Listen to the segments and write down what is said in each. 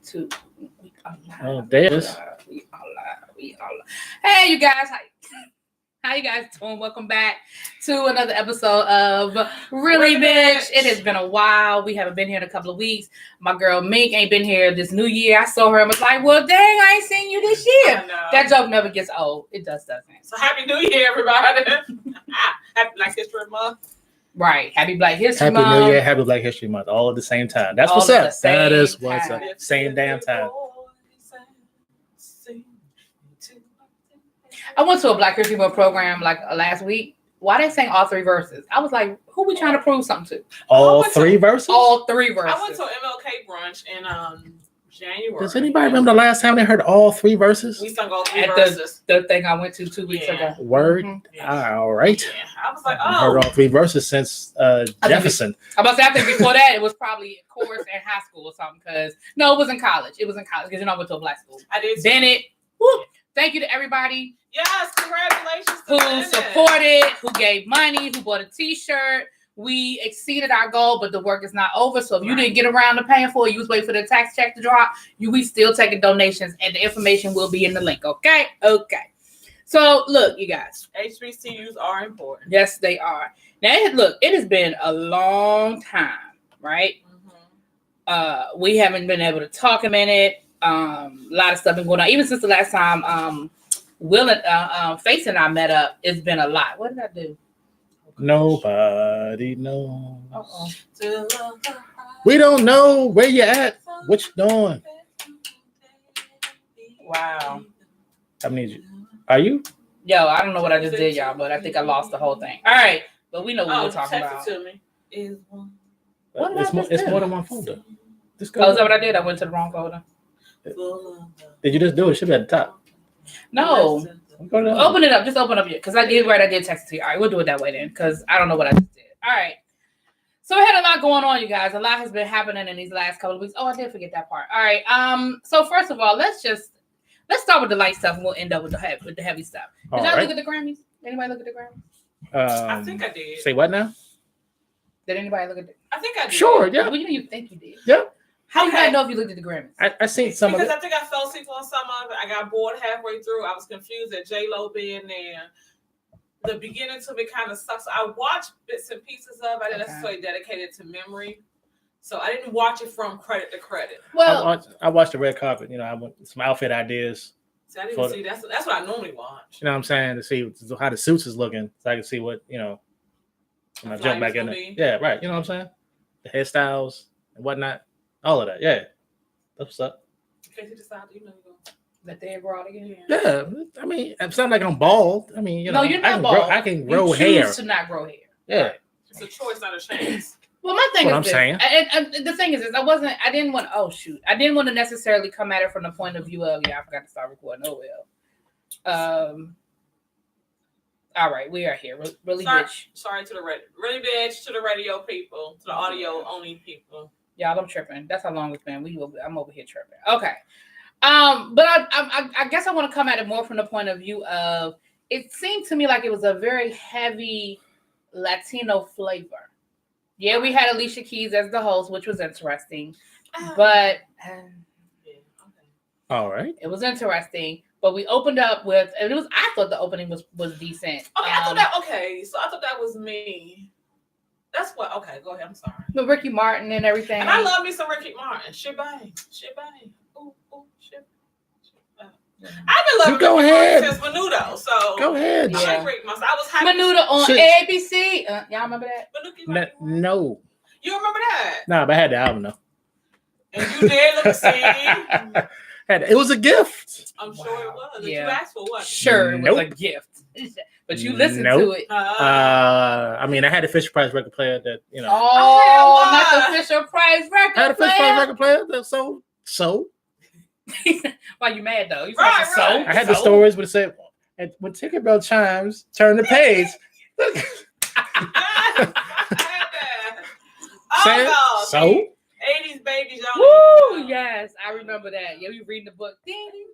two. We are live. Oh, there it is. We are live. Hey, you guys. How you guys doing? Welcome back to another episode of Really Bitch. It has been a while. We haven't been here in a couple of weeks. My girl Mink ain't been here this new year. I saw her and was like, well, dang, I ain't seen you this year. That joke never gets old. It doesn't. So happy New Year, everybody. Happy Black History Month. Right. Happy Black History Month. Happy New Year, Happy Black History Month. All at the same time. That's what's up. That is what's up. Same damn time. I went to a Black History Month program like last week. Why they sang all three verses? I was like, who we trying to prove something to? All three verses? All three verses. I went to MLK brunch in January. Does anybody remember the last time they heard all three verses? We sung all three verses. The thing I went to 2 weeks ago. Word. Yeah. All right. Yeah. I was like, I heard all three verses since Jefferson. I must say, I think before that, it was probably chorus in high school or something. No, it was in college. It was in college because I went to a black school. I did. Bennett. Whoop. Thank you to everybody. Yes, congratulations to who Bennett. Supported, who gave money, who bought a t-shirt. We exceeded our goal, but the work is not over. So if you didn't get around to paying for it, you was waiting for the tax check to drop. We still taking donations, and the information will be in the link. Okay. So look, you guys. HBCUs are important. Yes, they are. Now, look, it has been a long time, right? Mm-hmm. We haven't been able to talk a minute. A lot of stuff been going on. Even since the last time Will and Face and I met up, it's been a lot. What did I do? Nobody knows. Uh-oh. We don't know where you're at. What you doing? Wow. I need you. Are you? Yo, I don't know what I just did, y'all, but I think I lost the whole thing. All right, but we know what we're talking about. To me. Is one. It's more than one folder. Is that what I did? I went to the wrong folder. Did you just do it? It should be at the top. No. Open it up. Just open up here. Because I did text it to you. All right, we'll do it that way then. Because I don't know what I just did. All right. So we had a lot going on, you guys. A lot has been happening in these last couple of weeks. Oh, I did forget that part. All right. So first of all, let's start with the light stuff and we'll end up with the heavy stuff. Did y'all look at the Grammys? Anybody look at the Grammys? I think I did. Say what now? Did anybody look at it? I think I did. Sure, yeah. Well, you think you did. Yeah. How do you know if you looked at the Grammys? I seen some of it. Because I think I fell asleep on some of it. I got bored halfway through. I was confused at J-Lo being there. The beginning to it kind of sucks. I watched bits and pieces of it. I didn't necessarily dedicate it to memory. So I didn't watch it from credit to credit. Well, I watched the red carpet. I want some outfit ideas. So I didn't see that's what I normally watch. You know what I'm saying? To see how the suits is looking. So I can see what, when I jump back in there. Yeah, right. You know what I'm saying? The hairstyles and whatnot. All of that. Yeah. That's what's up. In case you decide, that they grow out again. Yeah. I mean, it's not like I'm bald. I mean, no, you're not bald. I can grow hair. You choose to not grow hair. Yeah. It's a choice, not a chance. Well, my thing is this. And the thing is I didn't want to necessarily come at it from the point of view of, I forgot to start recording. Oh, well. All right, we are here. Really bitch. Sorry to the really bitch, to the radio people, to the audio only people. Y'all, I'm tripping. That's how long it's been. I'm over here tripping. Okay. But I guess I want to come at it more from the point of view of, it seemed to me like it was a very heavy Latino flavor. Yeah, we had Alicia Keys as the host, which was interesting. But all right. It was interesting. But we opened up with, and I thought the opening was decent. Okay, so I thought that was me. That's what. Okay, go ahead. I'm sorry. With Ricky Martin and everything. And I love me some Ricky Martin. Shit bang. Ooh, shit. I've been loving Ricky Martin since Menudo. So go ahead. I like Rick Martin. I was happy. Menudo on ABC. Y'all remember that? No. You remember that? No, but I had the album though. And you did look CD. It was a gift. I'm sure it was. Did you ask for what? Sure, it was a gift. But you listened to it. I mean, I had a Fisher Price record player that, Oh, not the Fisher Price record player. I had a Fisher Price record player that so. Why you mad though? You right. I had the stories, but it said, when Ticket Bell chimes, turn the page. So. 80s babies, y'all. Woo! Yes, I remember that. Yeah, you reading the book. Ding.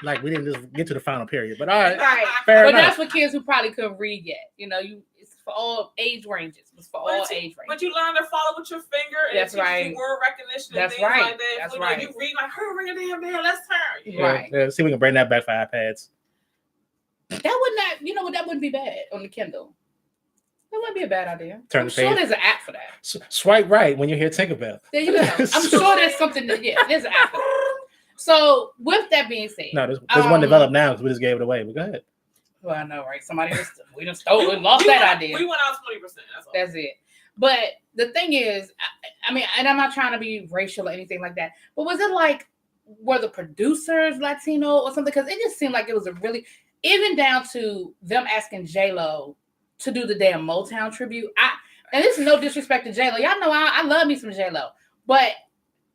Like we didn't just get to the final period, but all right. Right. Fair but enough. That's for kids who probably couldn't read yet. It's for all age ranges. It was for all age ranges. But you learn to follow with your finger. And That's right. Word recognition and That's things right. like that. That's when right. You read like, her ring a damn bell. Let's turn. Yeah, Right. Yeah, see, we can bring that back for iPads. That would not, you know what? That wouldn't be bad on the Kindle. That wouldn't be a bad idea. Turn I'm the sure page. there's an app for that. Swipe right when you hear Tinkerbell. There you go. I'm sure there's something that, yeah, there's an app for that. So with that being said, No, there's one developed now because we just gave it away. But go ahead. well, I know, right? Somebody we just lost that idea. We went out 20%. That's all. That's it. But the thing is, I mean, and I'm not trying to be racial or anything like that, but was it like, were the producers Latino or something? Because it just seemed like it was a really, even down to them asking J-Lo to do the damn Motown tribute. And this is no disrespect to J-Lo. Y'all know I love me some J-Lo. But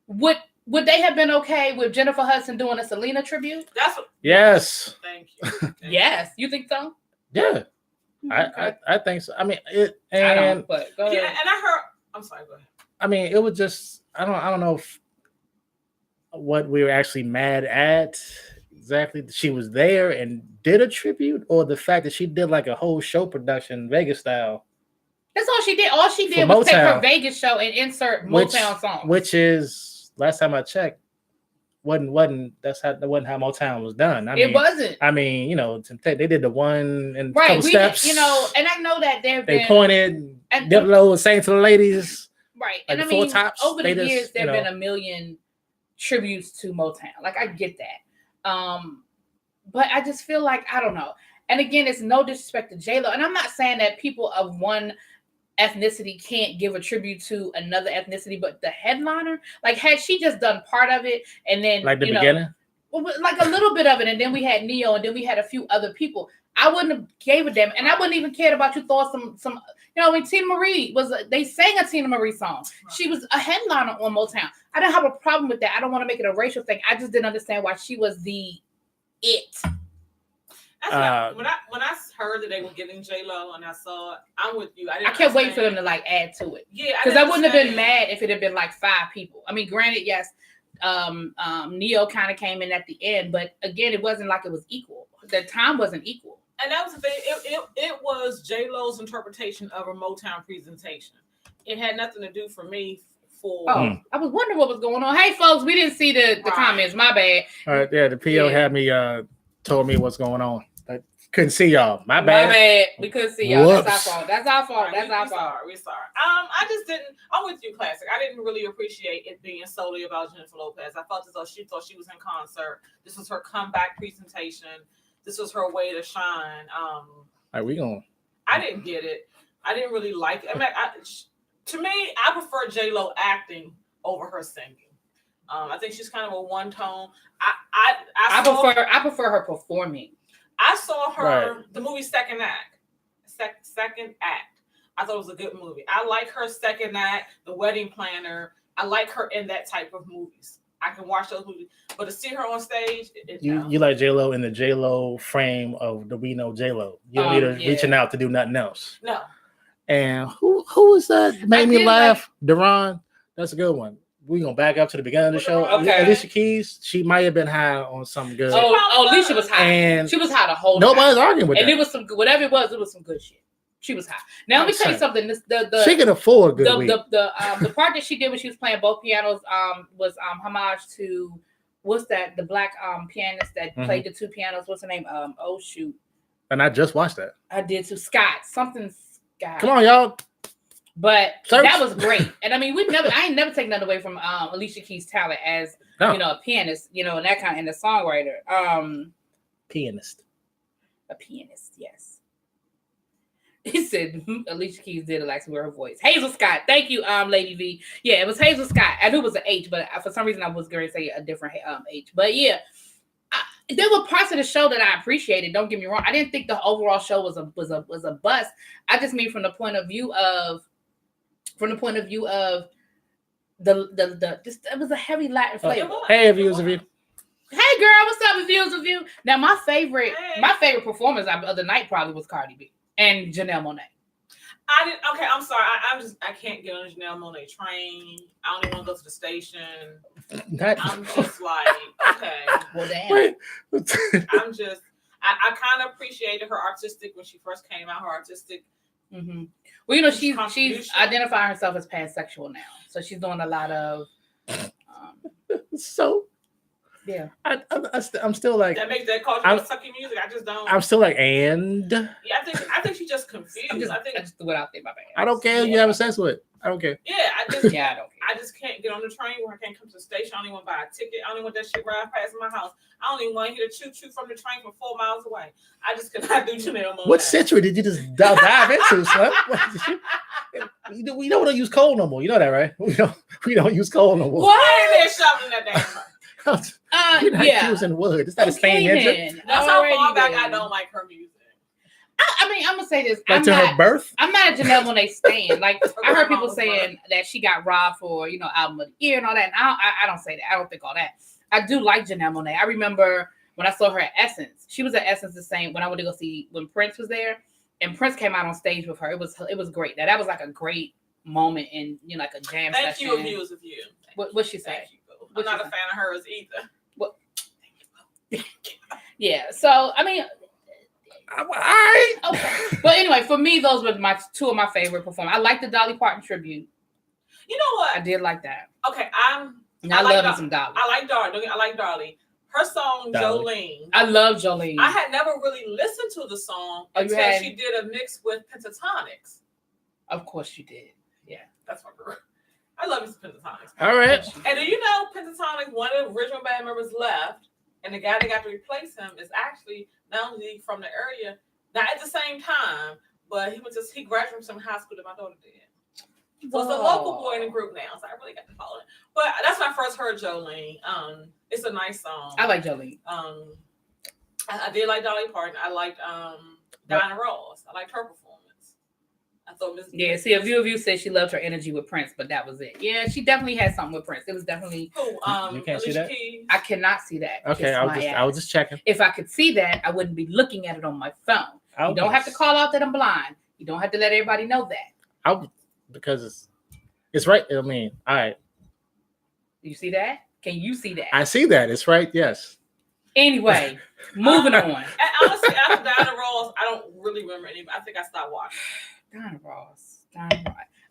would they have been okay with Jennifer Hudson doing a Selena tribute? That's what. Yes. Thank you. Yes. You think so? Yeah. Okay. I think so. I mean, I don't, but go ahead. Yeah, and I heard. I'm sorry. Go ahead. I mean, it was just I don't know if what we were actually mad at exactly. She was there and did a tribute, or the fact that she did like a whole show production Vegas style. That's all she did. All she did For was take Motown. her Vegas show and insert Motown songs. Which is last time I checked, wasn't how Motown was done. I mean, it wasn't. I mean, you know, they did the one and Right. couple steps. You know, and I know that they pointed, and dip low, and sang to the ladies. right. Like And I the Four mean, Tops, over the they just, years, there have you know. been a million tributes to Motown. Like I get that. But I just feel like I don't know. And again, it's no disrespect to J-Lo. And I'm not saying that people of one ethnicity can't give a tribute to another ethnicity, but the headliner, like had she just done part of it and then Like the beginning? Well, like a little bit of it, and then we had Neo, and then we had a few other people. I wouldn't have gave a damn, and I wouldn't even cared about you throwing some. You know, when Tina Marie they sang a Tina Marie song. She was a headliner on Motown. I don't have a problem with that. I don't want to make it a racial thing. I just didn't understand why she was the it. That's when I heard that they were getting J-Lo and I saw it, I'm with you. I kept waiting for them to like add to it. Yeah, because I wouldn't have been mad if it had been like 5 people. I mean, granted, yes, Neo kind of came in at the end, but again, it wasn't like it was equal. The time wasn't equal. And that was the thing. It was J-Lo's interpretation of a Motown presentation. It had nothing to do for me. I was wondering what was going on. Hey, folks, we didn't see the comments. My bad. All right, yeah, the PO had me told me what's going on. I couldn't see y'all. My bad. My bad. We couldn't see y'all. Whoops. That's our fault. That's our fault. That's our fault. We're sorry. I just didn't. I'm with you, Classic. I didn't really appreciate it being solely about Jennifer Lopez. I felt as though she thought she was in concert. This was her comeback presentation. This was her way to shine. All right, we going. I didn't get it. I didn't really like it. I mean, to me, I prefer J-Lo acting over her singing. I think she's kind of a one tone. I prefer her performing. I saw her the movie Second Act. Second Act. I thought it was a good movie. I like her Second Act, The Wedding Planner. I like her in that type of movies. I can watch those movies, but to see her on stage, you like J-Lo in the J-Lo frame of the we know J-Lo. You don't need her reaching out to do nothing else. No. And who was that? Made me laugh. Deron. That's a good one. We're gonna back up to the beginning of the show. Okay. Alicia Keys, she might have been high on something good. Alicia was high. And she was high the whole time. Nobody's arguing with that. And it was some good, whatever it was some good shit. She was high. Now let me tell you something. She can afford good weed. The part that she did when she was playing both pianos was homage to what's that? The black pianist that played the 2 pianos. What's her name? Oh shoot. And I just watched that. I did too. Scott. Something Scott. Come on, y'all. But that was great. And I mean, I ain't never taken nothing away from Alicia Keys' talent as a pianist, and that kind of, and a songwriter. Pianist. A pianist, yes. He said Alicia Keys did like her voice. Hazel Scott, thank you, Lady V. Yeah, it was Hazel Scott. I knew it was an H, but for some reason I was going to say a different H. But yeah, there were parts of the show that I appreciated. Don't get me wrong. I didn't think the overall show was a bust. I just mean from the point of view of it was a heavy Latin flavor. Hey, views of you. Hey girl, what's up, views of you? Now my favorite performance of the night probably was Cardi B and Janelle Monáe. Okay, I'm sorry. I can't get on the Janelle Monáe train. I don't even want to go to the station. I'm just like, okay. Well, damn. I kind of appreciated her artistic when she first came out. Her artistic Mm-hmm. Well, you know, she's Contribution. identifying herself as pansexual now, so she's doing a lot of. So Yeah, I'm still like That makes that culture sucky music. I just don't. I'm still like, and Yeah, I think she's just confused. I just threw it out there, my bad. I don't care if you have sex with. I don't care. Yeah, I don't care. I just can't get on the train where I can't come to the station. I don't even want to buy a ticket. I don't even want that shit ride past my house. I don't even want to hear the choo-choo from the train from 4 miles away. I just cannot do Janelle Monáe. What century did you just dive into, Slim? We don't use coal no more. You know that, right? We don't use coal no more. Why are they shoveling that damn train? You're not using wood. It's not a steam engine. That's how far back I don't like her music. I mean, I'm gonna say this. Like her birth? I'm not a Janelle Monáe stan. Like I heard people saying that she got robbed for, album of the year and all that. And I don't say that. I don't think all that. I do like Janelle Monáe. I remember when I saw her at Essence. She was at Essence the same when I went to go see when Prince was there, and Prince came out on stage with her. It was great. That was like a great moment in like a jam session. Thank you, views of you. What'd she say? I'm not a fan of hers either. What? Yeah. So I mean. All right. Okay. But anyway, for me, those were two of my favorite performances. I like the Dolly Parton tribute. You know what? I did like that. Okay, I love me some Dolly. I like Dolly. I like Dolly. Her song Jolene. I love Jolene. I had never really listened to the song until she did a mix with Pentatonix. Of course you did. Yeah, that's my girl. I love me some Pentatonix. All right. And do you know Pentatonix? One of the original band members left, and the guy that got to replace him is actually not only from the area, not at the same time, but he graduated from some high school that my daughter did. So it's a local boy in the group now, so I really got to follow it. But that's when I first heard Jolene. It's a nice song. I like Jolene. I did like Dolly Parton. I liked Diana Ross. I liked her performance. I thought see, a few of you said she loved her energy with Prince, but that was it. Yeah, she definitely had something with Prince. It was definitely. Who? You can't see that? Keys. I cannot see that. Okay, I was just checking. If I could see that, I wouldn't be looking at it on my phone. You don't have to call out that I'm blind. You don't have to let everybody know that. Because it's right. I mean, all right. You see that? Can you see that? I see that. It's right. Yes. Anyway, moving on. And honestly, after Diana Ross, I don't really remember any. I think I stopped watching. Diana Ross.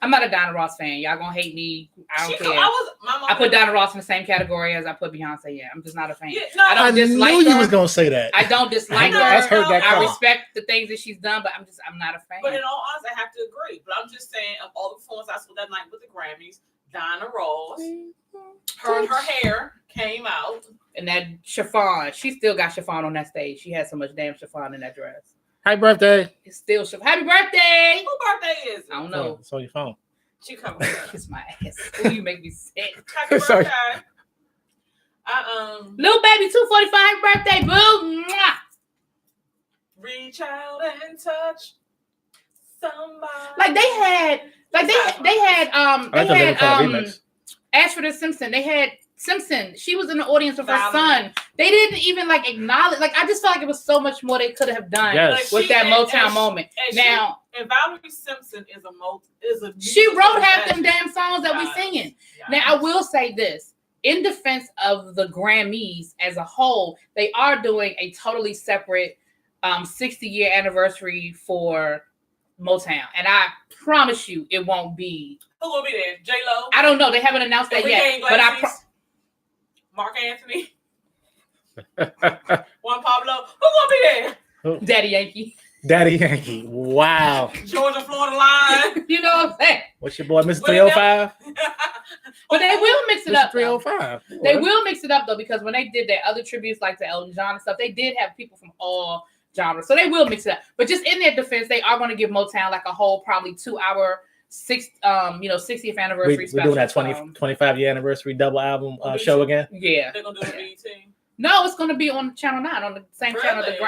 I'm not a Diana Ross fan. Y'all gonna hate me. I don't care. I put Diana Ross in the same category as I put Beyonce. Yeah, I'm just not a fan. Yeah, no, I don't dislike knew her. You was gonna say that. I don't dislike her. I respect the things that she's done, but I'm not a fan. But in all honesty, I have to agree. But I'm just saying, of all the performances I saw that night with the Grammys, Diana Ross, her hair came out, and that chiffon. She still got chiffon on that stage. She had so much damn chiffon in that dress. Happy birthday. It's still Happy birthday. Who birthday is it? I don't know. It's on your phone. She comes. Kiss my ass. Ooh, you make me sick. Happy birthday. Little baby 245 birthday, boo. Mwah. Reach out and touch somebody. Like they had Ashford and Simpson. They had Simpson. She was in the audience with her son. They didn't even acknowledge. I just felt like it was so much more they could have done with that Motown moment. Now, and Valerie Simpson is a she wrote half them damn songs that we singing. Yes. Now I will say this in defense of the Grammys as a whole, they are doing a totally separate 60-year anniversary for Motown, and I promise you it won't be. Who will be there? J-Lo? I don't know. They haven't announced that yet. But Mark Anthony, Juan Pablo. Who gonna be there? Daddy Yankee. Daddy Yankee. Wow. Georgia Florida line. You know what I'm saying? What's your boy, Mr. 305? But they will mix it up. 305. They will mix it up though, because when they did their other tributes like to Elton John and stuff, they did have people from all genres. So they will mix it up. But just in their defense, they are going to give Motown like a whole probably 2-hour 60th anniversary special. We're doing that 25-year anniversary double album show again? Yeah. They're going to do it BET? No, it's going to be on Channel 9, on the same channel that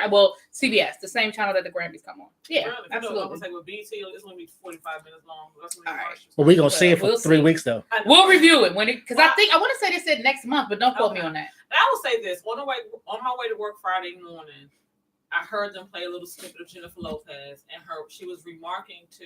CBS, the same channel that the Grammys come on. Yeah, really? absolutely. Say with BET, it's going to be 45 minutes long. All right. Well, we're going to see it for 3 weeks, though. We'll review it because I want to say they said next month, but don't quote me on that. And I will say this: on my way to work Friday morning, I heard them play a little snippet of Jennifer Lopez, and she was remarking to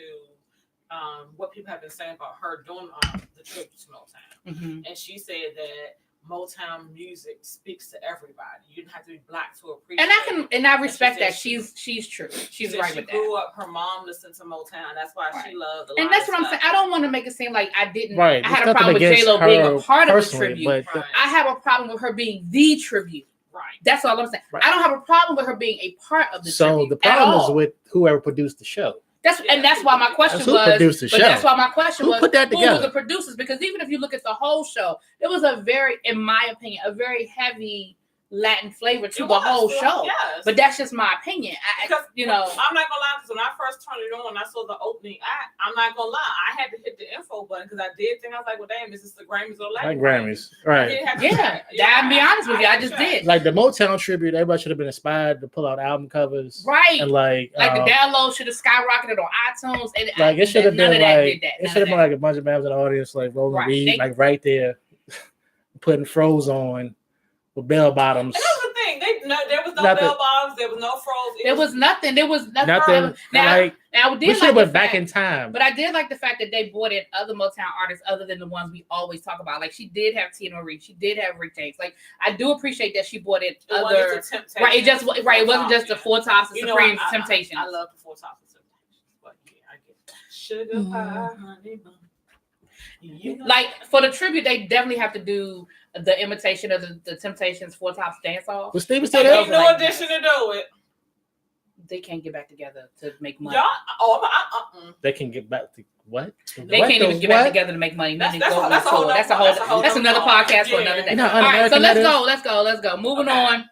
what people have been saying about her doing the trip to Motown, and she said that Motown music speaks to everybody. You didn't have to be black to appreciate. And I respect that. She's true. She's right with that. She grew up. Her mom listened to Motown. That's why she loved. And that's what I'm saying. I don't want to make it seem like I didn't. Right. I had a problem with J-Lo being a part of the tribute. But I have a problem with her being the tribute. Right. That's all I'm saying. Right. I don't have a problem with her being a part of the tribute. So the problem is with whoever produced the show. That's why my question was. Produced the show. That's why my question was. Put that together? Who were the producers? Because even if you look at the whole show, it was in my opinion, a very heavy Latin flavor to the whole show. Yes. But that's just my opinion. I'm not gonna lie, because when I first turned it on, I saw the opening act. I'm not gonna lie, I had to hit the info button because I did think, I was like, well, damn, is this the Grammys or Latin Grammys? Right. I'll be honest with you, I just did. Like the Motown tribute, everybody should have been inspired to pull out album covers. Right. And like the download should have skyrocketed on iTunes. And like it should have been like it should have been like a bunch of members in the audience like rolling weed, like right there, putting froze on with bell bottoms. And that was the thing. There was no bell bottoms. There was no froze. There was nothing. There was nothing. Now we should have went back in time. But I did like the fact that they brought in other Motown artists other than the ones we always talk about. Like she did have Tina Marie. She did have Rick James. Like I do appreciate that she brought in other. Right. It wasn't just the Four Tops and Supreme Temptations. I love the Four Tops and Temptations. But yeah, I get that. Sugar pie, honey bun. Like for the tribute, they definitely have to do the imitation of the Temptations Four Tops dance off. Well, Steve said ain't no addition to do it. They can't get back together to make money. They can get back to what? They can't even get back together to make money. That's another podcast for another day. All right, so let's go. Moving on.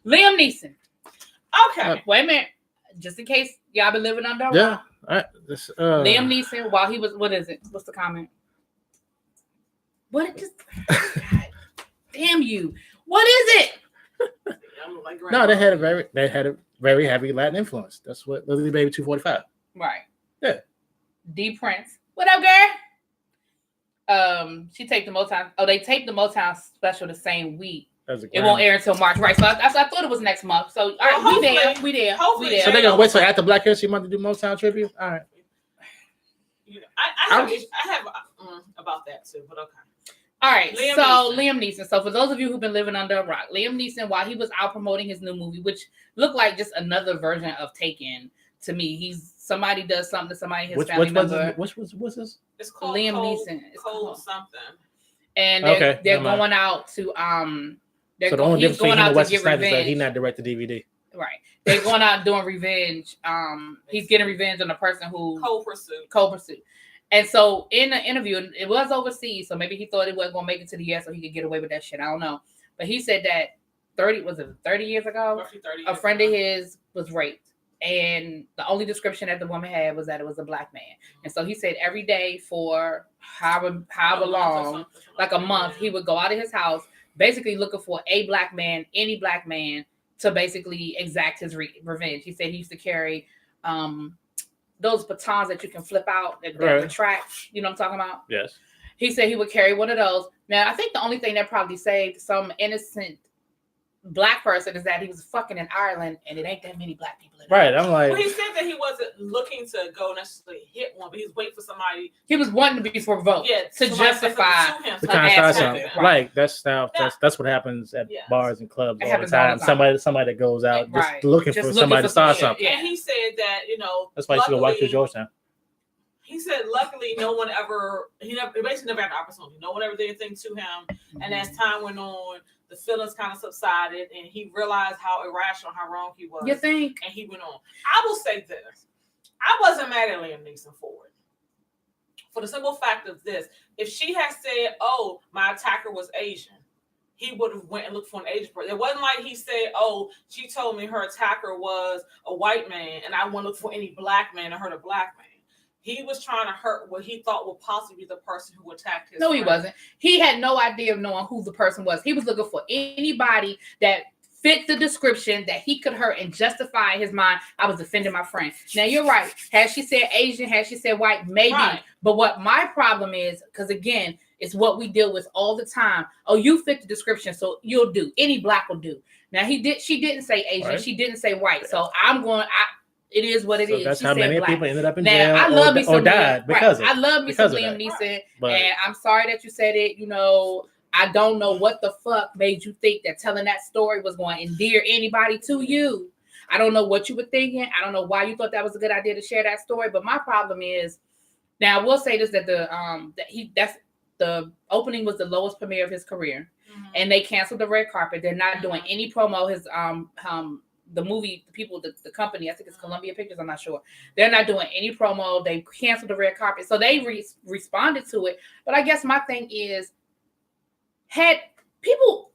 Liam Neeson. Okay. Wait a minute. Just in case y'all been living under a rock. All right. Liam Neeson, while he was, what is it? What's the comment? What just? God, damn you! What is it? No, they had a very heavy Latin influence. That's what Lily Baby 245. Right. Yeah. D Prince. What up, girl? She taped the Motown. Oh, they taped the Motown special the same week. It won't air until March, right? So I thought it was next month. So all right, we there. So they're gonna wait till after Black History Month to do Motown tribute. All right. I have about that too, but okay. All right, Liam Neeson. So for those of you who've been living under a rock, Liam Neeson, while he was out promoting his new movie, which looked like just another version of Taken to me, somebody does something to somebody in his family member. What's this? It's called Liam Neeson. It's called something. And they're going out to so the only difference between him and Wesley Snipes is that he's not direct to DVD. Right. They're going out doing revenge. He's getting revenge on the person who Cold Pursuit. And so in the interview, it was overseas, so maybe he thought it wasn't gonna make it to the US, so he could get away with that shit. I don't know. But he said that 30 years ago, a friend of his was raped. And the only description that the woman had was that it was a black man. And so he said every day for however long, like a month, he would go out of his house, basically looking for a black man, any black man, to basically exact his revenge. He said he used to carry those batons that you can flip out that retract. You know what I'm talking about? Yes. He said he would carry one of those. Now, I think the only thing that probably saved some innocent black person is that he was fucking in Ireland and it ain't that many black people in Right. I'm like. Well, he said that he wasn't looking to go necessarily hit one, but he was waiting for somebody. He was wanting to be provoked to justify the kind of something. Right. That's what happens at bars and clubs all the time. Somebody that goes out just looking for somebody to start something. And he said that, that's why you should go watch the Georgetown. He said, luckily, he basically never had the opportunity. No one ever did anything to him. Mm-hmm. And as time went on, the feelings kind of subsided, and he realized how irrational, how wrong he was. You think? And he went on. I will say this. I wasn't mad at Liam Neeson for it. For the simple fact of this. If she had said, oh, my attacker was Asian, he would have went and looked for an Asian person. It wasn't like he said, oh, she told me her attacker was a white man, and I want to look for any black man and hurt a black man. He was trying to hurt what he thought would possibly be the person who attacked his friend. He wasn't. He had no idea of knowing who the person was. He was looking for anybody that fit the description that he could hurt and justify in his mind, I was defending my friend. Now, you're right. Had she said Asian, had she said white, maybe. Right. But what my problem is, because again, it's what we deal with all the time. Oh, you fit the description, so you'll do. Any black will do. Now, she didn't say Asian. Right. She didn't say white. So it is what it is. That's she how many black. People ended up in jail or died because of it. I love me some Liam Neeson, and I'm sorry that you said it. I don't know what the fuck made you think that telling that story was going to endear anybody to you. I don't know what you were thinking. I don't know why you thought that was a good idea to share that story. But my problem is, now I will say this, that the opening was the lowest premiere of his career, and they canceled the red carpet. They're not doing any promo. His the movie, the company, I think it's Columbia Pictures, I'm not sure. They're not doing any promo. They canceled the red carpet, so they responded to it. But I guess my thing is, a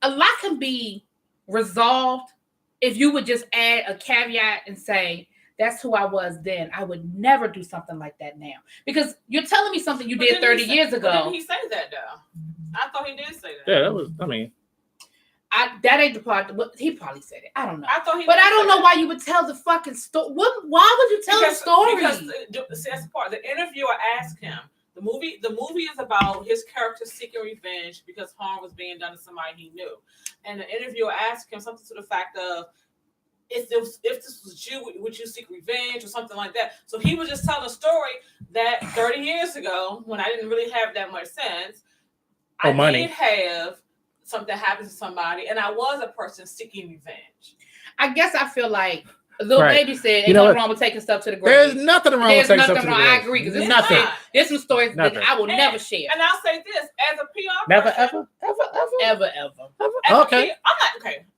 lot can be resolved if you would just add a caveat and say, that's who I was then. I would never do something like that now. Because you're telling me something you did 30 years ago. Didn't he say that, though? I thought he did say that. Yeah, that was, I mean. That ain't the part. He probably said it. I don't know. I thought he but I don't know why you would tell the fucking story. Why would you tell the story? Because that's the part. The interviewer asked him, the movie is about his character seeking revenge because harm was being done to somebody he knew. And the interviewer asked him something to the fact of, if this was you, would you seek revenge or something like that? So he was just telling a story that 30 years ago, when I didn't really have that much sense, I did have something happen to somebody, and I was a person seeking revenge. I guess I feel like Lil Baby said, ain't nothing wrong with taking stuff to the grave. There's nothing wrong with taking stuff to the grave. I agree, because there's some stories that I will never share. And I'll say this, as a PR never, person. Ever. Okay.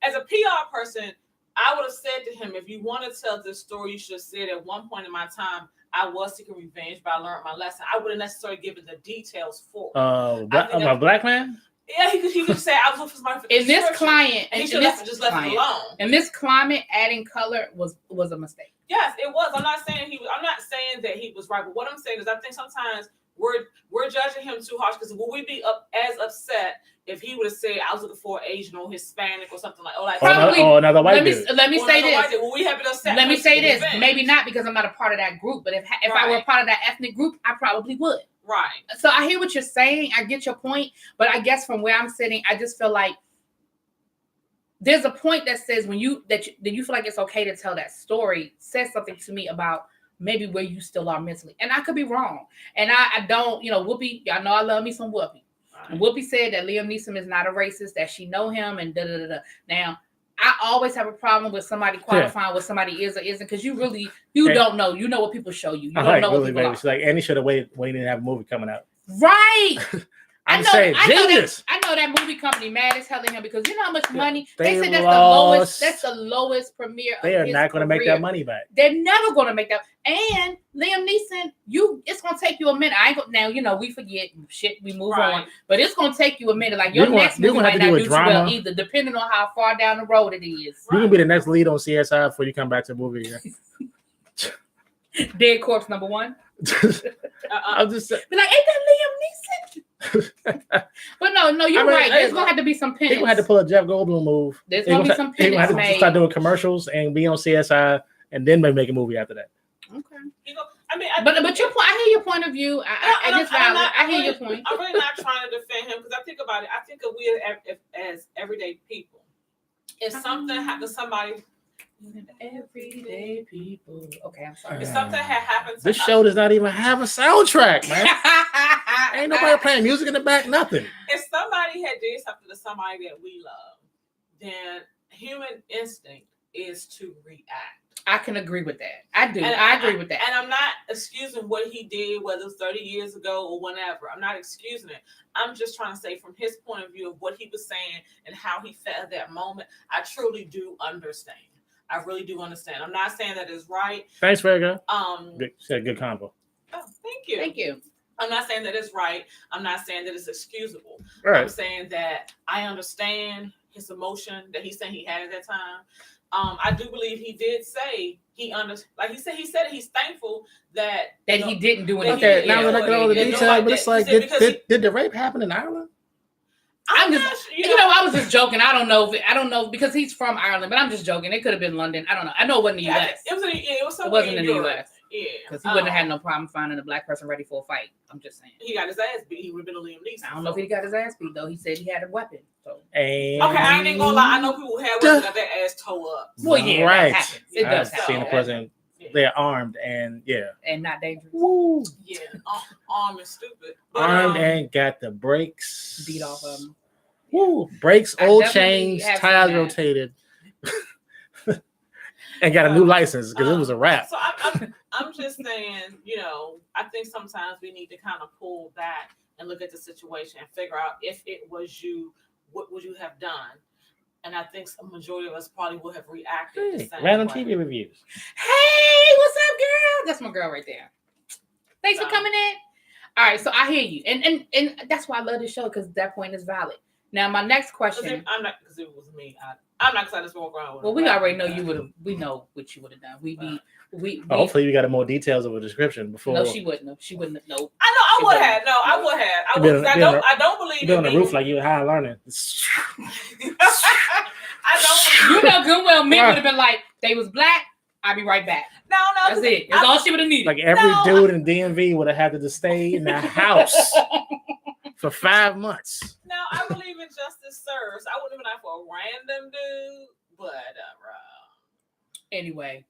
As a PR person, I would have said to him, if you want to tell this story, you should have said at one point in my time, I was seeking revenge, but I learned my lesson. I wouldn't necessarily given the details for it. A black man? Yeah, he could say I was looking for somebody for in this client, and he should have just left it alone. In this climate, adding color was a mistake. Yes, it was. I'm not saying that he was right, but what I'm saying is I think sometimes we're judging him too harsh, because would we be as upset if he would have said I was looking for Asian or Hispanic or something probably another white dude. Let me say this. Will we have been upset? Let me say this. Maybe not, because I'm not a part of that group. But if I were a part of that ethnic group, I probably would. Right. So I hear what you're saying. I get your point. But I guess from where I'm sitting, I just feel like there's a point that says when you feel like it's okay to tell that story, says something to me about maybe where you still are mentally. And I could be wrong. And I don't, Whoopi, y'all know I love me some Whoopi. Right. And Whoopi said that Liam Neeson is not a racist, that she know him and da-da-da-da. Now, I always have a problem with somebody qualifying what somebody is or isn't, because you don't know. You know what people show you. You don't know what people are. She's like, Annie should have waited when he didn't have a movie coming out. Right. I'm saying genius. I know that movie company mad as hell at him, because you know how much money they said that's the lowest premiere. They are not going to make that money back. They're never going to make that. And Liam Neeson, it's going to take you a minute. Now we forget shit, we move on, but it's going to take you a minute. Like your next movie might not do too well either, depending on how far down the road it is. You're gonna be the next lead on CSI before you come back to the movie. Yeah. Dead Corpse number 1. I'm just be like, ain't that Liam Neeson? But no, you're right. There's gonna have to be some pins. They're gonna have to pull a Jeff Goldblum move. There's gonna be some pins. They're gonna have to start doing commercials and be on CSI, and then maybe make a movie after that. Okay. But your point, I hear your point of view. I hear your point. I'm really not trying to defend him, because I think about it. I think of we as everyday people. If something happened to somebody. Everyday people. Okay, I'm sorry. If something had happened to this show does not even have a soundtrack, man. Ain't nobody playing music in the back, nothing. If somebody had did something to somebody that we love, then human instinct is to react. I can agree with that. I do. I agree with that. And I'm not excusing what he did, whether it's 30 years ago or whenever. I'm not excusing it. I'm just trying to say from his point of view of what he was saying and how he felt at that moment, I truly do understand. I really do understand. I'm not saying that it's right. Thanks, Virgo. Good combo. Oh, thank you. Thank you. I'm not saying that it's right. I'm not saying that it's excusable. Right. I'm saying that I understand his emotion that he's saying he had at that time. I do believe he did say like he said he's thankful that he didn't do anything. Okay, now we're not going all the details, but it's like, did the rape happen in Ireland? I was just joking. I don't know because he's from Ireland, but I'm just joking. It could have been London. I don't know. I know it wasn't the U.S. It wasn't in the Europe. U.S. Yeah, because he wouldn't have had no problem finding a black person ready for a fight. I'm just saying. He got his ass beat. He would have been a Liam Neeson. I don't know if he got his ass beat though. He said he had a weapon. So. Okay, I ain't gonna lie. I know people who have weapons got their ass tore up. Well, yeah, right. That happens. It does happen. Seen a person. They're armed and not dangerous. Woo. Yeah, armed and stupid. Armed and got the brakes beat off of them. Woo, brakes, I old definitely chains, have tires seen that. rotated, and got a new license because it was a wrap. So I'm just saying, I think sometimes we need to kind of pull back and look at the situation and figure out if it was you, what would you have done? And I think a majority of us probably would have reacted the same Random way. TV reviews. Hey, what's up, girl? That's my girl right there. Thanks for coming in. All right, so I hear you, and that's why I love this show because that point is valid. Now, my next question. I'm not because it was me. I'm not excited to walk around with. Well, we already know you would have. We know what you would have done. We hopefully, you got more details of a description before. No, she wouldn't have. She wouldn't have. No. I know. I would have. No, I would have. I don't believe you're on the roof like you're high learning. I don't. You know good well me would have been like, they was black. I'll be right back. No. That's it. That's all she would have needed. Like every dude in DMV would have had to stay in the house for 5 months. No, I believe in justice serves. I wouldn't have been out for a random dude, but anyway,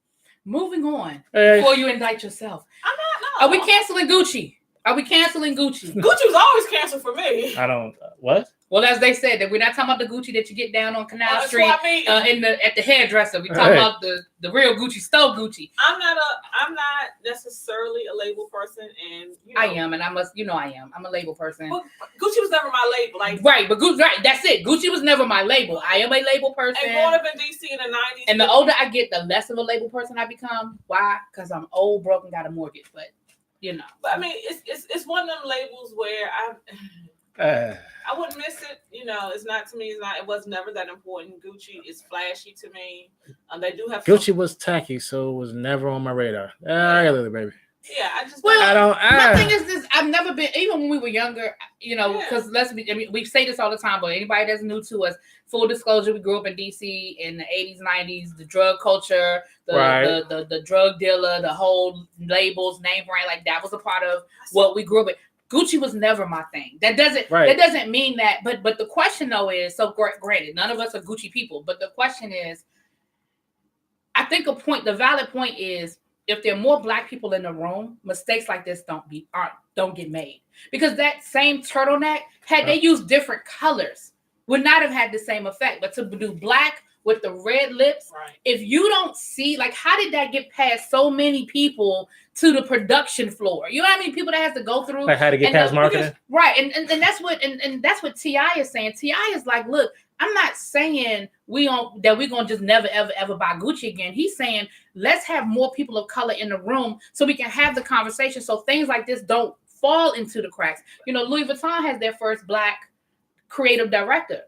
moving on. Hey. Before you indict yourself, I'm not. No. Are we canceling Gucci? Gucci was always canceled for me. I don't. What? Well, as they said, that we're not talking about the Gucci that you get down on Canal Street I mean. at the hairdresser. We're talking about the real Gucci, stole Gucci. I'm not necessarily a label person, and I am, and I must, I am. I'm a label person. But Gucci was never my label, but Gucci, that's it. Gucci was never my label. I am a label person. And growing up in DC in the 90s, and the older I get, the less of a label person I become. Why? Because I'm old, broke, and got a mortgage. But But I mean, it's one of them labels where I wouldn't miss it. It's not to me. It was never that important. Gucci is flashy to me. They do have Gucci was tacky, so it was never on my radar. Baby. Yeah, I just. Well, I don't. My thing is this: I've never been, even when we were younger. Because we say this all the time, but anybody that's new to us, full disclosure, we grew up in DC in the 80s, 90s. The drug culture, the drug dealer, the whole labels, name brand, like that was a part of what we grew up with. Gucci was never my thing. That doesn't mean that. But the question though is, so granted, none of us are Gucci people. But the question is, I think the valid point is, if there are more black people in the room, mistakes like this don't get made. Because that same turtleneck, had they used different colors, would not have had the same effect. But to do black with the red lips, if you don't see, like, how did that get past so many people to the production floor? You know how many people that has to go through? Like how to get past marketing? Right. And that's what that's what T.I. is saying. T.I. is like, look, I'm not saying we're gonna just never ever buy Gucci again. He's saying let's have more people of color in the room so we can have the conversation, so things like this don't fall into the cracks. Louis Vuitton has their first black creative director.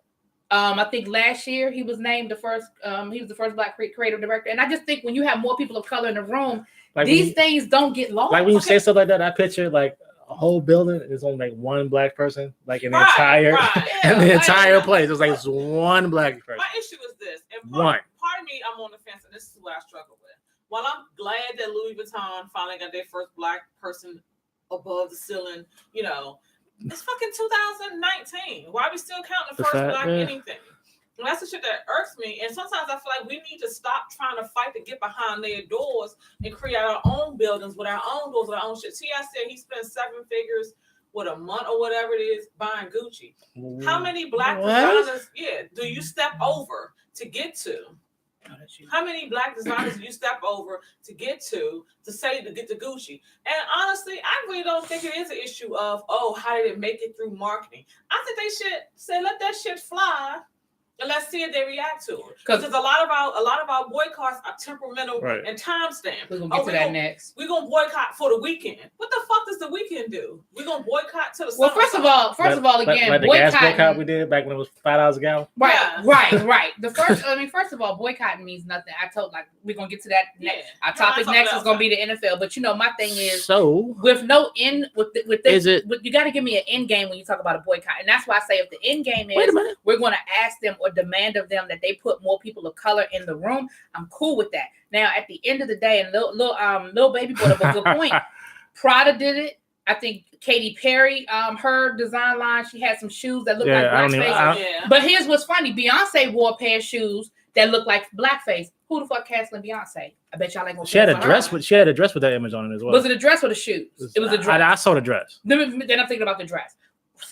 I think last year he was named the first. He was the first black creative director, and I just think when you have more people of color in the room, like these things don't get lost. Like when you say stuff like that, I picture like a whole building is only like one black person, like in the entire place. It's like it's one black person. My issue is this, and part of me, I'm on the fence, and this is what I struggle with. While I'm glad that Louis Vuitton finally got their first black person above the ceiling, it's fucking 2019. Why are we still counting the first black anything? And that's the shit that irks me. And sometimes I feel like we need to stop trying to fight to get behind their doors and create our own buildings with our own doors, with our own shit. T.I. said he spent 7 figures with a month or whatever it is buying Gucci. How many black designers do you step over to get to? How many black designers do you step over to get to get the Gucci? And honestly, I really don't think it is an issue of, how did it make it through marketing? I think they should say, let that shit fly. And let's see if they react to it. Because a lot of our boycotts are temperamental and time stamped. We're gonna get to that next. We're gonna boycott for the weekend. What the fuck does the weekend do? We're gonna boycott to the summer. Well, first of all, again, like the gas boycott we did back when it was $5 a gallon. Right. First of all, boycotting means nothing. I told we're gonna get to that next. Our topic next is gonna be the NFL. But my thing is, so with no end you got to give me an end game when you talk about a boycott, and that's why I say if the end game is we're gonna ask them or demand of them that they put more people of color in the room, I'm cool with that. Now, at the end of the day, and Lil Baby brought up a good point. Prada did it. I think Katy Perry, her design line, she had some shoes that looked like blackface. But here's what's funny: Beyonce wore a pair of shoes that looked like blackface. Who the fuck canceling Beyonce? I bet y'all ain't gonna. She had a dress with that image on it as well. Was it a dress or the shoes? It was a dress. I saw the dress. Then I'm thinking about the dress.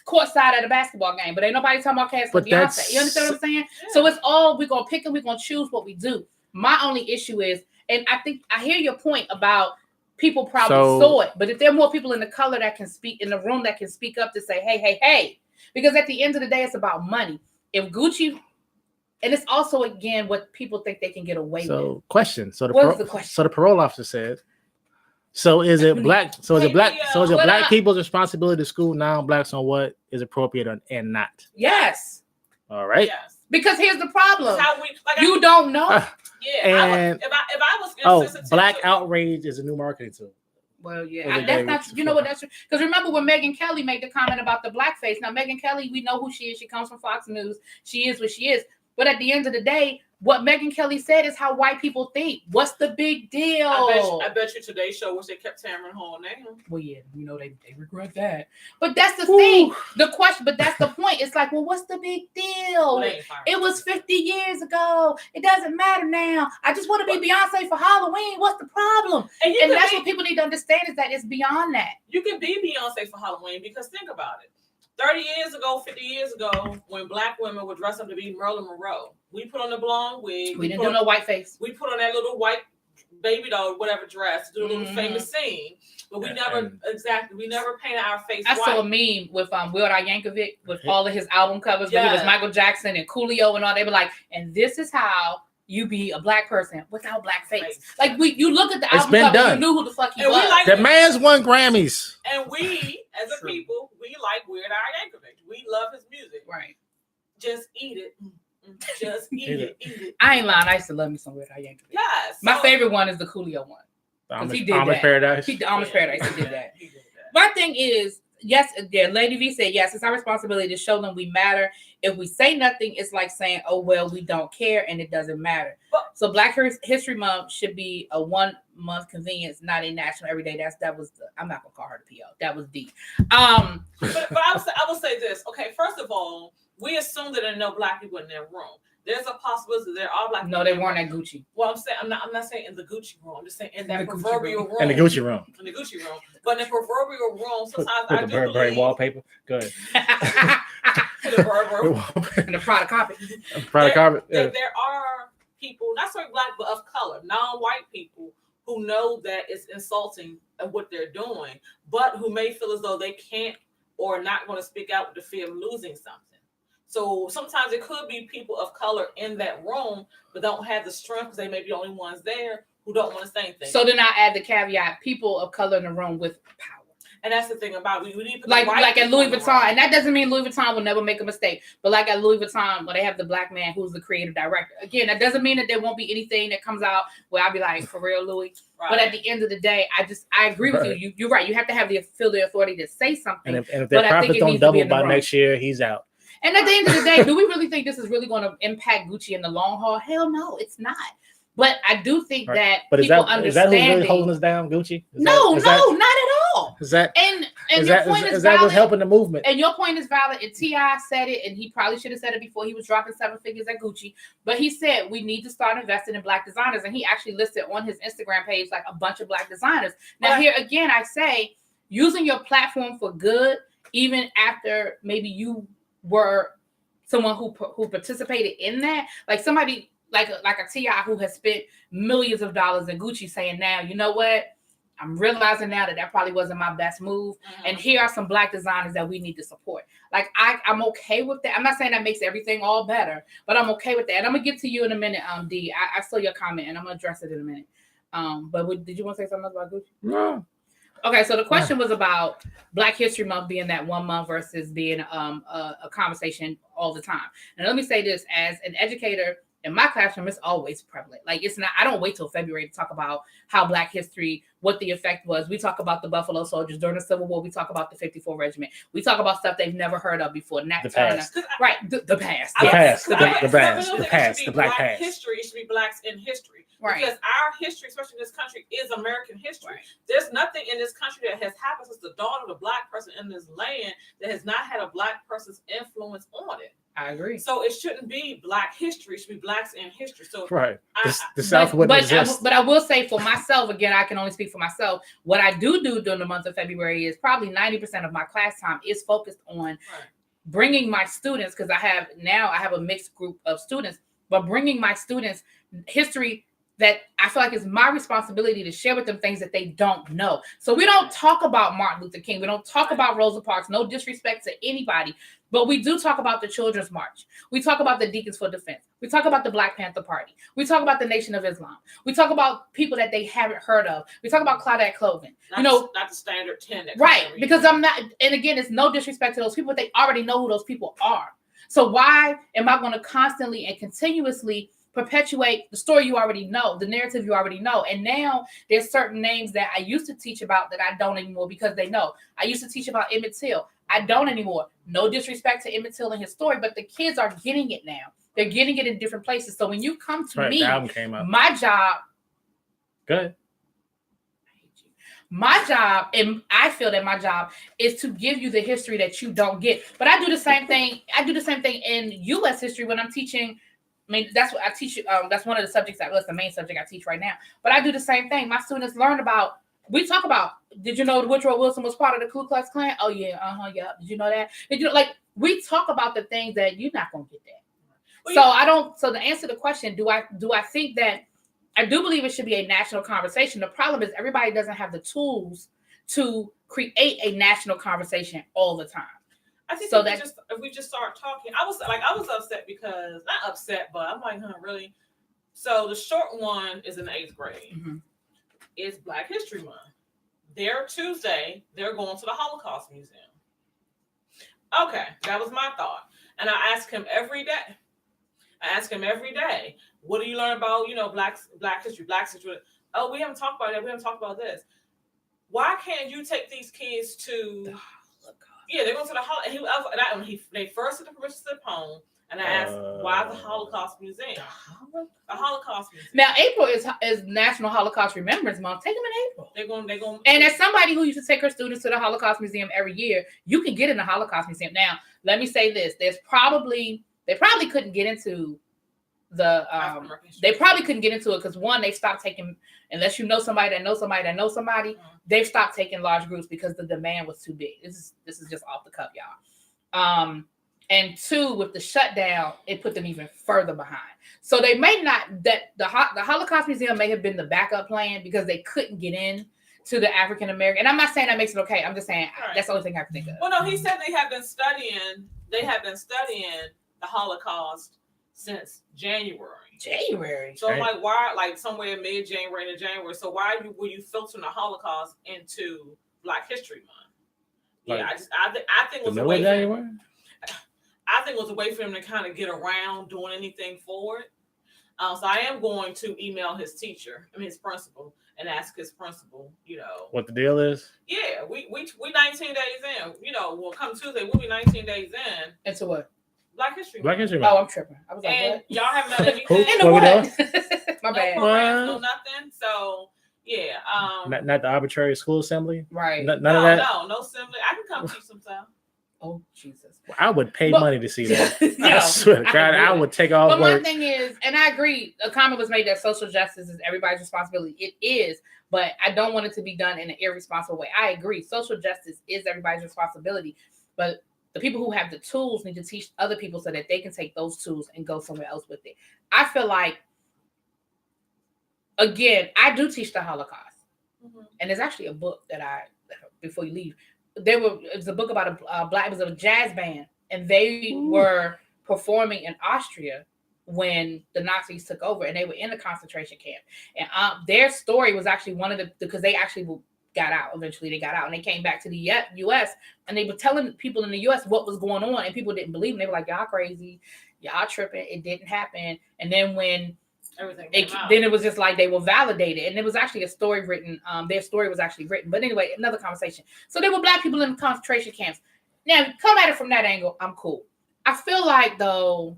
courtside at a basketball game, but ain't nobody talking about Cassie Beyonce. You understand what I'm saying? Yeah. So it's all we're gonna pick and we're gonna choose what we do. My only issue is, and I think I hear your point about people probably saw it, but if there are more people in the color that can speak in the room that can speak up to say, hey, because at the end of the day, it's about money. If Gucci, and it's also again what people think they can get away with. So question. So the question? So the parole officer said. So is it black? So is it black? So is it black people's responsibility to school non-blacks on what is appropriate and not? Yes. All right. Yes. Because here's the problem: you don't know. And if I was black outrage is a new marketing tool. Well, yeah, that's not. You know what? That's true. Because remember when Megyn Kelly made the comment about the blackface. Now Megyn Kelly, we know who she is. She comes from Fox News. She is what she is. But at the end of the day, what Megyn Kelly said is how white people think. What's the big deal? I bet you Today's Show wish they kept Tamron Hall name. Well, yeah, they regret that. But that's the thing. The question, but that's the point. It's like, well, what's the big deal? It was 50 years ago. It doesn't matter now. I just want to be Beyonce for Halloween. What's the problem? And that's what people need to understand is that it's beyond that. You can be Beyonce for Halloween because think about it. 30 years ago, 50 years ago, when black women would dress up to be Marilyn Monroe, we put on the blonde wig. We didn't do no white face. We put on that little white baby doll, whatever dress, to do a little famous scene. But we never painted our face white. I saw a meme with Weird Al Yankovic with all of his album covers where he was Michael Jackson and Coolio and all. They were like, and this is how you be a black person without black face. Like you look at the album cover, you knew who the fuck he was. The man's won Grammys. And we, as a people, we like Weird Al Yankovic. We love his music. Right. Just eat it. Just eat it. I ain't lying. I used to love me some Weird Al Yankovic. Yes. My favorite one is the Coolio one. He did Amish Paradise. The Amish Paradise. He did that. My thing is, yes, Lady V said, yes, it's our responsibility to show them we matter. If we say nothing, it's like saying, oh, well, we don't care and it doesn't matter. So Black History Month should be a 1 month convenience, not a national everyday. I'm not going to call her the PO. That was deep. But I will say this. Okay, first of all, we assume that there are no black people in their room. There's a possibility there are black people. No, they weren't at Gucci. Well, I'm not saying in the Gucci room. I'm just saying in that proverbial room. In the Gucci room. In the Gucci room. But in the proverbial room, sometimes I do Burberry wallpaper. Go ahead. The Burberry and the product carpet. There are people, not so black, but of color, non-white people who know that it's insulting of what they're doing, but who may feel as though they can't or not going to speak out with the fear of losing something. So sometimes it could be people of color in that room, but don't have the strength because they may be the only ones there who don't want to say anything. So then I add the caveat: people of color in the room with power. And that's the thing about we need to like at Louis Vuitton, and that doesn't mean Louis Vuitton will never make a mistake. But like at Louis Vuitton, where they have the black man who's the creative director. Again, that doesn't mean that there won't be anything that comes out where I'll be like, for real, Louis. Right. But at the end of the day, I agree with you. You're right. You have to have the authority to say something. And if their profits don't double by next year, he's out. And at the end of the day, do we really think this is really going to impact Gucci in the long haul? Hell no, it's not. But I do think that people understand. Is that who's really holding us down, Gucci? Not at all. Is that your point is that valid, what's helping the movement? And your point is valid. And T.I. said it, and he probably should have said it before he was dropping 7 figures at Gucci. But he said we need to start investing in black designers, and he actually listed on his Instagram page like a bunch of black designers. Now here again, I say using your platform for good, even after maybe you were someone who participated in that, like somebody like a T.I. who has spent millions of dollars in Gucci, saying now, you know what? I'm realizing now that probably wasn't my best move. Mm-hmm. And here are some black designers that we need to support. Like I'm okay with that. I'm not saying that makes everything all better, but I'm okay with that. And I'm gonna get to you in a minute, D. I saw your comment and I'm gonna address it in a minute. But did you want to say something else about Gucci? No. Okay, so the question was about Black History Month being that 1 month versus being a conversation all the time. And let me say this, as an educator in my classroom, it's always prevalent. Like it's not, I don't wait till February to talk about how Black history, what the effect was. We talk about the Buffalo Soldiers during the Civil War. We talk about the 54 Regiment. We talk about stuff they've never heard of before. Nat Turner. Past. Right, the past. The past. The black past. History, it should be blacks in history. Right. Because our history, especially in this country, is American history. Right. There's nothing in this country that has happened since the dawn of the black person in this land that has not had a black person's influence on it. I agree. So it shouldn't be Black history; it should be Blacks in history. So right, the South wouldn't exist. But I will say for myself, again, I can only speak for myself. What I do during the month of February is probably 90% of my class time is focused on bringing my students, because I have a mixed group of students, but bringing my students history that I feel like it's my responsibility to share with them things that they don't know. So we don't talk about Martin Luther King. We don't talk about Rosa Parks. No disrespect to anybody. But we do talk about the Children's March. We talk about the Deacons for Defense. We talk about the Black Panther Party. We talk about the Nation of Islam. We talk about people that they haven't heard of. We talk about Claudette Colvin. Not the standard 10. Right. Because I'm not, and again, it's no disrespect to those people. They already know who those people are. So why am I going to constantly and continuously perpetuate the story you already know, the narrative you already know? And now there's certain names that I used to teach about that I don't anymore because they know. I used to teach about Emmett Till. I don't anymore. No disrespect to Emmett Till and his story, but the kids are getting it now. They're getting it in different places. So when you come to me, my job. Good. My job, and I feel that my job is to give you the history that you don't get. But I do the same thing. I do the same thing in U.S. history when I'm teaching. I mean, that's what I teach. That's one of the subjects. That's the main subject I teach right now. But I do the same thing. My students learn about. We talk about. Did you know Woodrow Wilson was part of the Ku Klux Klan? Oh yeah, yeah. Did you know that? Did you know, like we talk about the things that you're not gonna get that. Well, so I don't. So to answer the question, do I think that I do believe it should be a national conversation? The problem is everybody doesn't have the tools to create a national conversation all the time. I think so if we just start talking, I was upset because not upset, but I'm like, really? So the short one is in the 8th grade. Mm-hmm. It's Black History Month. Tuesday, they're going to the Holocaust Museum. Okay, that was my thought. And I ask him every day. What do you learn about, Black history, Black history? Oh, we haven't talked about that. We haven't talked about this. Why can't you take these kids to... Yeah, they're going to the Holocaust. They first took the permission slip home, and I asked, why the Holocaust Museum? The Holocaust Museum. Now, April is National Holocaust Remembrance Month. Take them in April. They're going. And as somebody who used to take her students to the Holocaust Museum every year, you can get in the Holocaust Museum. Now, let me say this: they probably couldn't get into the. They probably couldn't get into it because one, they stopped taking. Unless you know somebody that knows somebody that knows somebody, they've stopped taking large groups because the demand was too big. This is just off the cuff, y'all. And two, with the shutdown, it put them even further behind. So they may not, that the Holocaust Museum may have been the backup plan because they couldn't get in to the African American. And I'm not saying that makes it okay. I'm just saying that's the only thing I can think of. Well, no, he said they have been studying the Holocaust since January. So I'm like, why, like somewhere mid-January to January. So why were you filtering the Holocaust into Black History Month? I think it was a way for I think it was a way for him to kind of get around doing anything for it. So I am going to email his principal, and ask his principal, what the deal is. Yeah, we 19 days in. We'll come Tuesday. We'll be 19 days in. Into what? Black History Month. Oh, I'm tripping. I was like, and what? Y'all haven't done anything. Into what? My bad. No programs, no nothing. So yeah. Not the arbitrary school assembly. Right. None of that. No assembly. I can come teach sometime. Oh Jesus! I would pay money to see that. I swear to God, I would take off. But my thing is, and I agree, a comment was made that social justice is everybody's responsibility. It is, but I don't want it to be done in an irresponsible way. I agree, social justice is everybody's responsibility, but the people who have the tools need to teach other people so that they can take those tools and go somewhere else with it. I feel like, again, I do teach the Holocaust, and there's actually a book that before you leave. It was a book about it was a jazz band, and they were performing in Austria when the Nazis took over, and they were in a concentration camp. And their story was actually because they actually got out. Eventually they got out, and they came back to the U.S., and they were telling people in the U.S. what was going on, and people didn't believe them. They were like, y'all crazy, y'all tripping, it didn't happen. And then when then it was just like they were validated, and it was actually a story written. Their story was actually written, but anyway, another conversation. So there were Black people in the concentration camps. Now, come at it from that angle, I'm cool. I feel like though,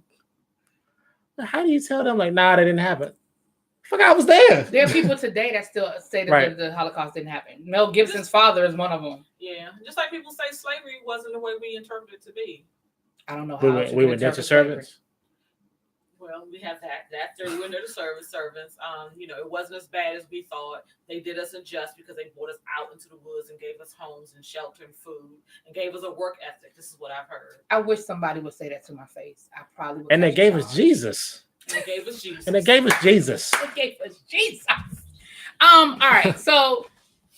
how do you tell them like, nah, that didn't happen? Fuck, I was there. There are people today that still say that the Holocaust didn't happen. Mel Gibson's father is one of them. Yeah, just like people say slavery wasn't the way we interpret it to be. I don't know how we were indentured servants. Well, we have that. That's their window to servants. It wasn't as bad as we thought. They did us unjust because they brought us out into the woods and gave us homes and shelter and food and gave us a work ethic. This is what I've heard. I wish somebody would say that to my face. I probably would. And they gave us Jesus. And they gave us Jesus. And they gave us Jesus. They gave us Jesus. All right. So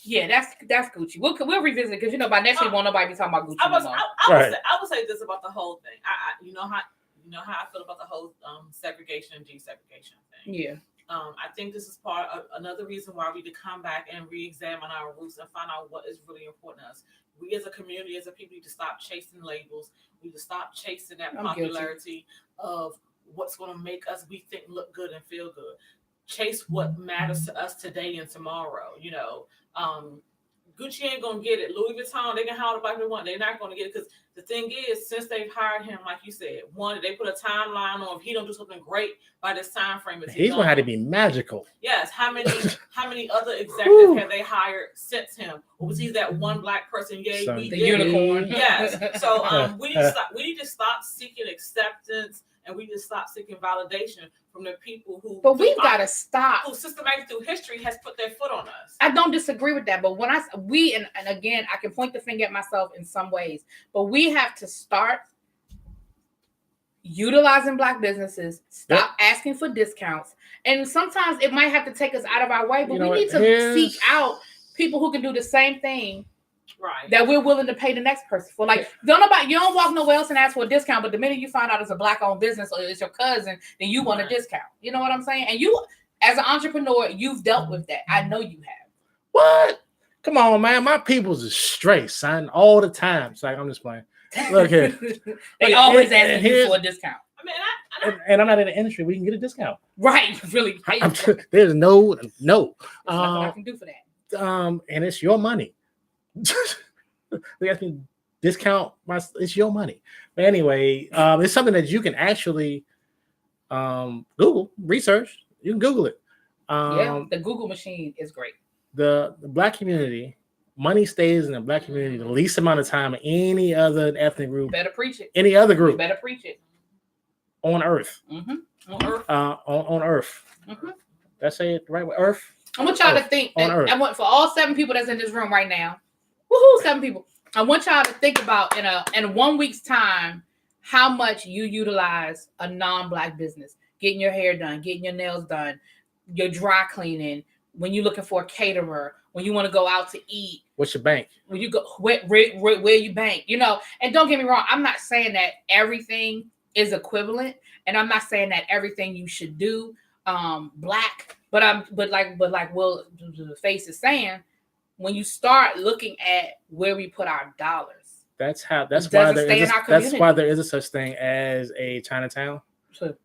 yeah, that's Gucci. We'll revisit it because by next week won't nobody be talking about Gucci. I would say this about the whole thing. You know how I feel about the whole segregation and desegregation thing. Yeah. I think this is part of another reason why we need to come back and re-examine our roots and find out what is really important to us. We as a community, as a people, need to stop chasing labels. We need to stop chasing that popularity of what's going to make us, we think, look good and feel good. Chase what matters to us today and tomorrow. Gucci ain't gonna get it. Louis Vuitton, they can hire the black they want. They're not gonna get it because the thing is, since they've hired him, like you said, one, they put a timeline on. If he don't do something great by this time frame, he's gonna have to be magical. Yes. How many other executives have they hired since him? Or was he that one black person? Yay, the unicorn. Yes. So we need to stop seeking acceptance, and we need to stop seeking validation from the people who. But we've got to stop. Who systematically through history has put their foot on us. I don't disagree with that, but when and again, I can point the finger at myself in some ways, but we have to start utilizing black businesses. Stop asking for discounts, and sometimes it might have to take us out of our way. But we need to seek out people who can do the same thing. Right. That we're willing to pay the next person for. Like, you don't walk nowhere else and ask for a discount, but the minute you find out it's a black-owned business or it's your cousin, then you want a discount. You know what I'm saying? And you, as an entrepreneur, you've dealt with that. I know you have. What? Come on, man. My people's is straight, son, all the time. It's like, I'm just playing. Look here. They always asking you for a discount. I mean, and I'm not in the industry. We can get a discount. Right. Really. There's no. There's nothing I can do for that. And it's your money. They ask me discount it's your money. But anyway, it's something that you can actually Google, research. You can Google it. The Google machine is great. The black community, money stays in the black community the least amount of time of any other ethnic group. Better preach it. Any other group. You better preach it. On Earth. Mm-hmm. On Earth. On Earth. Mm-hmm. Did I say it the right way? Earth. I want y'all to think. I want for all 7 people that's in this room right now. Woohoo, 7 people. I want y'all to think about in 1 week's time how much you utilize a non-black business. Getting your hair done, getting your nails done, your dry cleaning, when you're looking for a caterer, when you want to go out to eat. What's your bank? When you go where you bank, and don't get me wrong, I'm not saying that everything is equivalent, and I'm not saying that everything you should do black, but like Will the face is saying, when you start looking at where we put our dollars, that's why there is a such thing as a Chinatown. Sure.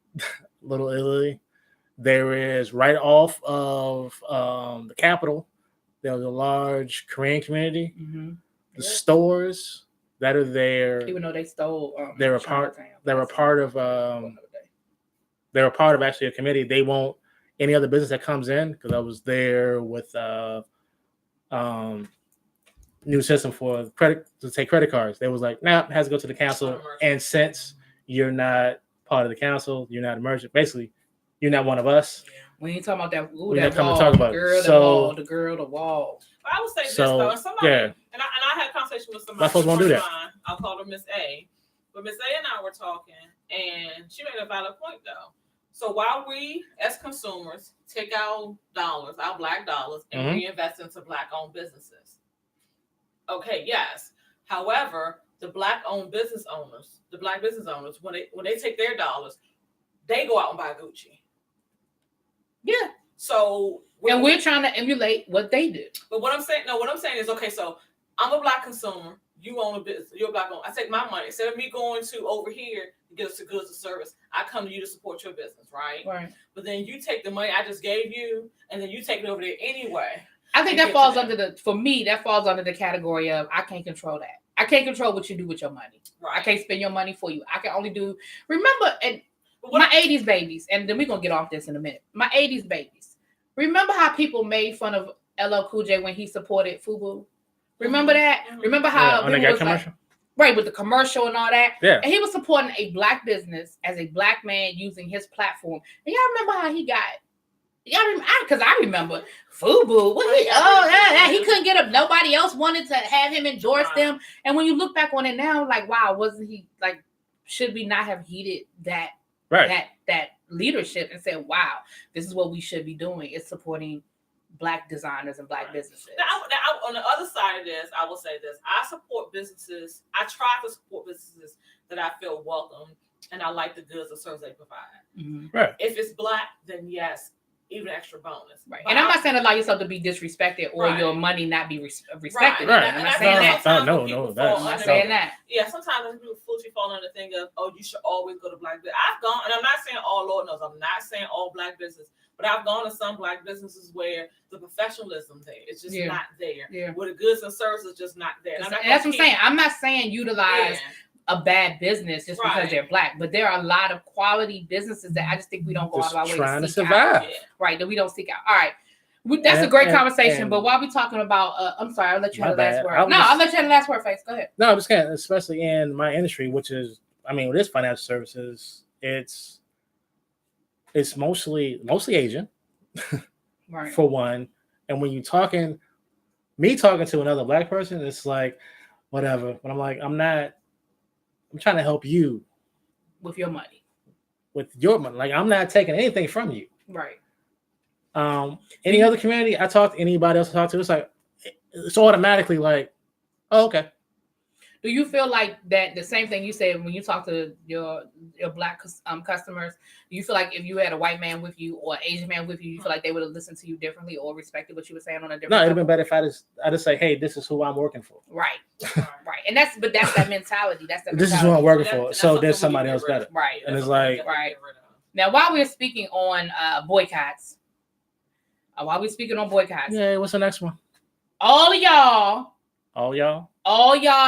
Little Italy. There is right off of the Capitol. There's a large Korean community. Mm-hmm. The stores that are there, even though they stole, they're a part of actually a committee. They won't any other business that comes in, because I was there with new system for credit cards. They was like, nah, it has to go to the council. And since you're not part of the council, you're not a merchant. Basically, you're not one of us. We ain't talking about that. Ooh, we're that not coming to talk about girl, it. So the wall. I would say this though, and somebody, and I had a conversation with somebody. My folks won't do that. I'll call her Miss A, but Miss A and I were talking, and she made a valid point though. So while we, as consumers, take our dollars, our black dollars, and reinvest into black-owned businesses, okay, yes. However, the black-owned business owners, when they take their dollars, they go out and buy Gucci. Yeah. So we're trying to emulate what they do. But what I'm saying is, okay, so I'm a black consumer. You own a business. You're a black owner. I take my money. Instead of me going to over here to get us the goods and service, I come to you to support your business, right? Right. But then you take the money I just gave you, and then you take it over there anyway. I think that falls under the category of I can't control that. I can't control what you do with your money. Right. I can't spend your money for you. I can only do. Remember, and my 80s babies, and then we're gonna get off this in a minute. My 80s babies. Remember how people made fun of LL Cool J when he supported FUBU? Remember that? Remember how people was like, Right, with the commercial and all that. Yeah. And he was supporting a black business as a black man using his platform. And y'all remember how he got? Because I remember FUBU. He couldn't get up. Nobody else wanted to have him endorse them. And when you look back on it now, like, wow, wasn't he like? Should we not have heeded that leadership and said, wow, this is what we should be doing? It's supporting black designers and black businesses. Now, on the other side of this, I will say this: I support businesses. I try to support businesses that I feel welcome and I like the goods and services they provide. Mm-hmm. Right. If it's black, then yes, even extra bonus. Right. And I'm not saying allow yourself to be disrespected or your money not be respected. Right. I'm not saying that. No, I'm not saying that. Yeah, sometimes people foolishly fall under the thing of, oh, you should always go to black business. I've gone, and I'm not saying all, Lord knows, I'm not saying all black business, but I've gone to some black businesses where the professionalism there is just not there. Yeah. Where the goods and services just not there. And that's what I'm saying. I'm not saying utilize a bad business just because they're black, but there are a lot of quality businesses that I just think we don't go out of our way trying to seek survive. Out. Right, that we don't seek out. All right. That's a great conversation, but while we're talking about, I'm sorry, I'll let you have the last word. I'll let you have the last word, Face. Go ahead. No, I'm just kidding, especially in my industry, which is, I mean, with this financial services, it's mostly Asian, right? For one. And when you talking to another black person, it's like, whatever. But I'm like, I'm trying to help you. With your money. Like, I'm not taking anything from you. Right. Any other community I talk to, anybody else I talk to, it's like, it's automatically like, oh, okay. Do you feel like that the same thing you said when you talk to your black customers? Do you feel like if you had a white man with you or an Asian man with you, you feel like they would have listened to you differently or respected what you were saying on a different? No, it'd have been better if I just say, hey, this is who I'm working for. Right, right, and that's that mentality. This is who I'm working for. So there's somebody else better. Right, and it's like Now, while we're speaking on boycotts, yeah, what's the next one? All y'all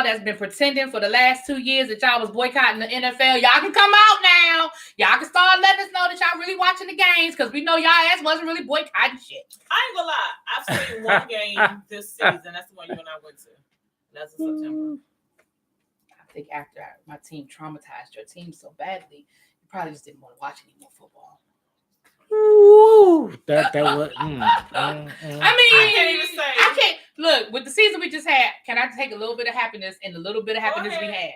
that's been pretending for the last 2 years that y'all was boycotting the NFL, y'all can come out now. Y'all can start letting us know that y'all really watching the games because we know y'all ass wasn't really boycotting shit. I ain't gonna lie. I've seen one game this season. That's the one you and I went to. That's in September. I think after my team traumatized your team so badly, you probably just didn't want to watch any more football. Ooh, that was. I mean, I can't look with the season we just had. Can I take a little bit of happiness in the little bit of happiness we had?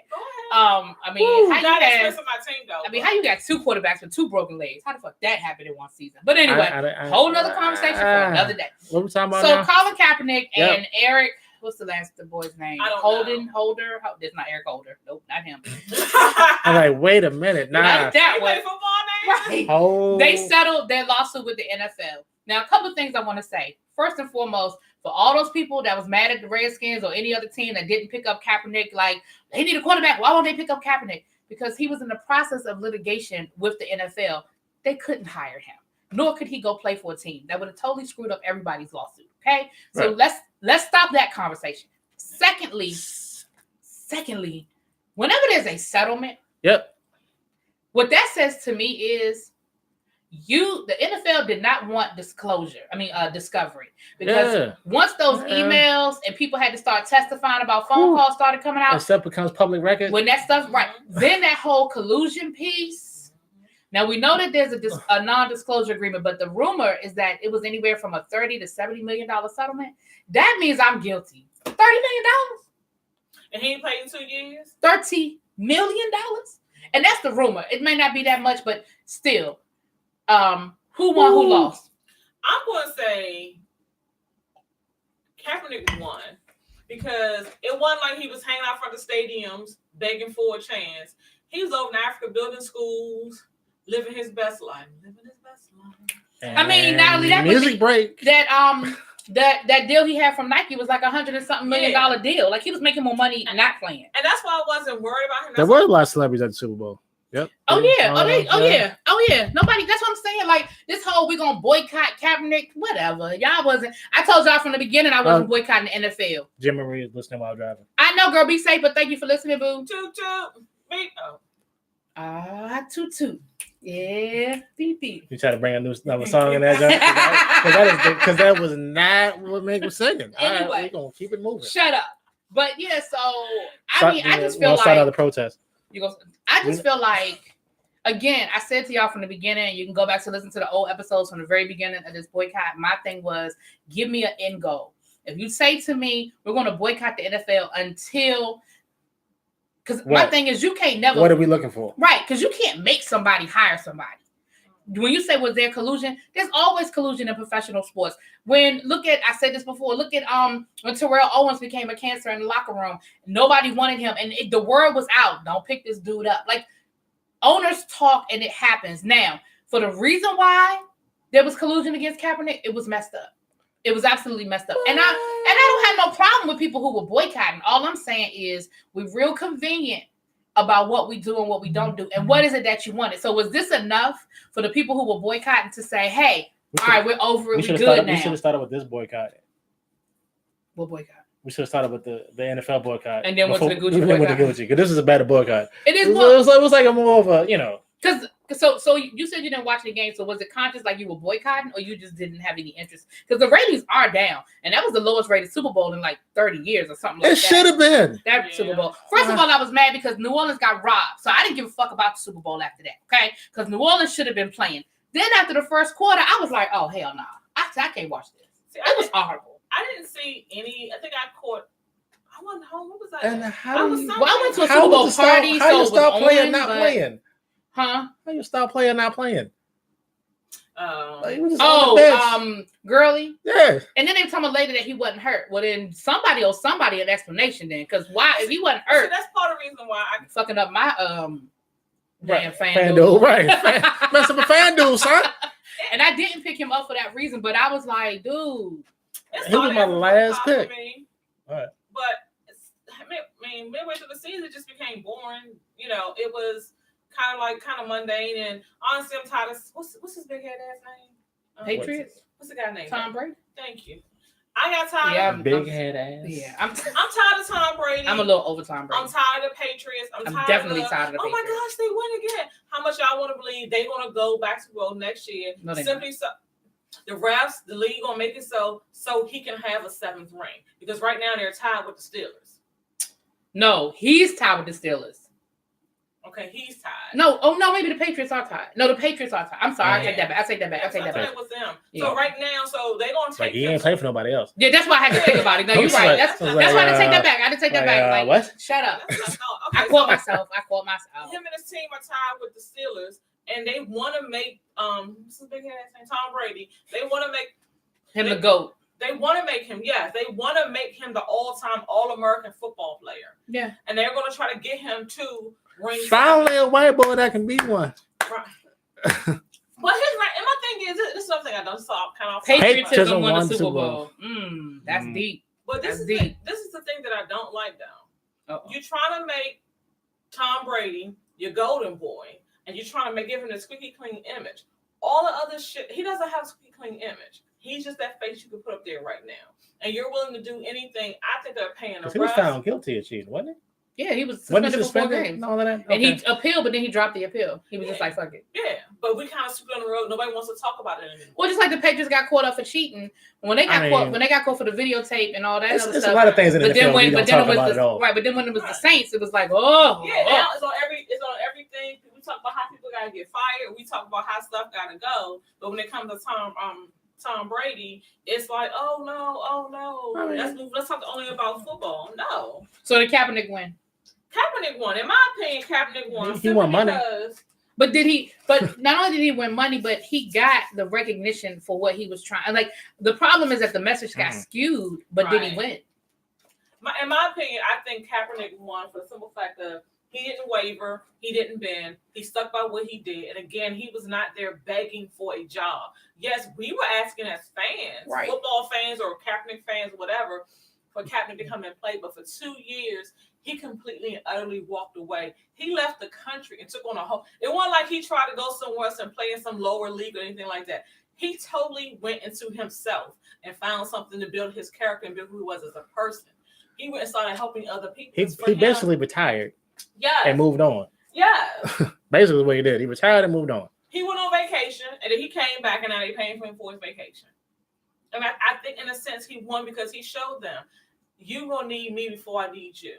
I mean, how you got two quarterbacks with two broken legs? How the fuck that happened in one season? But anyway, whole nother conversation for another day. What we talking about? So Colin Kaepernick and Eric. What's the boy's name? Holder. This not Eric Holder. Nope, not him. I'm like, wait a minute. Nah. Not that way. Right. Oh. They settled their lawsuit with the NFL. Now, a couple of things I want to say. First and foremost, for all those people that was mad at the Redskins or any other team that didn't pick up Kaepernick, like, they need a quarterback. Why won't they pick up Kaepernick? Because he was in the process of litigation with the NFL. They couldn't hire him, nor could he go play for a team. That would have totally screwed up everybody's lawsuit. Okay? So let's stop that conversation. Secondly, whenever there's a settlement, what that says to me is the NFL did not want discovery. Because once those emails and people had to start testifying about phone calls started coming out. And stuff becomes public record. When that stuff, then that whole collusion piece. Now we know that there's a non-disclosure agreement, but the rumor is that it was anywhere from a $30 to $70 million settlement. That means I'm guilty. $30 million. And he ain't played in 2 years? $30 million? And that's the rumor. It may not be that much, but still. Who won, who lost? I'm going to say Kaepernick won. Because it wasn't like he was hanging out front of stadiums, begging for a chance. He was over in Africa building schools, living his best life. And I mean, not only that, music break. That deal he had from Nike was like $100 and something million deal. Like he was making more money not playing. And that's why I wasn't worried about him. There were a lot of celebrities at the Super Bowl. Yep. Oh yeah. Nobody. That's what I'm saying. Like this whole we gonna boycott Kaepernick, whatever. Y'all wasn't. I told y'all from the beginning I wasn't boycotting the NFL. Jim Marie is listening while driving. I know, girl. Be safe, but thank you for listening, boo. Toot toot. Beep. Toot toot. Yeah, beep beep. You try to bring another song in there, because that was not what Meg was singing. Anyway, all right, we're gonna keep it moving. Shut up. But yeah, so I just feel start out the like protest. I just feel like, again, I said to y'all from the beginning, you can go back to listen to the old episodes from the very beginning of this boycott. My thing was, give me an end goal. If you say to me, we're going to boycott the NFL until, because my thing is, you can't never. What are we looking for? Right, because you can't make somebody hire somebody. When you say was there collusion, there's always collusion in professional sports. I said this before, look at when Terrell Owens became a cancer in the locker room, nobody wanted him, and the word was out, don't pick this dude up. Like, owners talk and it happens. Now, for the reason why there was collusion against Kaepernick, it was messed up. It was absolutely messed up. And I don't have no problem with people who were boycotting. All I'm saying is we're real convenient about what we do and what we don't do. And what is it that you wanted? So was this enough for the people who were boycotting to say, hey, all right, we're over it. We're good now. We should have started with this boycott. What boycott? We should have started with the NFL boycott. And then went to the Gucci boycott. Because this is a better boycott. It was like a more of a, Because so you said you didn't watch the game. So was it conscious like you were boycotting, or you just didn't have any interest? Because the ratings are down, and that was the lowest rated Super Bowl in like 30 years or something like that. It should have been that Super Bowl. First of all, I was mad because New Orleans got robbed, so I didn't give a fuck about the Super Bowl after that. Okay, because New Orleans should have been playing. Then after the first quarter, I was like, oh hell no, I can't watch this. It was horrible. I didn't see any. I think I wasn't home. What was I? And I went to a Super Bowl party. How you stop playing, not playing? Huh? How you stop playing, not playing? Girly. Yeah. And then they tell me later that he wasn't hurt. Well, then somebody owes somebody an explanation then, because why? If he wasn't hurt, that's part of the reason why I'm fucking up my damn FanDuel, right? Mess up a FanDuel, son. And I didn't pick him up for that reason, but I was like, dude, he was my last pick. All right. But I mean, midway through the season, it just became boring. It was kind of mundane, and honestly, I'm tired of what's his big head ass name? Patriots. What's the guy name? Tom Brady. Thank you. I got tired. Big head ass. Yeah, I'm tired of Tom Brady. I'm a little over Tom Brady. I'm tired of the Patriots. I'm definitely tired of the Patriots. Oh my gosh, they win again. How much y'all want to believe they're gonna go back to the road next year? No, simply so the refs, the league gonna make it so he can have a 7th ring, because right now they're tied with the Steelers. No, he's tied with the Steelers. Okay, he's tied. No, maybe the Patriots are tied. No, the Patriots are tied. I'm sorry, I take that back. I take that back. It was them. Yeah. So right now, they're gonna take. Like he ain't playing for nobody else. Yeah, that's why I had to think about it. No, you're right. That's why I had to take that back. I had to take that back. Like, what? Shut up. Okay, I caught myself. Him and his team are tied with the Steelers, and they want to make what's his big ass name? Tom Brady. They want to make him the GOAT. They want to make him, yes. They want to make him the all-time All-American football player. Yeah. And they're going to try to get him 2 rings. Finally, a white boy that can beat one. Right. But and my thing is, this is something I don't saw kind of. Patriotism won the Super Bowl. That's deep. But this is the thing that I don't like, though. You're trying to make Tom Brady your golden boy, and you're trying to give him this squeaky clean image. All the other shit, he doesn't have a squeaky clean image. He's just that face you can put up there right now. And you're willing to do anything. I think they're paying a He was found guilty of cheating, wasn't he? Yeah, he was suspended for 4 games. And all of that? And he appealed, but then he dropped the appeal. He was just like, fuck it. Yeah, but we kind of scooped on the road. Nobody wants to talk about it anymore. Well, just like the Patriots got caught up for cheating. When they got caught for the videotape and all that other stuff. There's a lot of things in the NFL we don't talk about at all. Right, but then when it was the Saints, it was like, oh. Yeah, now it's on everything. We talk about how people got to get fired. We talk about how stuff got to go. But when it comes to Tom Brady, it's like, oh no. Let's talk only about football. No. So the Kaepernick win. Kaepernick won. In my opinion, Kaepernick won. He won money. But not only did he win money, but he got the recognition for what he was trying. Like, the problem is that the message got skewed, but did he win? In my opinion, I think Kaepernick won for the simple fact of he didn't waver, he didn't bend, he stuck by what he did. And again, he was not there begging for a job. Yes, we were asking as fans, football fans or Kaepernick fans, whatever, for Kaepernick to come and play. But for 2 years, he completely and utterly walked away. He left the country and took on a whole. It wasn't like he tried to go somewhere else and play in some lower league or anything like that. He totally went into himself and found something to build his character and build who he was as a person. He went and started helping other people. He basically retired. Yeah. And moved on. Yeah. Basically what he did. He retired and moved on. He went on vacation and then he came back and now they're paying for him for his vacation. And I think in a sense he won because he showed them you gonna need me before I need you.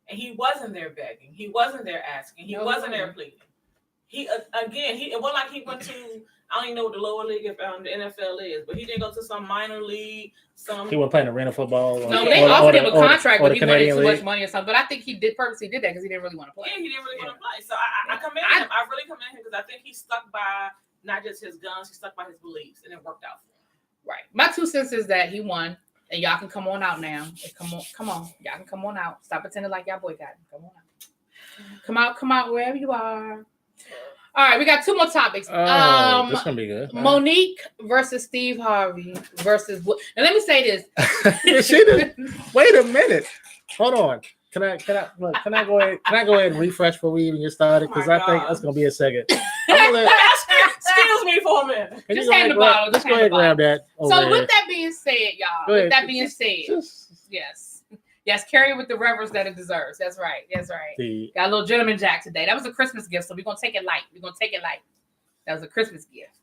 And he wasn't there begging. He wasn't there asking. He wasn't there pleading. He it wasn't like he went to, I don't even know what the lower league of the NFL is, but he didn't go to some minor league. He wasn't playing arena football. No, they offered him a contract, but he wanted too much money or something. But I think he purposely did that because he didn't really want to play. Yeah, he didn't really want to play. So I commend him. I really commend him because I think he stuck by not just his guns, he stuck by his beliefs, and it worked out for him. Right. My 2 cents is that he won, and y'all can come on out now. Come on. Y'all can come on out. Stop pretending like y'all boycotting. Come on out. Come out wherever you are. All right, we got 2 more topics. This is gonna be good. Monique versus Steve Harvey versus. Now let me say this. Wait a minute. Hold on. Can I go ahead and refresh before we even get started? Because I think that's gonna be a second. Excuse me for a minute. Just hand the bottle. Just go ahead and grab that. So with that being said, y'all. With that being said, yes, carry it with the reverence that it deserves. That's right. Got a little gentleman jack today. That was a Christmas gift, so we're gonna take it light. That was a Christmas gift.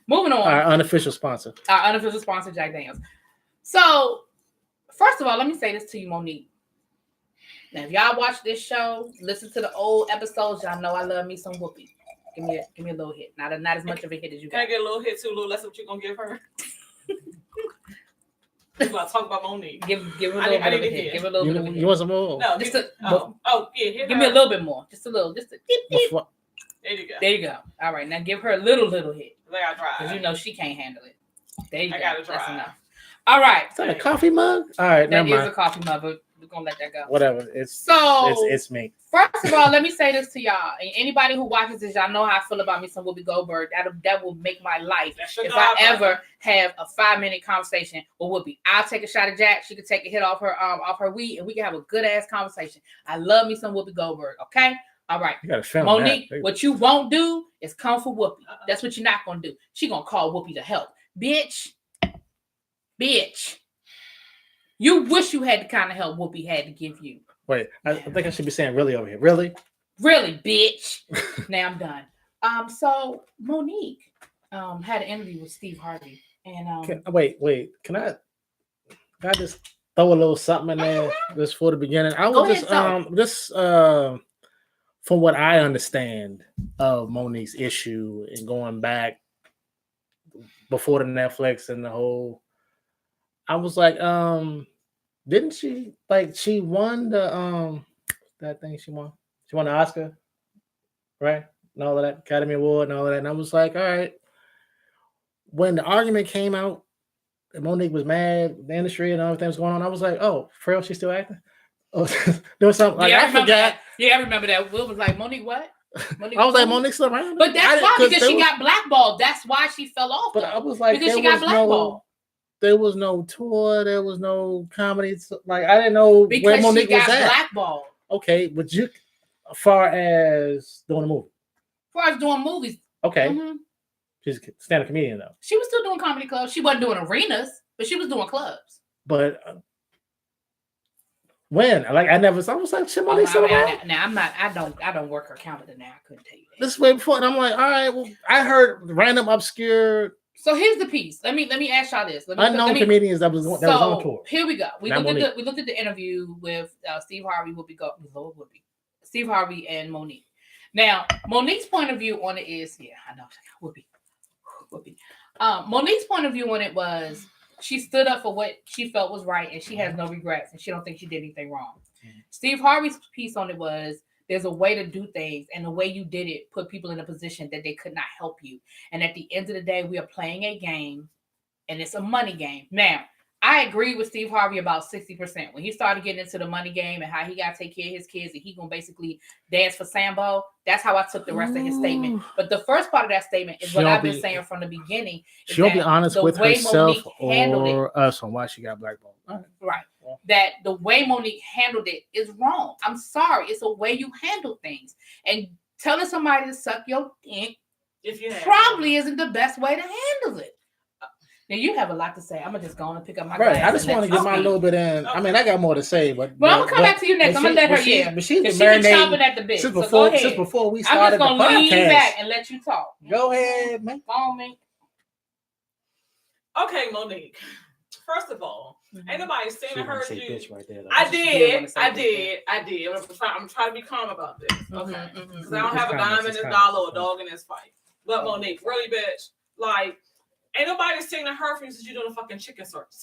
Moving on. Our unofficial sponsor, Jack Daniels. So, first of all, let me say this to you, Monique. Now, if y'all watch this show, listen to the old episodes, y'all know I love me some Whoopi. Give me a little hit. Not as much of a hit as you got. Can I get a little hit too? A little less of what you gonna give her? We're gonna talk about Monique. Give her a little bit of a hit. Give her a little bit of a hit. You want some more? No, give me a little bit more. Just a little. There you go. There you go. All right, now give her a little hit. I gotta try. Because you know she can't handle it. There you go. I gotta try. That's enough. All right. Is that a coffee mug? All right, that is a coffee mug, but we're gonna let that go. Whatever. It's me. First of all, let me say this to y'all. And anybody who watches this, y'all know how I feel about me some Whoopi Goldberg. That will make my life if I ever have a 5-minute conversation with Whoopi. I'll take a shot of Jack. She can take a hit off her weed, and we can have a good ass conversation. I love me some Whoopi Goldberg. Okay. All right. You gotta film Monique, that. what you won't do is come for Whoopi. That's what you're not gonna do. She gonna call Whoopi to help. Bitch. You wish you had the kind of help Whoopi had to give you. Wait, I think I should be saying really over here. Really, bitch. Now I'm done. So Monique had an interview with Steve Harvey, and wait. Can I just throw a little something in there just for the beginning? I was from what I understand of Monique's issue and going back before the Netflix and the whole, I was like, didn't she she won the that thing she won? She won the Oscar, right? And all of that, Academy Award and all of that. And I was like, all right. When the argument came out and Monique was mad, the industry and everything was going on, I was like, oh, for real, she's still acting? Oh, there was something like I forgot. That. Yeah, I remember that. Will was like, Monique, what? I was like, Monique's still around. But that's why, because she got blackballed. That's why she fell off. But I was like, because she got blackballed. There was no tour. There was no comedy. Like, I didn't know where Monique was at. Blackballed. Okay, but you, as far as doing a movie. As far as doing movies. Okay. Mm-hmm. She's a stand-up comedian, though. She was still doing comedy clubs. She wasn't doing arenas, but she was doing clubs. But when? Like, I was like, shit, Monique still around? Now, I don't work her calendar now. I couldn't tell you that. This way before, and I'm like, all right, well, I heard random obscure. So here's the piece. Let me ask y'all this. Unknown comedians that was on tour. Here we go. We looked at the interview with Steve Harvey, Steve Harvey and Monique. Now, Monique's point of view on it is, I know, Whoopi. Monique's point of view on it was she stood up for what she felt was right, and she has no regrets, and she don't think she did anything wrong. Mm-hmm. Steve Harvey's piece on it was, there's a way to do things, and the way you did it put people in a position that they could not help you. And at the end of the day, we are playing a game, and it's a money game. Now, I agree with Steve Harvey about 60%. When he started getting into the money game and how he got to take care of his kids and he gonna basically dance for Sambo, that's how I took the rest of his statement. But the first part of that statement is what I've been saying from the beginning. She'll be honest with herself or us on why she got blackballed. Right. Yeah. That the way Monique handled it is wrong. I'm sorry. It's a way you handle things. And telling somebody to suck your dick probably isn't the best way to handle it. Now, you have a lot to say. I'm going to just go on and pick up my glass. I just want to get my little bit in. I mean, I got more to say, but... Well, I'm going to come back to you next. I'm going to let her, But she's been chomping at the bit. Since before we started the podcast. I'm just going to lean back and let you talk. Go ahead, man. Go on, man. Okay, Monique. First of all, ain't nobody saying She her say you. bitch right there. Though. I did. I'm trying to be calm about this, okay? Because I don't have a dime in this dollar or a dog in this fight. But Monique, really, bitch, like, ain't nobody singing her for you since you're doing a fucking chicken circuit.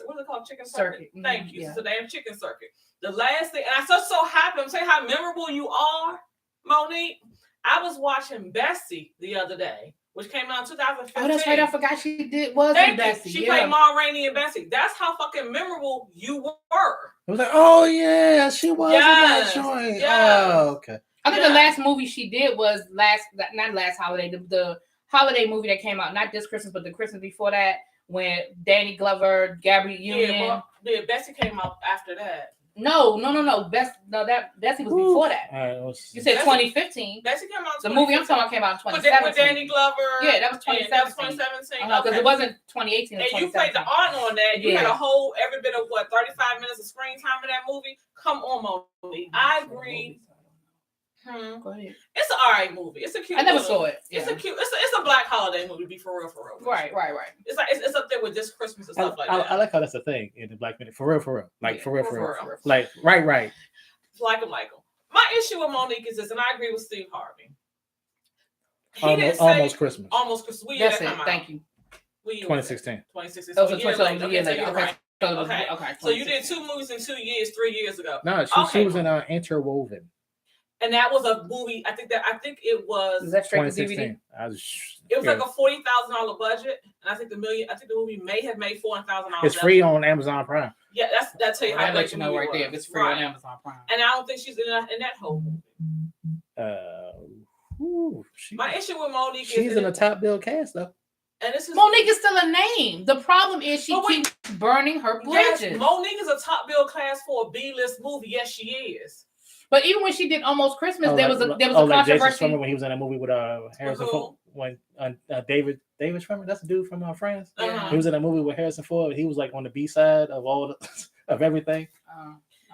What is it called? Chicken circuit. Thank you. Yeah. It's a damn chicken circuit. The last thing, and I so happy. I'm saying how memorable you are, Monique. I was watching Bessie the other day, which came out in 2015. Oh, that's right. I forgot she did. Was Bessie? She played Ma Rainey and Bessie. That's how fucking memorable you were. I was like, oh yeah, she was in that joint. Yes. Oh, okay. I think the last movie she did was not last holiday, the holiday movie that came out, not this Christmas, but the Christmas before that, when Danny Glover, Gabrielle Union. Yeah, Bessie came out after that. No. Bessie was before that. You said 2015. Bessie came out. The movie I'm talking about came out in 2017. With Danny Glover. Yeah, that was 2017. Because it wasn't 2018. And you played the art on that. You had a whole every bit of 35 minutes of screen time in that movie. Come on, Monique. I agree. Go ahead. It's an alright movie. It's a cute. I never saw it. It's a cute. It's a black holiday movie. Be for real. Right. It's like it's up there with This Christmas and stuff like that. I like how that's a thing in the black minute. For real. Like for real. Like right. Like them. My issue with Monique is this, and I agree with Steve Harvey. Almost Christmas. Almost Christmas. That's it. Thank you. 2016. 2016. That was 2016. Okay. So you did 2 movies in 2 years, 3 years ago. No, she was in Interwoven. And that was a movie. I think it was. Is that straight to DVD? It was like a $40,000 budget, and I think the movie may have made $400,000. It's free on Amazon Prime. Yeah, that's how I let you know right there. It's free on Amazon Prime. And I don't think she's in that whole movie. My issue with Monique is she's in a top bill cast though. And this is Monique is still a name. The problem is she keeps burning her bridges. Yes, Monique is a top bill cast for a B-list movie. Yes, she is. But even when she did Almost Christmas, there was a controversy. Jason Schwimmer when he was in that movie with Harrison Ford. When David Schwimmer, that's the dude from Friends. He was in a movie with Harrison Ford. He was like on the B side of of everything.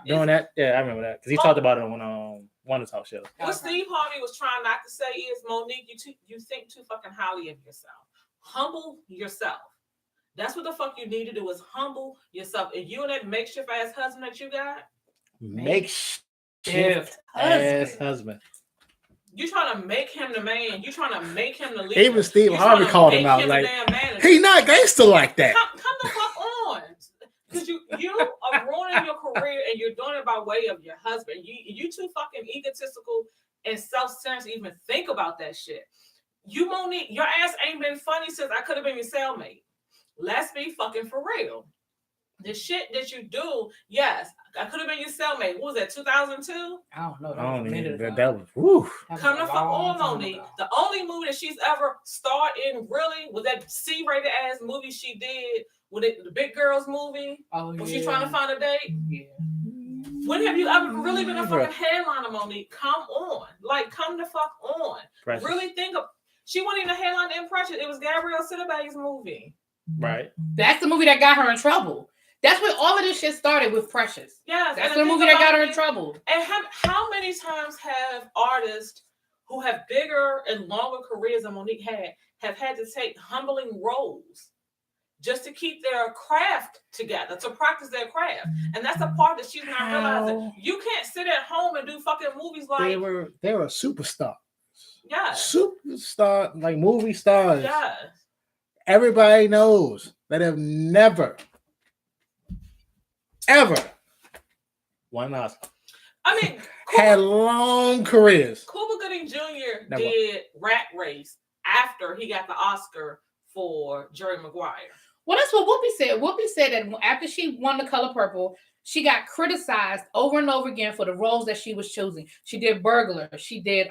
Doing that, yeah, I remember that because he talked about it on One to Talk show. What Steve Harvey was trying not to say is, Monique, you think too fucking highly of yourself. Humble yourself. That's what the fuck you need to do is humble yourself. And you and that makeshift ass husband that you got, makeshift husband. You trying to make him the man. You trying to make him the leader. Even Steve Harvey called him out like, he not gangster like that. Come the fuck on. Because you are ruining your career and you're doing it by way of your husband. You too fucking egotistical and self-centered to even think about that shit. You, Monique, your ass ain't been funny since I could have been your cellmate. Let's be fucking for real. The shit that you do, yes, I could have been your cellmate. What was that, 2002? I don't know. That was woo. Come to fuck on, Monique. The only movie that she's ever starred in really was that C-rated ass movie she did with the Big Girls movie. Oh, when she's trying to find a date. Yeah. When have you ever really been a fucking headliner, Monique? Come on. Like, come the fuck on. Precious. Really think of. She wasn't even a headline impression. It was Gabrielle Sidibe's movie. Right. That's the movie that got her in trouble. That's when all of this shit started with Precious. Yes. That's the movie that got her in trouble. And how many times have artists who have bigger and longer careers than Monique have had to take humbling roles just to keep their craft together, to practice their craft? And that's the part that she's not realizing. You can't sit at home and do fucking movies like... They were a superstar. Yeah. Superstar, like movie stars. Yeah. Everybody knows that have never, ever won an Oscar. I mean, had long careers. Cuba Gooding Jr. did Rat Race after he got the Oscar for Jerry Maguire. Well, that's what Whoopi said. Whoopi said that after she won The Color Purple, she got criticized over and over again for the roles that she was choosing. She did Burglar. She did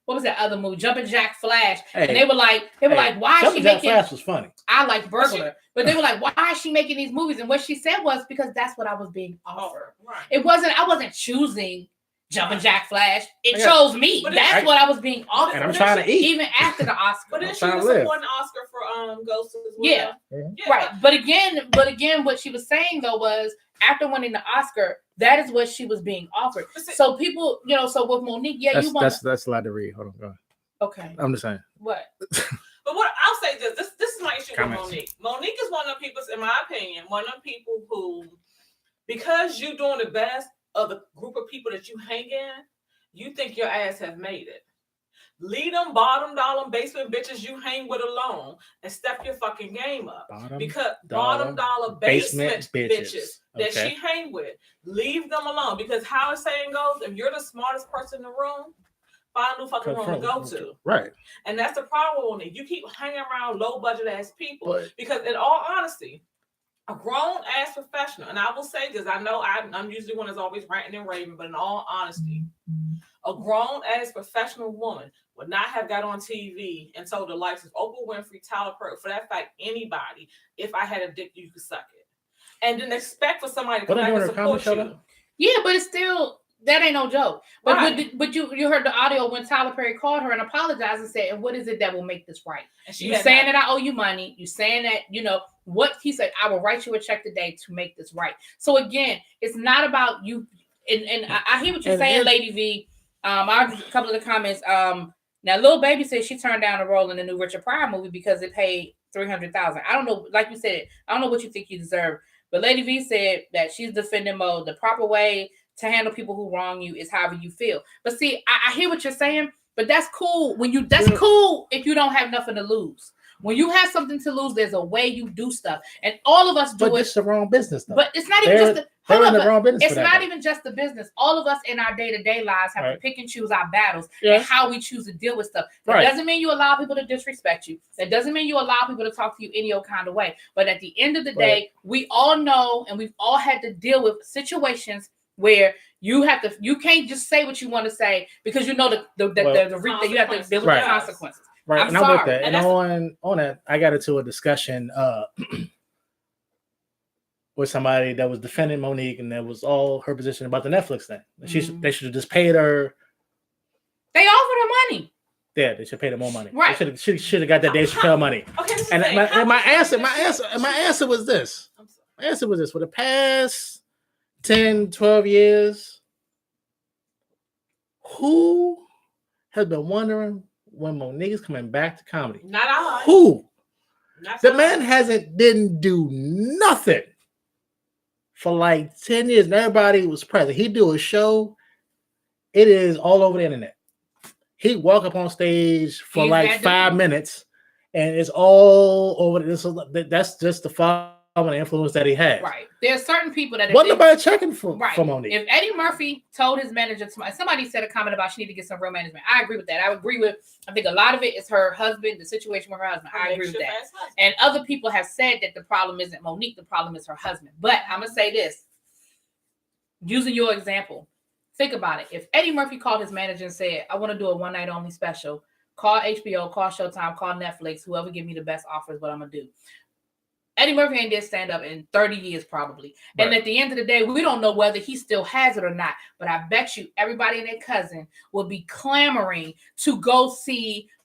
what was that other movie? Jumpin' Jack Flash. Hey, and they were like, why is she making? Jumpin' Jack Flash was funny. I like Burglar, but they were like, why is she making these movies? And what she said was because that's what I was being offered. Right. I wasn't choosing Jumpin' Jack Flash. It chose me. That's what I was being offered. And I'm trying to eat. Even after the Oscar. But then she was won an Oscar for Ghost as well. Yeah. Right. But again, what she was saying though was after winning the Oscar, that is what she was being offered. So people, so with Monique, you want that's a lot to read. Hold on, go ahead. Okay. I'm just saying. What? But what I'll say this is my issue Comments. with Monique. Monique is one of the people, in my opinion, one of the people who, because you're doing the best of the group of people that you hang in, you think your ass have made it. Leave them bottom dollar basement bitches you hang with alone and step your fucking game up. Bottom dollar basement bitches that she hang with, leave them alone. Because how the saying goes, if you're the smartest person in the room, find a new fucking room to go to. Right. And that's the problem with it. You keep hanging around low budget ass people because, in all honesty, a grown ass professional, and I will say this, I know I'm usually one that's always ranting and raving, but in all honesty, a grown ass professional woman would not have got on TV and told the likes of Oprah Winfrey, Tyler Perry, for that fact, anybody, if I had a dick, you could suck it. And then expect for somebody to come back and support you. Yeah, but it's still, that ain't no joke. But you heard the audio when Tyler Perry called her and apologized and said, and what is it that will make this right? And you saying that I owe you money. You saying that, what he said, I will write you a check today to make this right. So again, it's not about you. And I hear what you're saying, Lady V. I have a couple of the comments. Now, Lil Baby says she turned down a role in the new Richard Pryor movie because it paid $300,000. I don't know, like you said, I don't know what you think you deserve. But Lady V said that she's defending Mo. The proper way to handle people who wrong you is however you feel. But see, I hear what you're saying, but that's cool cool if you don't have nothing to lose. When you have something to lose, there's a way you do stuff. And all of us do it. But it's the wrong business, though. But it's not even just the wrong business. It's not even just the business. All of us in our day-to-day lives have to pick and choose our battles and how we choose to deal with stuff. That doesn't mean you allow people to disrespect you. That doesn't mean you allow people to talk to you any old kind of way. But at the end of the day, we all know and we've all had to deal with situations where you can't just say what you want to say because you know that you have to deal with the consequences. Right, I'm and sorry. I'm with that. And on that, I got into a discussion with somebody that was defending Monique, and that was all her position about the Netflix thing. They should have just paid her. They offered her money. Yeah, they should pay her more money. Right. She should have got that Dave Chappelle money. Okay, and my answer was this. My answer was this: for the past 10, 12 years, who has been wondering when Monique is coming back to comedy? Not I. Who? The man didn't do nothing for like 10 years, and everybody was present. He do a show, it is all over the internet. He walk up on stage for like 5 minutes, and it's all over. That's just the following influence that he had. Right. There's certain people that wasn't nobody checking for Monique. If Eddie Murphy told his manager, somebody said a comment about she need to get some real management. I agree with that. I agree with. I think a lot of it is her husband, the situation with her husband. I agree with that. And other people have said that the problem isn't Monique, the problem is her husband. But I'm gonna say this, using your example, think about it. If Eddie Murphy called his manager and said, "I want to do a one night only special," call HBO, call Showtime, call Netflix, whoever give me the best offers, what I'm gonna do. Eddie Murphy ain't did stand up in 30 years probably. Right. And at the end of the day, we don't know whether he still has it or not. But I bet you everybody and their cousin will be clamoring to go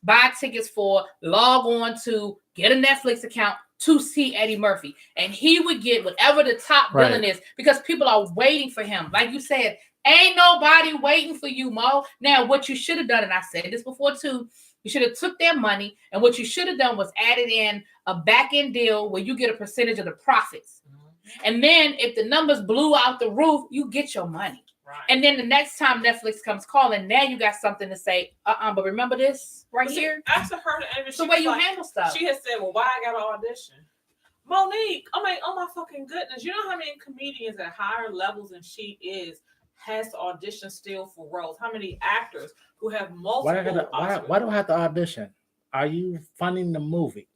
buy tickets for, log on to, get a Netflix account to see Eddie Murphy. And he would get whatever the top billing is because people are waiting for him. Like you said, ain't nobody waiting for you, Mo. Now, what you should have done, and I said this before too, you should have took their money, and what you should have done was added in a back-end deal where you get a percentage of the profits. Mm-hmm. And then if the numbers blew out the roof, you get your money. Right. And then the next time Netflix comes calling, now you got something to say, but remember this here? After her, it's the way you handle stuff. She has said, well, why I got to audition? Monique, I mean, oh my fucking goodness. You know how many comedians at higher levels than she is has to audition still for roles? How many actors who have multiple why do I have to audition? Are you funding the movie?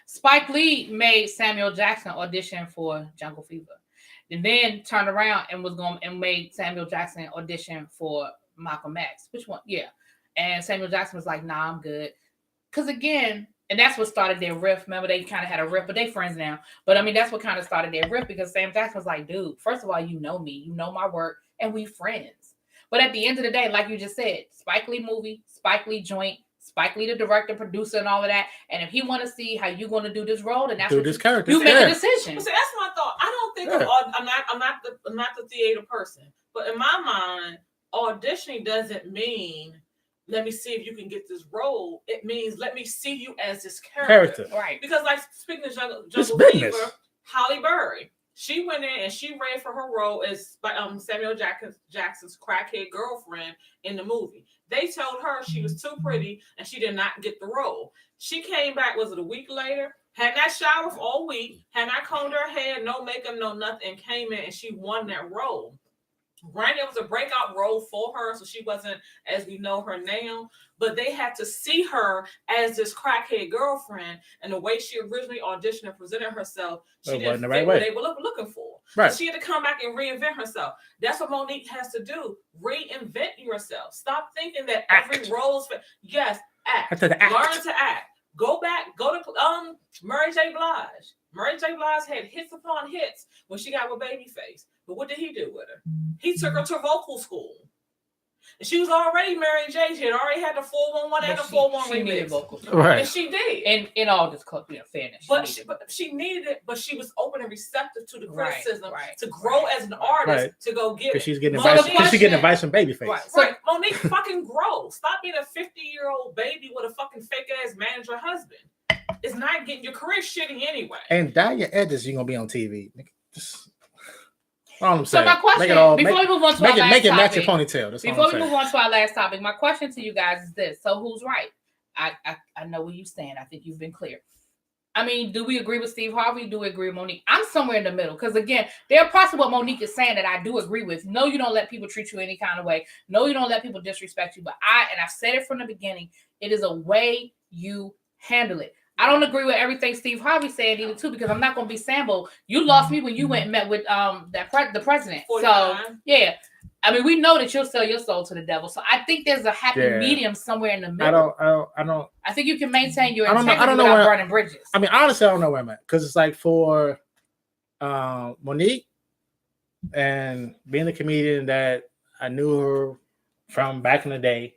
Spike Lee made Samuel Jackson audition for Jungle Fever, and then turned around and made Samuel Jackson audition for Malcolm X. Which one? Yeah. And Samuel Jackson was like, nah, I'm good. Because again, and that's what started their riff. Remember, they kind of had a riff, but they friends now. But I mean, that's what kind of started their riff because Sam Jackson was like, dude, first of all, you know me, you know my work, and we friends. But at the end of the day, like you just said, Spike Lee movie, SpikeLee joint, Spike Lee the director, producer, and all of that. And if he want to see how you going to do this role, then that's what you make a decision. See, that's my thought. I don't think I'm not the theater person, but in my mind, auditioning doesn't mean let me see if you can get this role. It means let me see you as this character. Right. Because like speaking of Jungle Fever, Halle Berry, she went in and she ran for her role as Samuel Jackson's crackhead girlfriend in the movie. They told her she was too pretty and she did not get the role. She came back, was it a week later? Had not showered all week, had not combed her hair, no makeup, no nothing, and came in and she won that role. Granted, it was a breakout role for her, so she wasn't as we know her now, but they had to see her as this crackhead girlfriend, and the way she originally auditioned and presented herself, she didn't fit what they were looking for. Right. So she had to come back and reinvent herself. That's what Monique has to do. Reinvent yourself. Stop thinking that every role's fit. Yes, act. Learn to act. Go back, go to Mary J. Blige. Mary J. Blige had hits upon hits when she got with Babyface. But what did he do with her? He took her to vocal school. And she was already Mary J. She had already had the 411 and the 411 remix. Vocal right. And she did. And in all this fairness. She needed it, but she was open and receptive to the criticism to grow grow as an artist, to go get it. Because she's getting advice from Babyface. Right. So Monique fucking grow. Stop being a 50-year-old baby with a fucking fake ass manager husband. It's not getting your career shitty anyway. And dye your edges, you're gonna be on TV. Just all I'm so saying. my question, before we move on to our last topic, make it match your ponytail. Before we move on to our last topic, my question to you guys is this: so who's right? I know where you stand. I think you've been clear. I mean, do we agree with Steve Harvey? Do we agree with Monique? I'm somewhere in the middle because again, there are parts of what Monique is saying that I do agree with. No, you don't let people treat you any kind of way. No, you don't let people disrespect you. But I've said it from the beginning. It is a way you handle it. I don't agree with everything Steve Harvey said either too, because I'm not going to be Sambo. You lost me when you went and met with the president. 49. So yeah, I mean we know that you'll sell your soul to the devil. So I think there's a happy medium somewhere in the middle. I don't. I think you can maintain your integrity without burning bridges. I mean, honestly, I don't know where I'm at because it's like for Monique and being the comedian that I knew her from back in the day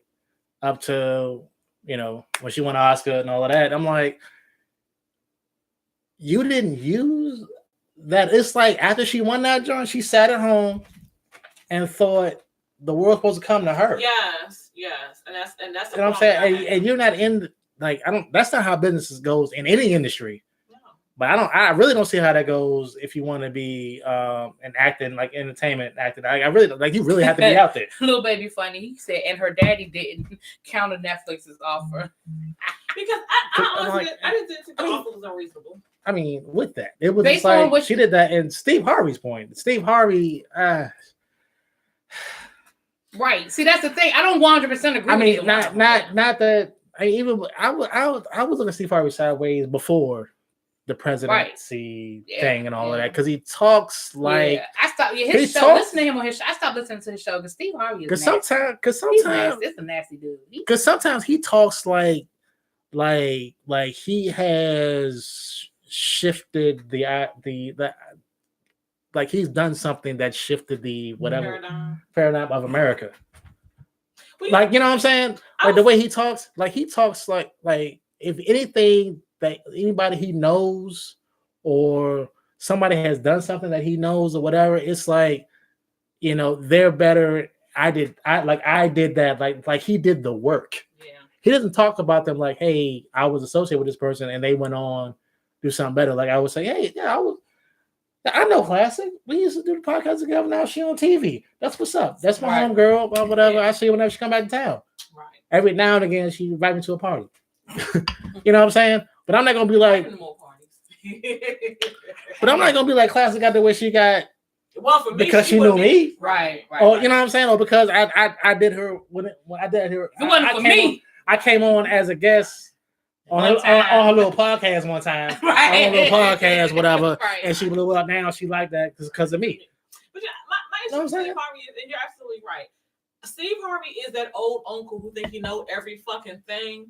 up to. When she won an Oscar and all of that, I'm like, you didn't use that. It's like after she won that joint, she sat at home and thought the world's supposed to come to her. Yes, and that's you know what I'm saying. And you're not in that's not how businesses goes in any industry. But I really don't see how that goes if you want to be an acting, like entertainment acting. I really you really have to be out there. Little baby funny. He said, and her daddy didn't counter Netflix's offer. Because I didn't think the offer was unreasonable. I mean, with that, it was just like she did that. And Steve Harvey's point. Steve Harvey. Right. See, that's the thing. I don't 100% agree. I mean, not that. I was looking at Steve Harvey sideways before the presidency thing and all of that because he talks like I stopped his show. Listen to him on his show. I stopped listening to his show because Steve Harvey is sometimes it's a nasty dude. Because sometimes he talks like he has shifted the like he's done something that shifted the whatever paradigm of America. Like you know what I'm saying? Like the way he talks like if anything. That anybody he knows or somebody has done something that he knows or whatever, it's like, they're better. I did that. Like he did the work. Yeah. He doesn't talk about them like, hey, I was associated with this person and they went on to do something better. Like I would say, hey, yeah, I know Classic. We used to do the podcast together. Now she on TV. That's what's up. That's my home girl, or whatever. I see her whenever she come back to town. Right. Every now and again, she invite me to a party. You know what I'm saying? But I'm not gonna be like. But I'm not gonna be like Classic got the way she got. Well, for me, because she knew me, right? Or you know what I'm saying, or because I did her when I did her. It wasn't for me. I came on as a guest on her little podcast one time. Right. On a little podcast, whatever, right. And she blew up. Now she liked that because of me. But my issue with Steve Harvey is, and you're absolutely right. Steve Harvey is that old uncle who think he know every fucking thing.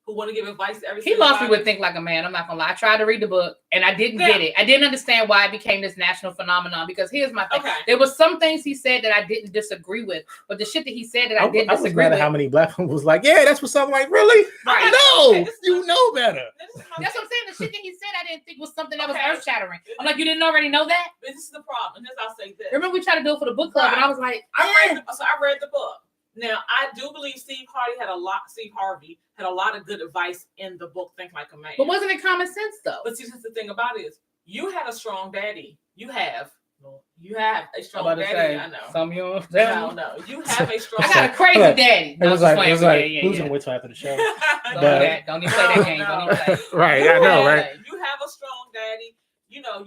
Who want to give advice to everything. He lost me with Think Like a Man. I'm not gonna lie. I tried to read the book and I didn't get it. I didn't understand why it became this national phenomenon because here's my thing. Okay. There was some things he said that I didn't disagree with, but the shit that he said that I didn't disagree with. How many black people was like, yeah, that's what's something like, really? Right. No, you know better. That's what I'm saying. The shit that he said I didn't think was something that was earth shattering. I'm like, you didn't already know that? This is the problem. I'll say this. Remember we tried to do it for the book club and I was like, I read the book. Now, I do believe Steve Harvey had a lot of good advice in the book Think Like a Man. But wasn't it common sense though? But see, the thing about it is, you had a strong daddy. You have a strong daddy. I know. Some you No. You have a strong. I got a crazy daddy. It was like who's gonna wait till after the show? Don't do that. Don't even play that game. Don't even play. Right, I know, right? You have a strong daddy. You have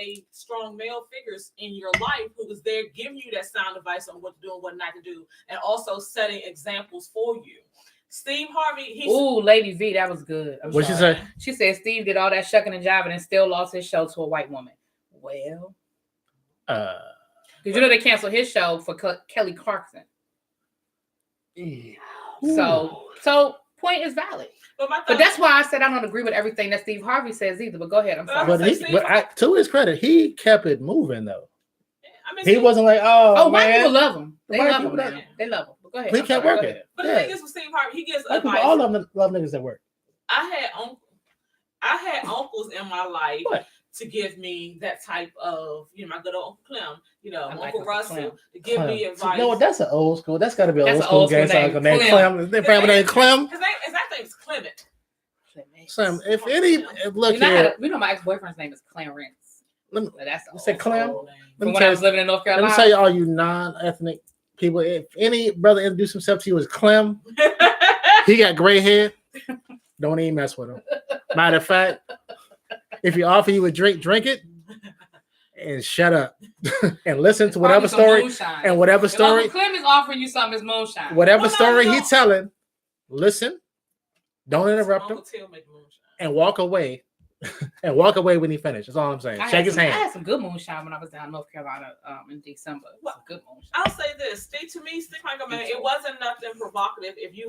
a strong male figures in your life who was there giving you that sound advice on what to do and what not to do, and also setting examples for you. Steve Harvey. Ooh, Lady V, that was good. What she say? She said Steve did all that shucking and jiving and still lost his show to a white woman. Well, because they canceled his show for Kelly Clarkson. So point is valid. But that's why I said I don't agree with everything that Steve Harvey says either. But go ahead. I'm sorry. But to his credit, he kept it moving though. He wasn't like, white people love him. They love him. Man. They love him. But go ahead. He kept working. But the thing is with Steve Harvey, he gives advice. All of them love niggas that work. I had uncles in my life to give me that type of, my good old Uncle Clem, Uncle Russell, to give me advice. No, that's an old school. That's got to be an old school gangster named Clem. Their family named Clem. His name's Clement. Sam, if any, look here. We know my ex-boyfriend's name is Clarence. That's say Clem. From when I was living in North Carolina. Let me tell you, all you non-ethnic people, if any brother introduced himself to you as Clem, he got gray hair. Don't even mess with him. Matter of fact, if he offer you a drink, drink it and shut up and listen to whatever story and whatever story. If Clem is offering you something, it's moonshine. Whatever story he's telling, listen. Don't interrupt him and walk away. And walk away when he finishes. That's all I'm saying. Shake his hand. I had some good moonshine when I was down in North Carolina in December. Good moonshine. I'll say this. To me, Steve Like a Man, it wasn't nothing provocative. If you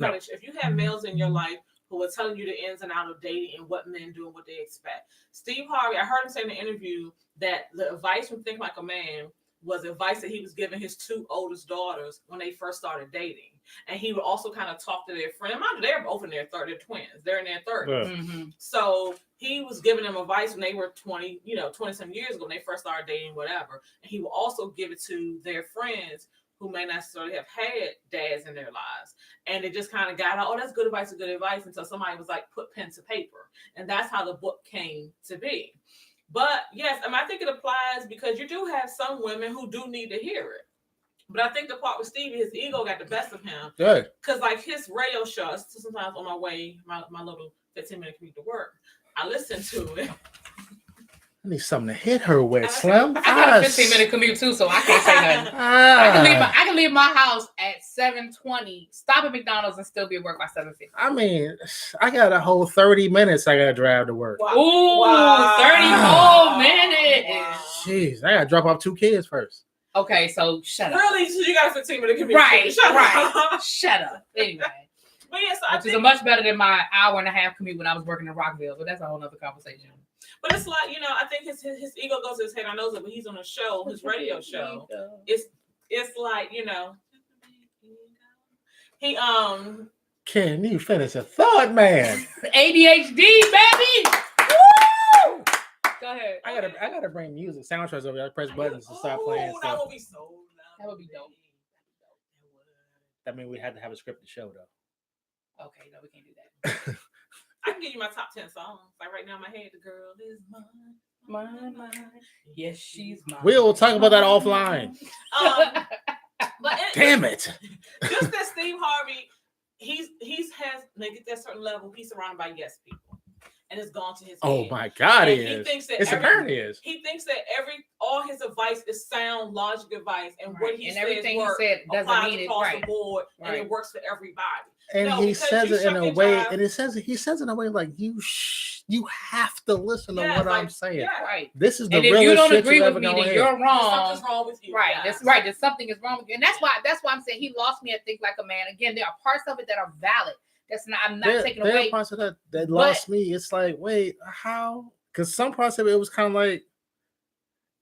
had males in your life who were telling you the ins and outs of dating and what men do and what they expect. Steve Harvey, I heard him say in the interview that the advice from Think Like a Man was advice that he was giving his two oldest daughters when they first started dating. And he would also kind of talk to their friend. They're both in their 30s. They're twins. They're in their 30s. Mm-hmm. So he was giving them advice when they were 20 some years ago when they first started dating, whatever. And he would also give it to their friends who may not necessarily have had dads in their lives. And it just kind of got out, that's good advice, until somebody was like, put pen to paper. And that's how the book came to be. But yes, I think it applies because you do have some women who do need to hear it. But I think the part with Stevie, his ego got the best of him. Good. Because like his radio show, sometimes on my way, my little 15-minute commute to work, I listen to it. I need something to hit her with, Slim. I got a 15-minute commute too, so I can't say nothing. I can leave my house at 7:20, stop at McDonald's, and still be at work by 7:50. I got a whole 30 minutes I got to drive to work. Wow. Ooh, 30 whole minutes. Wow. Jeez, I got to drop off 2 kids first. Okay, so shut up. Really? So you got a 15-minute commute? Right, Shut up. Anyway. But yes, which is much better than my hour and a half commute when I was working in Rockville, but that's a whole other conversation. But it's like, I think his ego goes to his head. I know that when he's on a show, his radio show, it's like, he Can you finish a thought, man? ADHD, baby. Woo! Go ahead. I gotta bring music, soundtracks over. I press buttons to start playing stuff. That would be so loud. That would be dope. That means we had to have a scripted show, though. Okay, no, we can't do that. I can give you my top 10 songs. Like right now in my head, the girl is mine. Yes, she's mine. We'll talk about that offline. But damn it. Just that Steve Harvey, they get that certain level, he's surrounded by yes people. And it's gone to his head. Oh my God, and he is. Thinks that it's apparent he is. He thinks that all his advice is sound, logical advice, and what he and says everything he said doesn't mean across it the board, and it works for everybody. And he says it in a way, and he says in a way like you have to listen to what I'm saying. Yeah. Right. This is the and if realest you don't shit agree you with ever me, gonna then hear. you're wrong. Something's wrong with you. Right. Guys. That's right. There's something is wrong with you, and that's why I'm saying he lost me at Think Like a Man. Again, there are parts of it that are valid. I'm not taking away. There are parts of that lost me. It's like, wait, how? Because some parts of it was kind of like,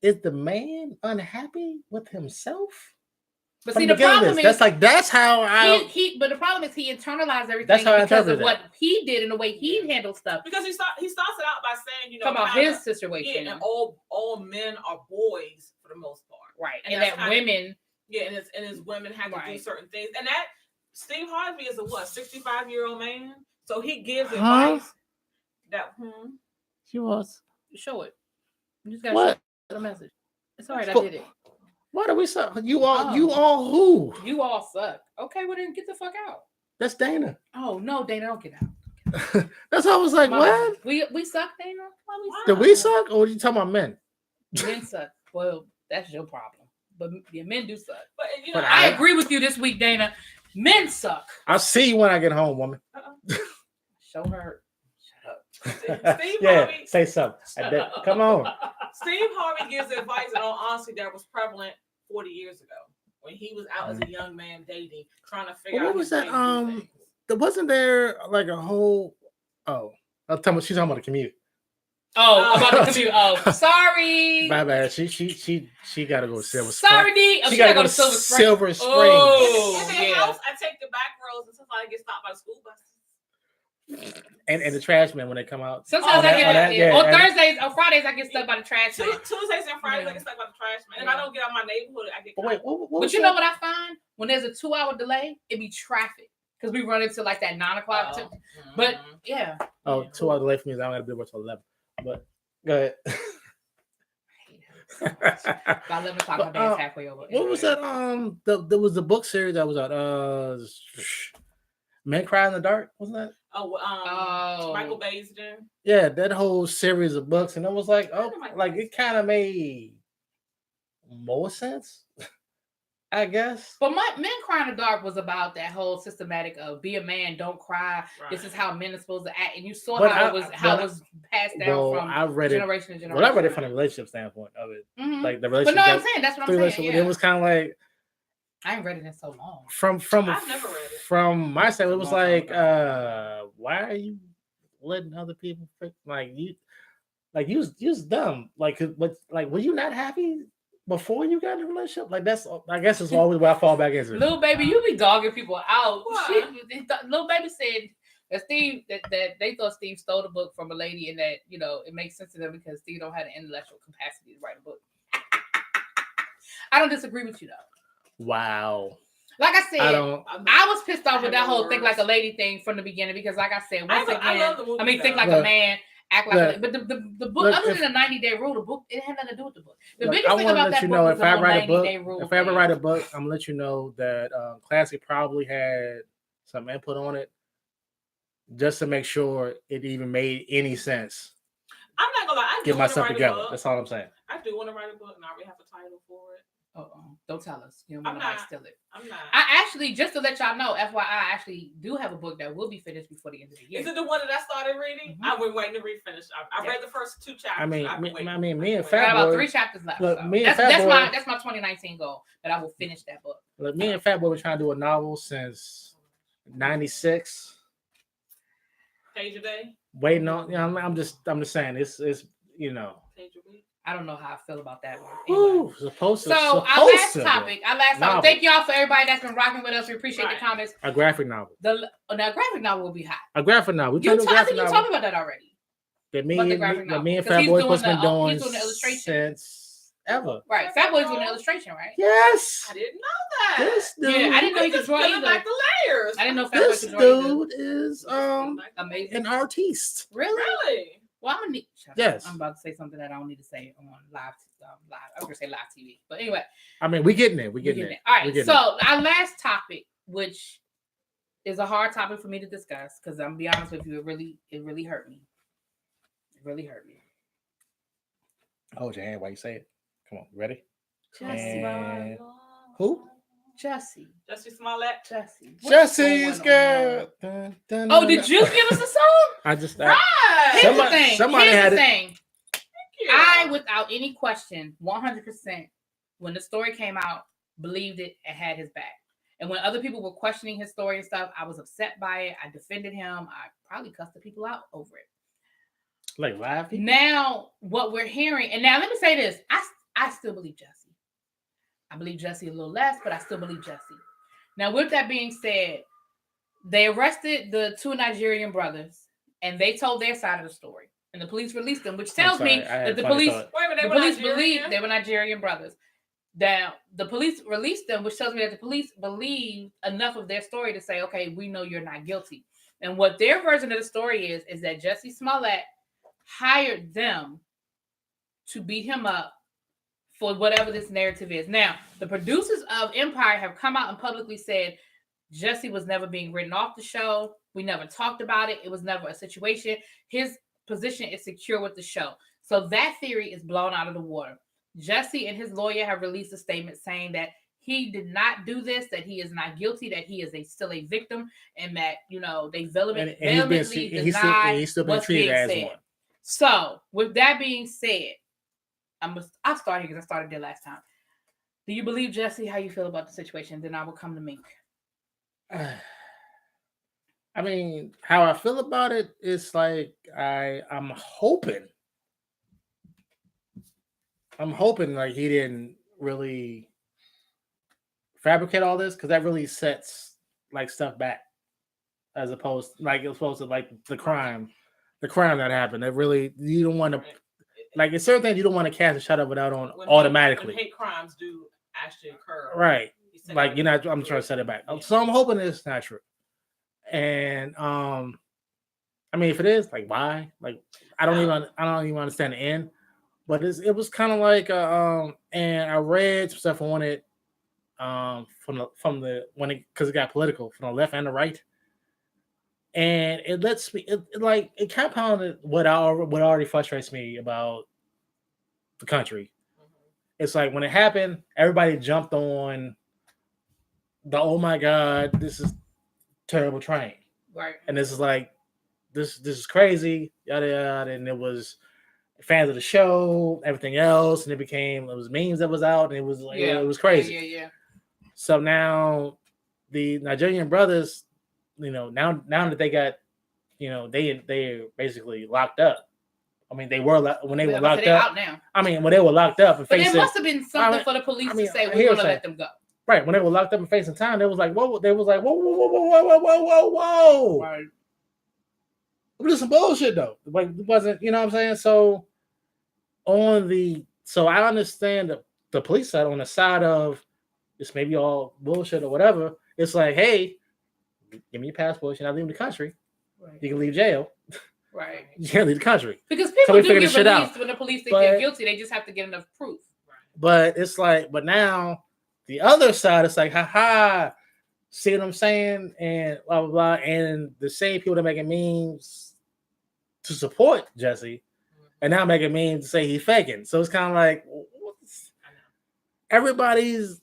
is the man unhappy with himself? But see, the problem is that's how but the problem is he internalized everything because of what he did and the way he handled stuff. Because he starts it out by saying, talking about his situation, and all men are boys for the most part, right? And that women Yeah, and his women have to do Right. certain things. And that Steve Harvey is a 65-year-old man. So he gives advice that She was. Show it. You just gotta What? show the message. It's all right. I Fuck. did it. What are we so? You all Oh. you all who? You all suck. Okay, well then get the fuck out. That's Dana. Oh no, Dana, don't get out. That's how I was like, My what? bad. We suck, Dana. Why we Did suck? we suck, or are you talking about men? Men suck. Well, that's your problem. But yeah, men do suck. But you know, But I agree with you this week, Dana. Men suck. I'll see you when I get home, woman. Show her. Shut Steve Yeah, Harvey. say something. Come on. Steve Harvey gives advice, and all honesty, that was prevalent 40 years ago when he was out as a young man dating, trying to figure out What was his that? way to do things. Wasn't there like a whole? Oh, she's talking about the commute. Oh, about the commute. Oh, sorry. My bad. She got to go to Silver Spring. Sorry, D. Oh, She got to go to Silver Spring. Silver Spring. Oh, In their yeah. house, I take the back roads until I get stopped by the school bus. And the trash men when they come out. Sometimes Oh, I get that- yeah, on and- Thursdays, on Fridays, I get stuck by the trash man. Tuesdays and Fridays, Yeah. I get stuck by the trash man. If Yeah. I don't get out my neighborhood, I get But wait, caught. what But was you that? know what I find? When there's a 2-hour delay, it be traffic. Because we run into like that 9 o'clock. Oh. But Mhm. yeah. Oh, 2 hours late for me. I don't have to be able to 11. But go ahead. By 11 o'clock, my day's halfway over. What was that? There was a book series that was out. Men Cry in the Dark. Wasn't that? Oh. Michael Baisden. Yeah, that whole series of books, and it was like, oh, Michael like it kind of made more sense, I guess. But Men Cry in the Dark was about that whole systematic of be a man, don't cry. This is how men are supposed to act, and you saw But how it was passed down Well, from I read it. generation to generation. Well, I read it from the relationship standpoint of it, Mhm. like the But relationship. no, I'm saying that's what I'm saying. Yeah. It was kind of like I ain't read it in so long. from I've never read it. from my side, it was Long time like, ago. why are you letting other people like you was dumb. Like, were you not happy before you got in a relationship? Like that's, I guess it's always where I fall back into. Little baby, you be dogging people out. Why? Little baby said that Steve that they thought Steve stole the book from a lady, and that it makes sense to them because Steve don't have the intellectual capacity to write a book. I don't disagree with you though. Wow. Like I said, I was pissed off with that whole think like a lady thing from the beginning because, like I said, once I love the movie, think like though. a man, act like Look, a but the book, look, other if- than the 90-day rule, the book it had nothing to do with the book. The Look, biggest I thing want to about let that you book know was if the I whole write a book, 90-day rule. if I ever thing. write a book, I'm gonna let you know that Classic probably had some input on it, just to make sure it even made any sense. I'm not gonna lie. I do Get want to myself write together. a book. That's all I'm saying. I do want to write a book, and I already have a title for it. Don't tell us. You don't I'm want to not. steal it. I'm not. I actually, just to let y'all know, FYI, I actually do have a book that will be finished before the end of the year. Is it the one that I started reading? Mhm. I've been waiting to refinish. I Yeah. read the first 2 chapters. I mean, I've been waiting. me and I Fat got about Boy. 3 chapters left. Look, so. me and that's Fat Boy- my 2019 goal that I will finish that book. Look, me and Fat Boy were trying to do a novel since '96. Page a day. Waiting on, I'm just saying, it's Page a week. I don't know how I feel about that one. Anyway. woo, supposed to. So our supposed last to, topic. Novel. Thank y'all for everybody that's been rocking with us. We appreciate Right. the comments. a graphic novel. The graphic novel will be hot. A graphic novel. We I trying to do a think graphic you novel. talked about that already. That about the graphic me novel. and 'Cause Fat he's Boy doing supposed to the- been doing he's doing the illustration. since ever. Right. Fat Boy's doing the illustration, right? Yes. I didn't know that. This dude. Yeah, I didn't know he could Just draw peeling either. back the layers. I didn't know Fat Boy This could draw either. dude is Amazing. an artiste. Really? Really? Well, I'm gonna need. Yes. I'm about to say something that I don't need to say on live. I was gonna say live TV, but anyway, I mean, we getting there. We we're getting getting there. it. All right. So our last topic, which is a hard topic for me to discuss, because I'm gonna be honest with you, it really hurt me. It really hurt me. Hold your hand while you say it. Come on, ready? Jesse. And who? Jesse. Jesse Smollett. Jesse. What's Jesse's going on? girl. Dun, dun, Oh, dun, did dun. you give us a song? I just. Right. Here's Somebody- the thing. somebody Here's had the it. thing. Yeah. I, without any question, 100%, when the story came out, believed it and had his back. And when other people were questioning his story and stuff, I was upset by it. I defended him. I probably cussed the people out over it. Like live. Now, what we're hearing, and now let me say this: I still believe Jesse. I believe Jesse a little less, but I still believe Jesse. Now, with that being said, they arrested the 2 Nigerian brothers, and they told their side of the story, and the police released them, which tells me sorry, I had that the funny police. thought. Wait a minute, The they were police Nigerian? believe they were Nigerian brothers. Now, the police released them, which tells me that the police believe enough of their story to say, okay, we know you're not guilty. And what their version of the story is that Jussie Smollett hired them to beat him up for whatever this narrative is. Now, the producers of Empire have come out and publicly said Jussie was never being written off the show. We never talked about it. It was never a situation. His position is secure with the show. So that theory is blown out of the water. Jussie and his lawyer have released a statement saying that he did not do this, that he is not guilty, that he is still a victim, and that, they vehemently deny he's still been what's being treated as said. one. So, with that being said, I'll start here because I started there last time. Do you believe Jussie? How you feel about the situation? Then I will come to Mink. I mean, how I feel about it is like I'm hoping like he didn't really fabricate all this, because that really sets like stuff back, as opposed like the crime that happened. That really, you don't want to, like, it's certain things you don't want to cast a shadow without on automatically. Hate crimes do actually occur, right? Like, I'm trying to set it back. Yeah. So I'm hoping it's not true. And I mean, if it is, like, why? Like, I don't even understand the end. But it was kind of like and I read some stuff on it from the when because it got political from the left and the right, and it lets me it compounded what already frustrates me about the country. It's like when it happened, everybody jumped on the "oh my god, this is terrible" train, right? And this is like this is crazy, yada yada, and it was fans of the show, everything else, and it was memes that was out, and it was like it was crazy. Yeah. So now the Nigerian brothers, now that they got, they're basically locked up. I mean, they were when they were locked up. Out now. I mean, when they were locked up and facing, but there must have been something for the police to say we're gonna let them go. Right, when they were locked up and facing time, they was like, whoa. Right. It was some bullshit though. Like, it wasn't, you know what I'm saying? So I understand the police side. On the side of this may be all bullshit or whatever, it's like, hey, give me your passport, you're not leaving the country. Right. You can leave jail. Right. You can't leave the country. Because people do get released when the police think they're guilty. They just have to get enough proof. But it's like, but now the other side, it's like, haha, see what I'm saying? And blah, blah, blah. And the same people that making memes to support Jussie and now making memes to say he's faking. So it's kind of like, everybody's,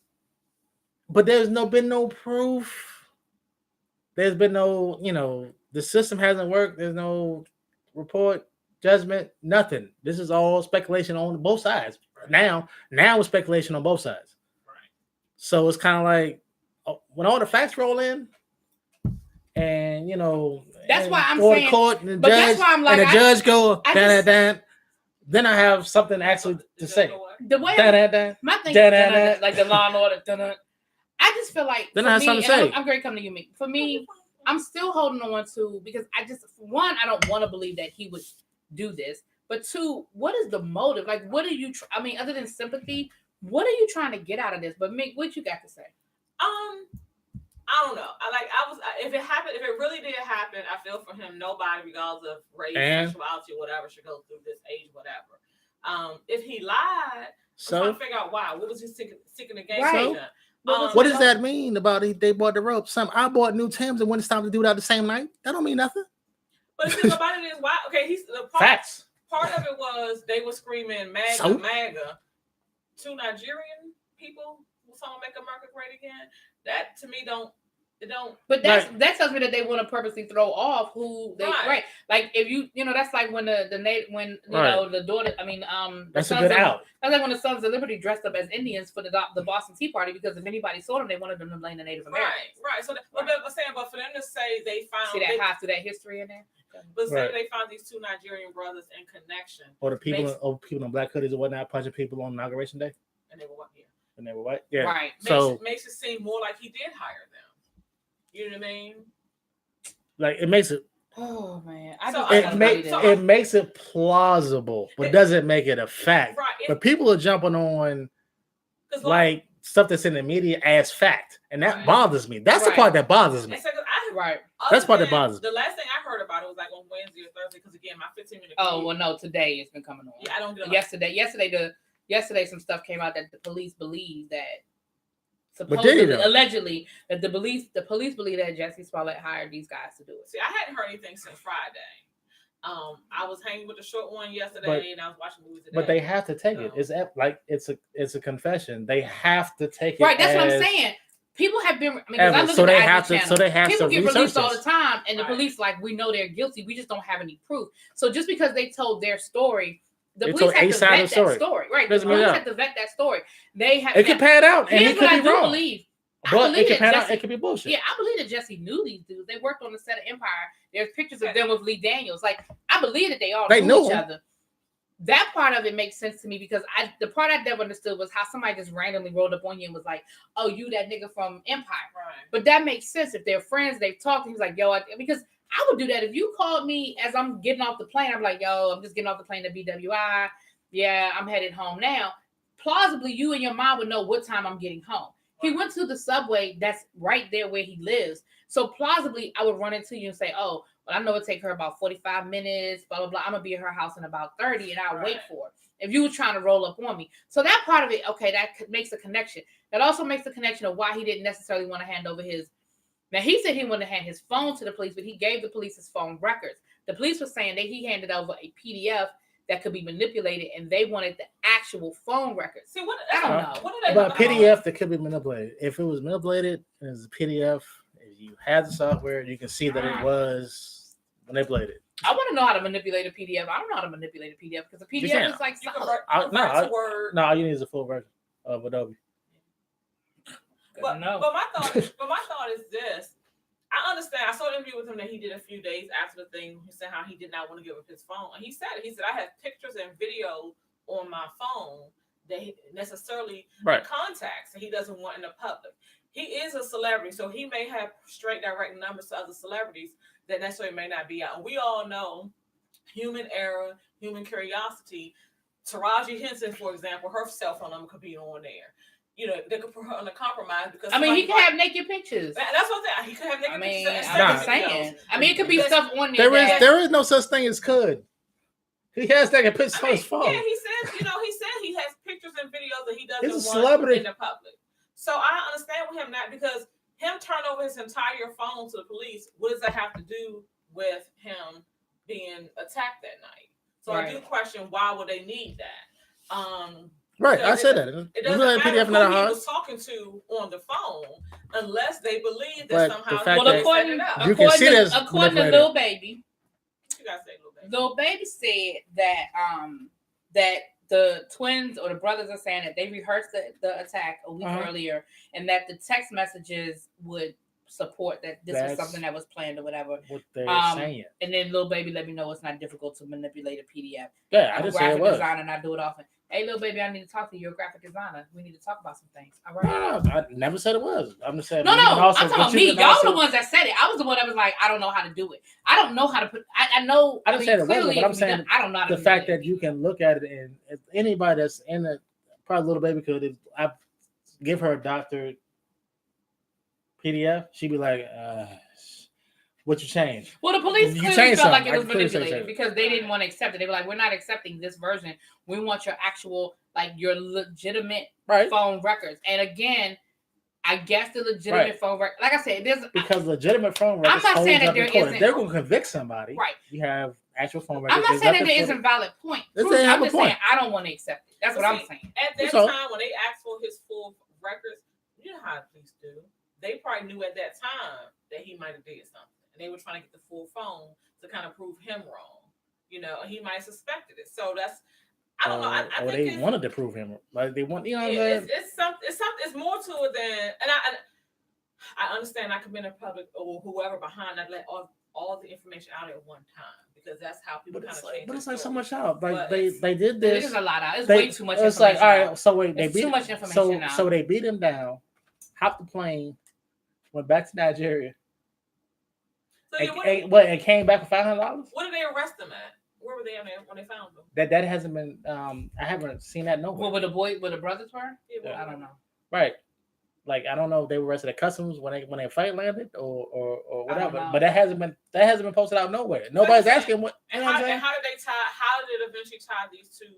but there's been no proof. There's been no, the system hasn't worked. There's no report, judgment, nothing. This is all speculation on both sides. Now it's speculation on both sides. Right. So it's kind of like when all the facts roll in, and that's why I'm saying. Court and the judge, that's why I'm like, and the judge go then I have something actually to say. The way my thing like the Law and Order. I just feel like then I have something to say. I'm great coming to you, Mick. For me, I'm still holding on to, because one, I don't want to believe that he would do this. But two, what is the motive? Like, what are you? Other than sympathy, what are you trying to get out of this? But Mick, what you got to say? I don't know. If it really did happen, I feel for him. Nobody, regardless of race, sexuality, or whatever, should go through this age, whatever. If he lied, I'm trying to figure out why. What was he sticking the game? Right. What does that mean about they bought the rope? I bought new Timbs and when it's time to do it out the same night. That don't mean nothing. But the thing about it is, why? Okay, facts. Part of it was they were screaming MAGA, MAGA. Two Nigerian people, will someone make America great again? That to me don't. But that tells me that they want to purposely throw off who they right. Like if that's like when the daughter. That's a good out. That's like when the Sons of Liberty dressed up as Indians for the Boston Tea Party, because if anybody saw them, they wanted them to blame the Native Americans. Right. So but for them to say they found that history in there. But say they found these two Nigerian brothers in connection, or the people in black hoodies or whatnot punching people on Inauguration Day, and they were what? Yeah. And they were what? Yeah. Right. Makes it seem more like he did hire them. You know what I mean? Like it makes it. Oh man! It makes it plausible, but doesn't make it a fact. Right. But people are jumping on like stuff that's in the media as fact, and that Right. bothers me. That's the part that bothers me. Right. That's part that bothers me. The last thing I heard about it was like on Wednesday or Thursday, because again, my 15-minute. Oh well, no, today it's been coming on. Yeah, I don't get Yesterday, some stuff came out that the police believe that allegedly that the police believe that Jussie Smollett hired these guys to do it. See, I hadn't heard anything since Friday. I was hanging with the short one yesterday, and I was watching movies today. But they have to take it. It's a confession. They have to take it. Right, that's what I'm saying. People have been. I mean, I look so at they the have to. channel. So they have People to get research released all this. the time, and the police we know they're guilty. We just don't have any proof. So just because they told their story, the police have to vet that story. Right, the police have to vet that story. They have. It could pan out, and it could be wrong. But it could pan out. It could be bullshit. Yeah, I believe that Jussie knew these dudes. They worked on the set of Empire. There's pictures of them with Lee Daniels. Like, I believe that they all knew each other. That part of it makes sense to me because the part I never understood was how somebody just randomly rolled up on you and was like, "Oh, you that nigga from Empire." Right. But that makes sense if they're friends. They've talked. He's like, "Yo," because I would do that if you called me as I'm getting off the plane. I'm like, "Yo, I'm just getting off the plane to BWI. Yeah, I'm headed home now." Plausibly, you and your mom would know what time I'm getting home. He went to the subway that's right there where he lives. So plausibly, I would run into you and say, "Oh, well, I know it take her about 45 minutes, blah, blah, blah. I'm going to be at her house in about 30 and I'll wait for her." If you were trying to roll up on me. So that part of it, okay, that makes a connection. That also makes the connection of why he didn't necessarily want to hand over his. Now, he said he wanted to hand his phone to the police, but he gave the police his phone records. The police were saying that he handed over a PDF that could be manipulated, and they wanted the actual phone records. See, I don't know. What are they about PDF that could be manipulated? If it was manipulated and it's a PDF, if you had the software, you can see that it was manipulated. I want to know how to manipulate a PDF. I don't know how to manipulate a PDF because a PDF is like solid. No, all you need is a full version of Adobe. But my thought is this. I understand. I saw an interview with him that he did a few days after the thing. He said how he did not want to give up his phone. And he said, I have pictures and video on my phone that he necessarily contacts and he doesn't want in the public. He is a celebrity, so he may have straight direct numbers to other celebrities that necessarily may not be out. And we all know human error, human curiosity. Taraji Henson, for example, her cell phone number could be on there. You know, they could put her on a compromise because he can have naked pictures. That's what I'm saying. He could have naked pictures. I'm saying. It could be stuff on there. There is no such thing as could. He has naked pictures on his phone. Yeah, he says he has pictures and videos that he doesn't He's a want celebrity in the public. So I understand with him not because him turn over his entire phone to the police. What does that have to do with him being attacked that night? So I do question why would they need that. Right, I said that. It doesn't matter who he was talking to on the phone unless they believe that somehow. According to Lil Baby, what you gotta say, Lil Baby? Lil Baby said that the twins or the brothers are saying that they rehearsed the attack a week earlier, and that the text messages would support that was something that was planned or whatever. What they're saying. And then Lil Baby let me know it's not difficult to manipulate a PDF. Yeah, I just say it was. Graphic designer, and I do it often. Hey, Lil Baby, I need to talk to you. You're a graphic designer. We need to talk about some things. All right. No, I never said it was. I'm just saying. No. I'm talking about me. Y'all were the ones that said it. I was the one that was like, I don't know how to do it. I don't know how to put. I know. I didn't say it wasn't, but I'm saying I don't know how to the fact that you can look at it and if anybody that's in the probably Lil Baby could. I give her a doctor PDF, she'd be like, what you changed? Well, the police clearly felt like it was manipulated because they didn't want to accept it. They were like, we're not accepting this version. We want your actual, like, your legitimate phone records. And again, I guess the legitimate phone record, like I said, because legitimate phone records. I'm not saying that there isn't. They're going to convict somebody. Right. You have actual phone records. I'm not saying that there isn't valid point. I'm just saying I don't want to accept it. That's what I'm saying. At that time, when they asked for his full records, you know how police do. They probably knew at that time that he might have did something. And they were trying to get the full phone to kind of prove him wrong. You know, he might have suspected it. So that's, I don't know. I think they wanted to prove him. Like they want, you know, it's something. It's more to it than. And I understand I could be in the public or whoever behind that let all the information out at one time because that's how people kind of change. But it's like so much out. Like they did this. There's a lot out. It's way too much. It's like all right. So wait, they beat too much information out. So they beat him down, hopped the plane, went back to Nigeria. So and came back with $500. What did they arrest him at? Where were they in there when they found them? That hasn't been. I haven't seen that nowhere. Where the brothers were? Yeah, I don't know. Right. Like I don't know if they were arrested at customs when a fight landed or whatever. But that hasn't been posted out nowhere. Nobody's asking what. And how did they tie? How did it eventually tie these two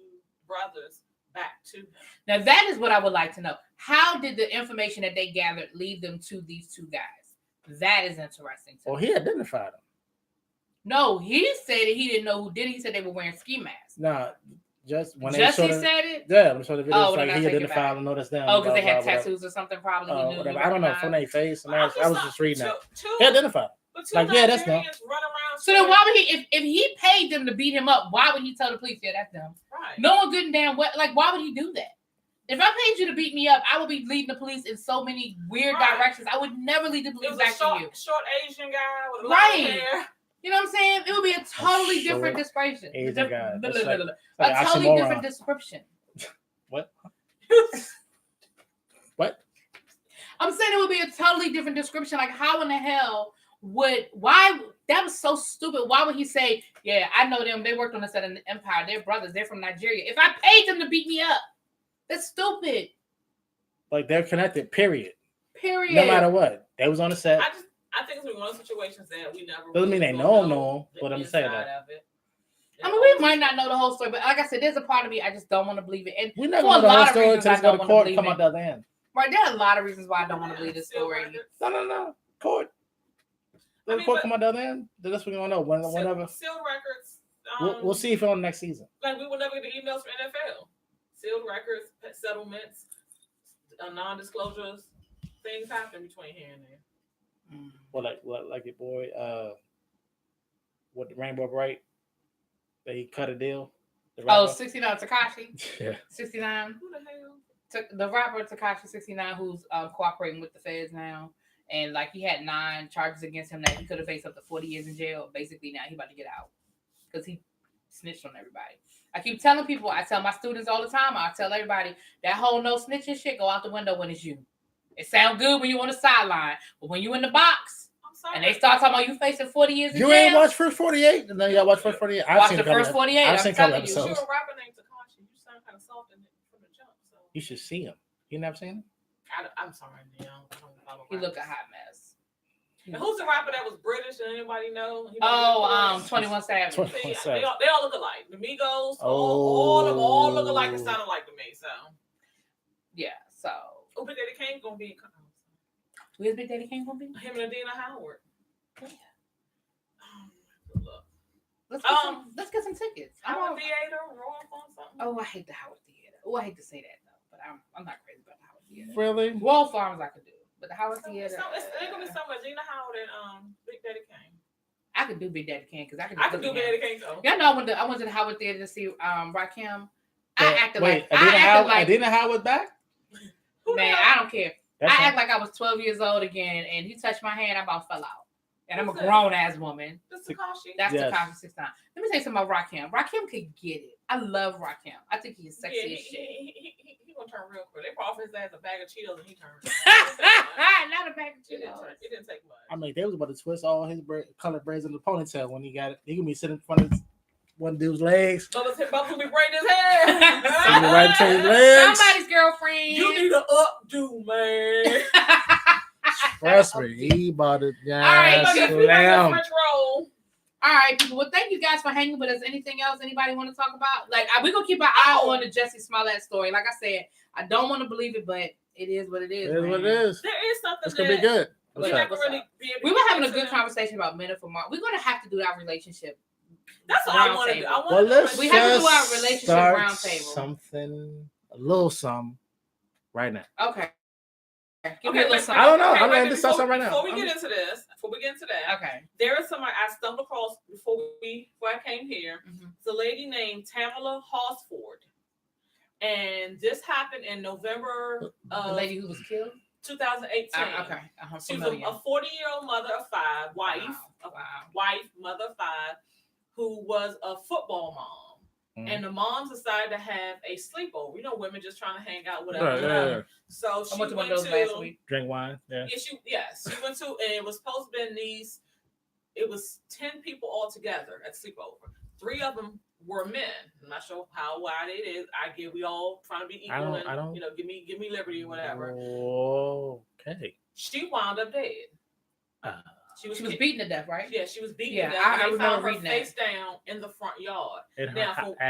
brothers back to him? Now that is what I would like to know. How did the information that they gathered lead them to these two guys? That is interesting. Well, he identified them. No, he said that he didn't know who did it. He said they were wearing ski masks. No, just when Jesse they said it. Yeah, I'm sure the video Oh, like he identified them. No, that's them. Oh, because they had tattoos or something. Probably. Whatever. I don't know from their face. I was just reading that. Two, he identified. Like that's them. So then, why would he? If he paid them to beat him up, why would he tell the police? Yeah, that's them. Right. No one good and damn well. Like, why would he do that? If I paid you to beat me up, I would be leading the police in so many weird directions. I would never lead the police back to you. Short Asian guy with a lot of hair. You know what I'm saying? It would be a totally different description. Asian guy. A totally different description. What? What? I'm saying it would be a totally different description. Like, how in the hell why? That was so stupid. Why would he say, yeah, I know them. They worked on the set of the Empire. They're brothers. They're from Nigeria. If I paid them to beat me up, that's stupid. Like, they're connected, period. Period. No matter what. They was on the set. I think it's one of those situations that we never. Doesn't mean they know, but I'm saying that. I mean, we might not know the whole story, but like I said, there's a part of me I just don't want to believe it. And we never know the whole story until it's going to court and come out the other end. Right, there are a lot of reasons why I don't want to believe this story. No. Court. Let the court come out the other end. That's what we're going to know. Whenever. Sealed records. We'll see if on next season. Like, we will never get the emails from NFL. Sealed records, settlements, non-disclosures. Things happen between here and there. Well, like your boy, what the Rainbow Bright, they cut a deal. 69 Tekashi. Yeah. 69. Who the hell? The rapper Tekashi 69, who's cooperating with the feds now, and like he had 9 charges against him that he could have faced up to 40 years in jail. Basically, now he about to get out because he snitched on everybody. I keep telling people, I tell my students all the time, I tell everybody that whole no snitching shit go out the window when it's you. It sounds good when you on the sideline, but when you in the box and they start talking about you facing 40 years in jail. You ain't watched First 48? No, you got to watch First 48. Watch the first 48. I've seen a couple episodes. You're a rapper named Tekashi. You sound kind of soft from the jump. So. You should see him. You never seen him? I'm sorry, Neil. He look a hot mess. And who's the rapper that was British? Does anybody know? 21 Savage. They all look alike. The Migos, all look alike and sound alike to me. So yeah. So Big Daddy Kane gonna be. Where's Big Daddy Kane gonna be? Him and Adina Howard. Yeah. Look. Let's get some tickets. Howard Theater, Royal Fun something. Oh, I hate the Howard Theater. Oh, I hate to say that though, but I'm not crazy about the Howard Theater. Really? Wall Farms I could do, but the Howard Theater. It's gonna be something with Adina Howard and Big Daddy Kane. I could do Big Daddy Kane because I could do Big Daddy Kane though. Y'all know I went to the Howard Theater to see Rakim. I acted like Adina Howard back? Man, I don't care. I act like I was 12 years old again, and he touched my hand, I about fell out. And I'm a grown ass woman. That's Tekashi. That's Tekashi 69. Let me say something about Rakim. Rakim could get it. I love Rakim. I think he's sexy as shit. He gonna turn real quick. They brought his ass a bag of Cheetos and he turned. Not a bag of Cheetos. It didn't take much. I mean, they was about to twist all his colored braids in the ponytail when he got it. He gonna be sitting in front of one dude's legs. Brothers will be braiding his hair. Right between his legs. Somebody's girlfriend. You need an updo, man. Trust me, he bought it. All right, French roll. All right, people. Well, thank you guys for hanging with us. Anything else anybody want to talk about? Like, we're going to keep an eye on the Jussie Smollett story. Like I said, I don't want to believe it, but it is what it is. It is what it is. There is something it's going to be good. We were having a good conversation about Men for Mark. We're going to have to do our relationship. That's what I want to do. We have to do our relationship roundtable. Something, a little something right now. Okay. I don't know. I'm going to start something right now. Before we get into that, okay. There is somebody I stumbled across before I came here. Mm-hmm. It's a lady named Tamala Horsford, and this happened in November. The lady who was killed, 2018. Okay, she was a 40-year-old mother of 5, wife, mother of 5, who was a football mom. And the moms decided to have a sleepover. You know, women just trying to hang out, whatever. Yeah. So she went to one of those last week. Drink wine. Yeah. She went to, and it was supposed to be it was 10 people all together at sleepover. 3 of them were men. I'm not sure how wide it is. I get we all trying to be equal I don't. and give me liberty or whatever. Okay. She wound up dead. She was beaten to death, right? Yeah, she was beaten Yeah, to death. I They remember found her reading face down in the front yard. At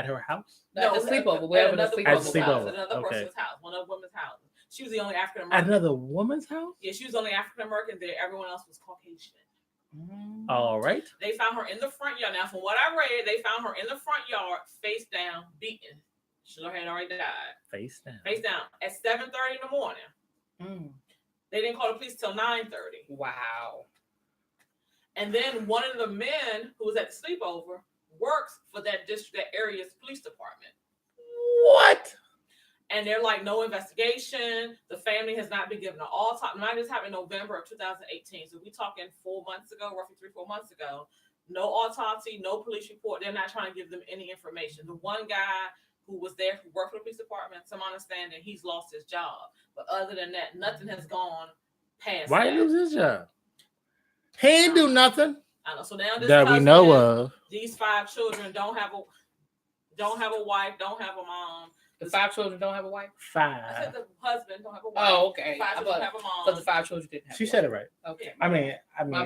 her house? No, at the sleepover, wherever the sleepover was. Another person's house, one of the women's houses. She was the only African American. At another woman's house? Yeah, she was the only African American there. Everyone else was Caucasian. All right. They found her in the front yard. Now, from what I read, they found her in the front yard, face down, beaten. She had already died. Face down. Face down at 7:30 in the morning. They didn't call the police till 9:30. Wow. And then one of the men who was at the sleepover works for that area's police department. What? And they're like, no investigation. The family has not been given an autopsy. Mine just happened in November of 2018. So we're talking 4 months ago, roughly 3-4 months ago. No autopsy, no police report. They're not trying to give them any information. The one guy who was there, who worked for the police department, to my understanding, he's lost his job. But other than that, nothing has gone past Why that. lose his job? He ain't do nothing. I know. So now this that we know of. These 5 children don't have a wife, don't have a mom. The 5 children don't have a wife? 5. I said the husband don't have a wife. Oh, okay. 5 children have a mom. But the 5 children didn't have She a said wife. it right. Okay. I mean,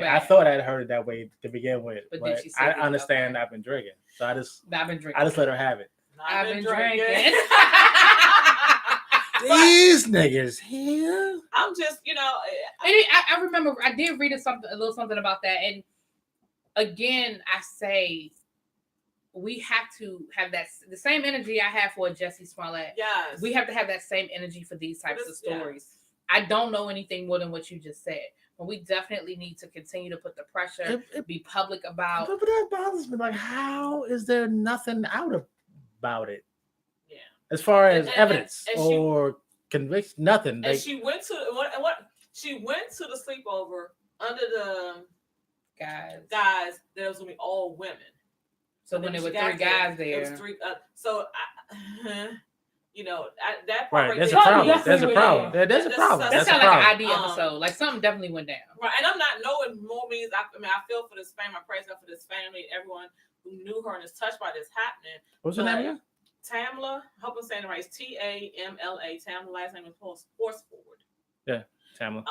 I thought I'd heard it that way to begin with. But But then she said I it, understand okay. I've been drinking. So I just drinking. I just let her have it. I've been drinking. These niggas here. I'm just, I remember I did read a little something about that. And again, I say we have to have the same energy I have for Jussie Smollett. Yes. We have to have that same energy for these types of stories. Yeah. I don't know anything more than what you just said. But we definitely need to continue to put the pressure, be public about. But that bothers me. Like, how is there nothing out about it? Yeah. As far as evidence or conviction, nothing. And she went to She went to the sleepover under the guys. That was gonna be all women. So when there were 3 guys there, it was 3. That part right. There's a problem. There's a problem. There's a problem. That sounds like an ID episode. Like something definitely went down. Right, and I'm not knowing more means. I feel for this family. I praise God for this family, everyone who knew her and is touched by this happening. What's her name again? Tamla. I hope I'm saying it right. It's Tamla. Tamla. Last name is Horsford. Yeah, Tamla.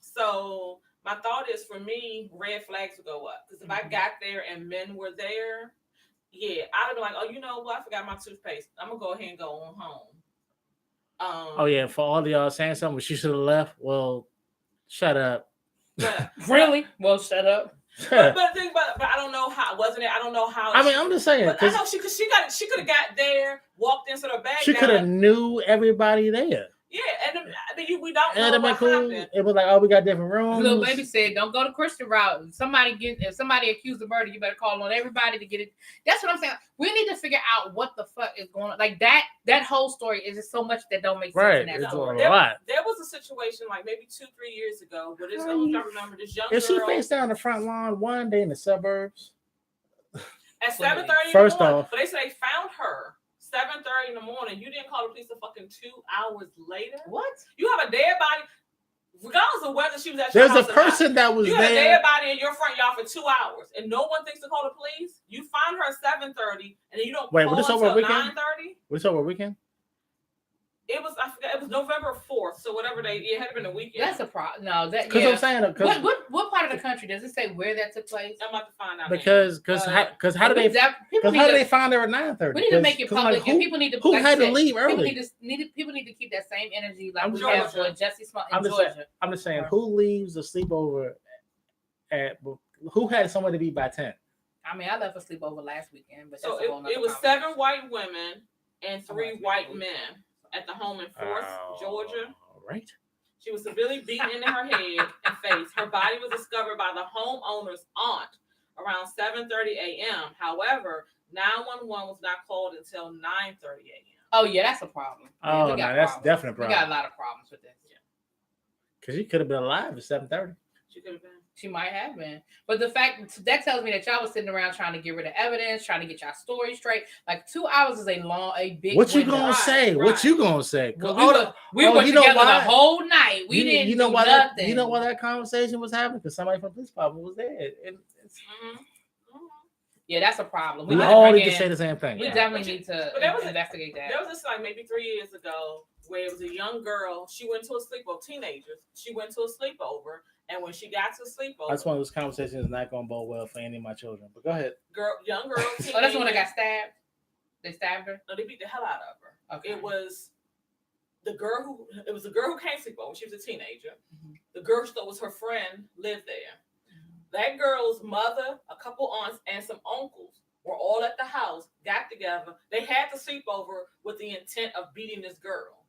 So my thought is, for me, red flags would go up, because if I got there and men were there, yeah, I'd have been like, oh, you know what? I forgot my toothpaste. I'm gonna go ahead and go on home. Oh yeah, for all of y'all saying something, she should have left. Well, shut up. Really? Well, shut up. but I don't know how. Wasn't it? I don't know how. I mean, I'm just saying. I know she could have got there, walked into the bag. She could have knew everybody there. Yeah, and we don't know what happened. It was like, oh, we got different rooms. Little baby said, "Don't go to Christian route. If somebody accused of murder, you better call on everybody to get it." That's what I'm saying. We need to figure out what the fuck is going on. Like that whole story is just so much that don't make sense. Right, in that it's story. a lot. There was a situation like maybe 2-3 years ago where this girl, I remember this young girl. Is she faced down the front lawn one day in the suburbs? At 7:30 First off, but they said they found her 7:30 in the morning. You didn't call the police until fucking 2 hours later. What? You have a dead body, regardless of whether she was at your house. There's a person that was there. there. You had a dead body in your front yard for 2 hours, and no one thinks to call the police. You find her at 7:30, and then you don't call until 9:30. Was this over a weekend? It was, I forgot, it was November 4th, so whatever it had been a weekend. That's a problem. No, that because I'm saying what part of the country does it say where that took place? I'm about to find out. Because how do they find her at 9:30? We need to make it public, and people need to. Who had to leave early? People need to keep that same energy like we Georgia. have for Jussie Smollett in Georgia. I'm just saying, who leaves a sleepover who had somewhere to be by 10? I mean, I left a sleepover last weekend, but so it was 7 white women and 3 white men at the home in Forest, Georgia. Right. She was severely beaten in her head and face. Her body was discovered by the homeowner's aunt around 7:30 a.m. However, 911 was not called until 9:30 a.m. Oh yeah, that's a problem. Oh no, that's definitely a problem. We got a lot of problems with this. Yeah. Because she could have been alive at 7:30. She could have been. She might have been. But the fact that tells me that y'all was sitting around trying to get rid of evidence, trying to get y'all story straight. Like 2 hours is a big. What you gonna say? Right. What you gonna say? Well, we were together the whole night. We didn't do nothing. You know why that conversation was happening? Because somebody from the police department was there. Yeah, that's a problem. We need to all bring need to in- say the same thing. We Yeah. definitely need to But that was investigate that. There was this like maybe 3 years ago where it was a young girl. She went to a sleepover, teenagers. She went to a sleepover, and when she got to a sleepover, That's one of those conversations not going to bode well for any of my children. But go ahead. young girl. Oh, that's the one that got stabbed. They stabbed her. No, they beat the hell out of her. Okay. It was the girl who came to sleepover. She was a teenager. Mhm. The girl that was her friend lived there. That girl's mother, a couple aunts, and some uncles were all at the house, got together. They had to sleep over with the intent of beating this girl.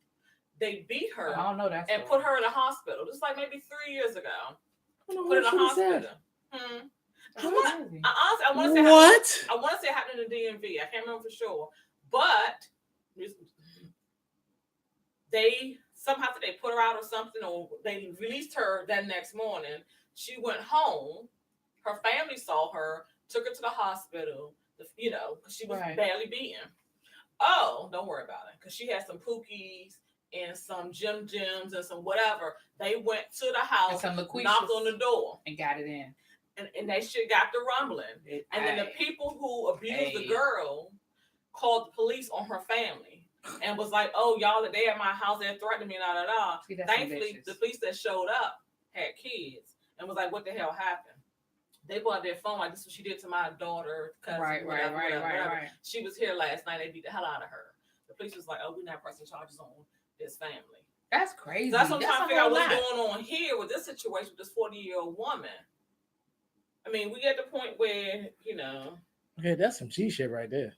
They beat her I don't know that. and put her in a hospital. This is like maybe 3 years ago. Put her in a What hospital. I want to say What? I want to say it happened in the DMV. I can't remember for sure, but they somehow they put her out or something, or they released her that next morning. She went home. Her family saw her, took her to the hospital. Because she was badly beaten. Oh, don't worry about it, because she had some pookies and some Jims and some whatever. They went to the house, knocked on the door, and got it in. And that shit got the rumbling. And then the people who abused the girl called the police on her family and was like, "Oh, y'all, they at my house, they're threatening me, da da da." Thankfully, the police that showed up had kids and was like, "What the hell happened?" They brought out their phone like, "This is what she did to my daughter, cousin, whatever. She was here last night. They beat the hell out of her." The police was like, "Oh, we're not pressing charges on this family." That's crazy. So that's what I'm trying to figure out what's going on here with this situation with this 40-year-old woman. I mean, we get the point where, Okay, that's some G shit right there.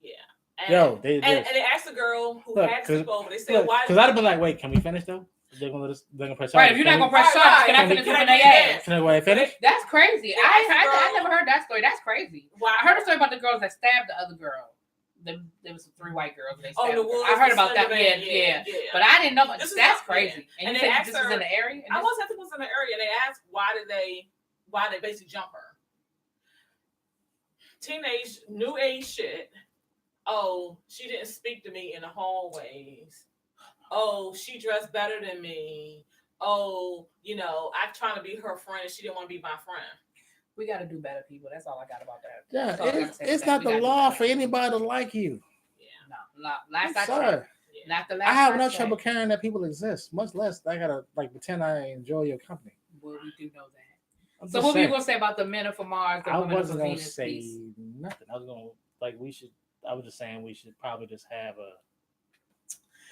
Yeah. And they asked the girl who had to sleep over. They said, "Why?" Because I'd have been like, "Wait, can we finish though? They're gonna press charges." Right, if you're not gonna press charges, can I finish whooping their ass? Can I finish? That's crazy. I never heard that story. That's crazy. Well, I heard a story about the girls that stabbed the other girl. There was 3 white girls. They stabbed the I heard about that. Yeah. But I didn't know. That's crazy. Yeah. And you said this was in the area. I think it was in the area. And they asked why they basically jump her. Teenage new age shit. Oh, she didn't speak to me in the hallways. Oh, she dressed better than me. Oh, I'm trying to be her friend. She didn't want to be my friend. We got to do better, people. That's all I got about that. Yeah, it's not the law for anybody to like you. Yeah, no. Last I checked. Not the last I have no trouble caring that people exist. Much less I gotta pretend I enjoy your company. Well, we do know that. So what were you gonna say about the men are from Mars? I wasn't gonna say nothing. I was gonna I was just saying we should probably just have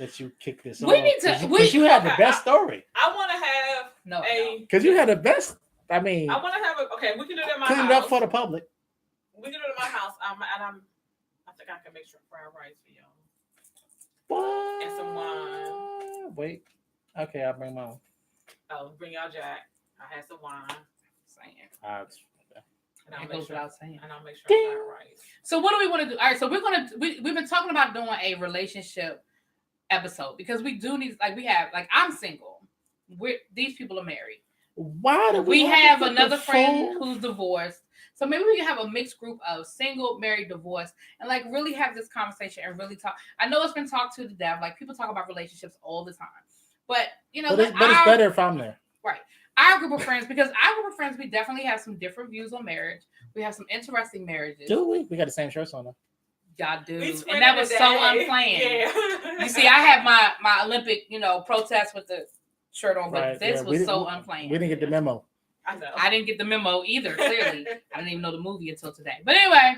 that you kick this off. Because you had the best story. I want to have because you had the best. I want to have we can do it at my house. Clean it up for the public. We can do it at my house. I think I can make sure fried rice for y'all. What? And some wine. Wait. Okay, I'll bring mine. Oh, bring y'all Jack. I had some wine. And I'll make sure fried rice. So what do we want to do? All right, so we've been talking about doing a relationship episode because we do need I'm single. These people are married. Why do we have another friend who's divorced? So maybe we can have a mixed group of single, married, divorced, and really have this conversation and really talk. I know it's been talked to death. People talk about relationships all the time, but it's better if I'm there. Right. Our group of friends, we definitely have some different views on marriage. We have some interesting marriages. Do we? We got the same shirts on though. Y'all do. And that was so unplanned. Yeah. You see, I have my Olympic, protest with the shirt on, but this was so unplanned. We didn't get the memo. I know. I didn't get the memo either, clearly. I didn't even know the movie until today. But anyway,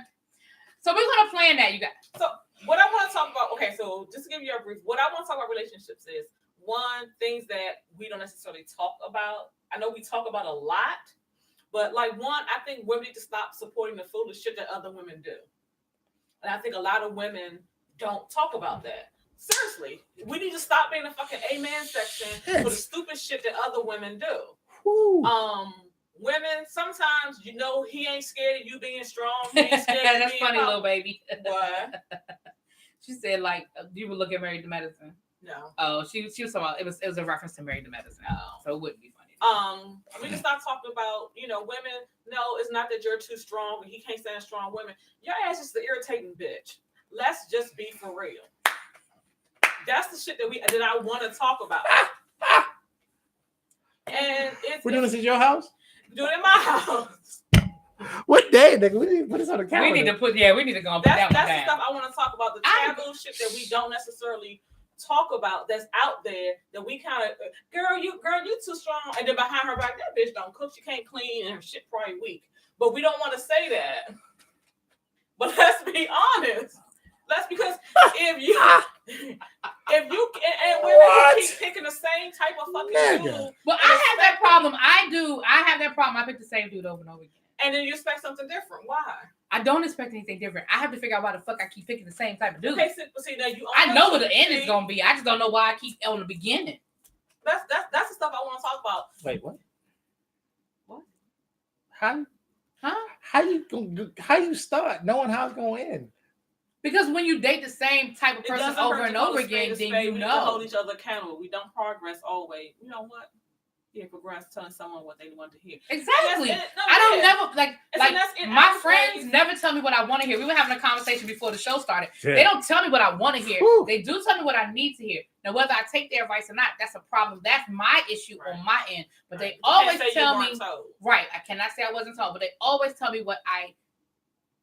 so we're going to plan that, you guys. So what I want to talk about, so just to give you a brief, what I want to talk about relationships is, one, things that we don't necessarily talk about. I know we talk about a lot, but one, I think women need to stop supporting the foolish shit that other women do. And I think a lot of women don't talk about that. Seriously, we need to stop being a fucking amen section for the stupid shit that other women do. Woo. Women, sometimes he ain't scared of you being strong. He ain't scared of That's funny, little baby. What? She said you would look at Married to Medicine. No. Oh, she was talking about it was a reference to Married to Medicine. Oh. So it wouldn't be funny. We can stop talking about, women. No, it's not that you're too strong and he can't stand strong women. Your ass is the irritating bitch. Let's just be for real. That's the shit that I want to talk about. And we're doing this at your house? Do it in my house. What day, nigga? We need to put this on the calendar. We need to go and put that one That's down. the stuff I want to talk about. The taboo shit that we don't necessarily talk about that's out there that we kind of, girl, you too strong, and then behind her back, that bitch don't cook, she can't clean, and her shit probably weak. But we don't want to say that. But let's be honest. That's because if you and women keep picking the same type of fucking dude. Well, I have that problem. I have that problem. I pick the same dude over and over again. And then you expect something different. Why? I don't expect anything different. I have to figure out why the fuck I keep picking the same type of dude. Okay, see now I know what the end is gonna be. I just don't know why I keep on the beginning. That's the stuff I want to talk about. Wait, what? What? How you start knowing how it's gonna end? Because when you date the same type of person over and over again, then you know. We hold each other accountable. We don't progress always. You know what? Yeah, progress telling someone what they want to hear. Exactly. I don't never like my friends never tell me what I want to hear. We were having a conversation before the show started. Yeah. They don't tell me what I want to hear. Woo. They do tell me what I need to hear. Now, whether I take their advice or not, that's a problem. That's my issue on my end. But they always tell me, right? I cannot say I wasn't told, but they always tell me what I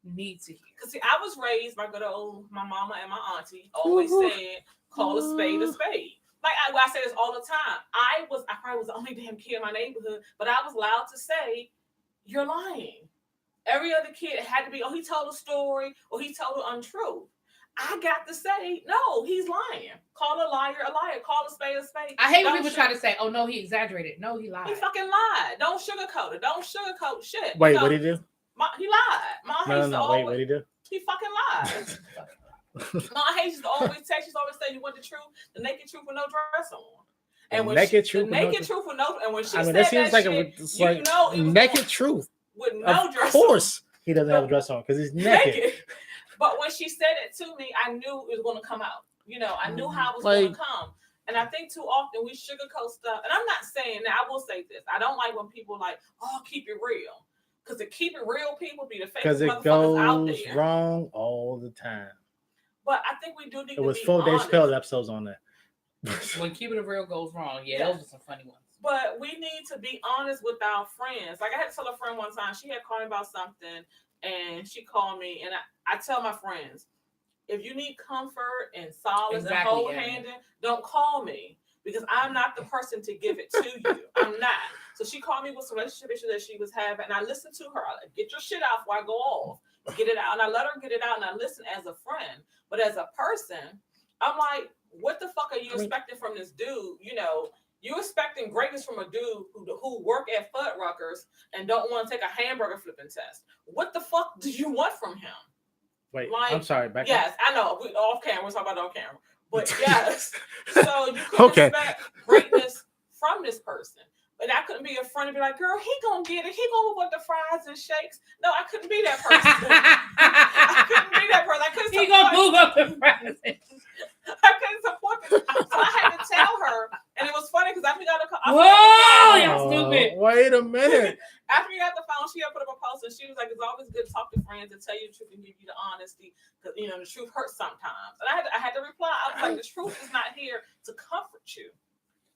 need to hear. Because see, I was raised by my mama and my auntie always said, call a spade a spade. Like I say this all the time. I probably was the only damn kid in my neighborhood, but I was allowed to say, you're lying. Every other kid had to be, he told a story or he told an untruth. I got to say, no, he's lying. Call a liar a liar. Call a spade a spade. I hate when people try to say, oh, no, he exaggerated. No, he lied. He fucking lied. Don't sugarcoat it. Don't sugarcoat shit. Wait, what did he do? He lied. Wait, what did he do? He fucking lied. Ma used to always text. She's always saying, "You want the truth, the naked truth with no dress on." And when naked truth with no, and when she said that seems that like shit, naked truth with no dress. Of course, he doesn't have a dress on because he's naked. But when she said it to me, I knew it was going to come out. I knew how it was going to come. And I think too often we sugarcoat stuff. And I'm not saying that. I will say this: I don't like when people like, "Oh, keep it real." Because the keep it real people be the fake motherfuckers out there. Because it goes wrong all the time. But I think we do need to be honest. It was 4 Days Spelled episodes on that. When keeping it real goes wrong, those are some funny ones. But we need to be honest with our friends. Like I had to tell a friend one time, she had called me about something, and she called me, and I tell my friends, if you need comfort and solace and hold handing, don't call me. Because I'm not the person to give it to you. I'm not. So she called me with some relationship issues that she was having, and I listened to her. I get your shit out before I go off. Get it out. And I let her get it out, and I listen as a friend. But as a person, I'm like, what the fuck are you expecting from this dude? You expecting greatness from a dude who work at Fuddruckers and don't want to take a hamburger flipping test. What the fuck do you want from him? Wait, I'm sorry. Yes, I know. We off camera. We're talking about on camera. But yes, so you can expect greatness from this person. But I couldn't be a friend and be like, girl, he gonna get it. He gonna want the fries and shakes. No, I couldn't be that person. I couldn't be that person. I couldn't support. He gonna move up the fries. I couldn't support this. So I had to tell her. And it was funny because after we got a call. Whoa, you're stupid. Wait a minute. After we got the phone, she had put up a post and she was like, it's always good to talk to friends and tell you the truth and give you the honesty. Because, the truth hurts sometimes. And I had to reply. I was like, the truth is not here to comfort you.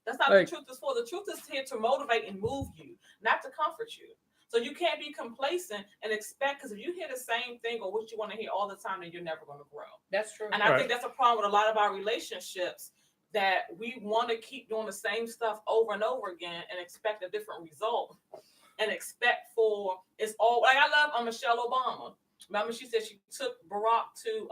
That's not what the truth is for. The truth is here to motivate and move you, not to comfort you. So you can't be complacent and expect, because if you hear the same thing or what you want to hear all the time, then you're never going to grow. That's true. And I think that's a problem with a lot of our relationships, that we want to keep doing the same stuff over and over again and expect a different result and expect it's all like, I love Michelle Obama. Remember, she said she took Barack to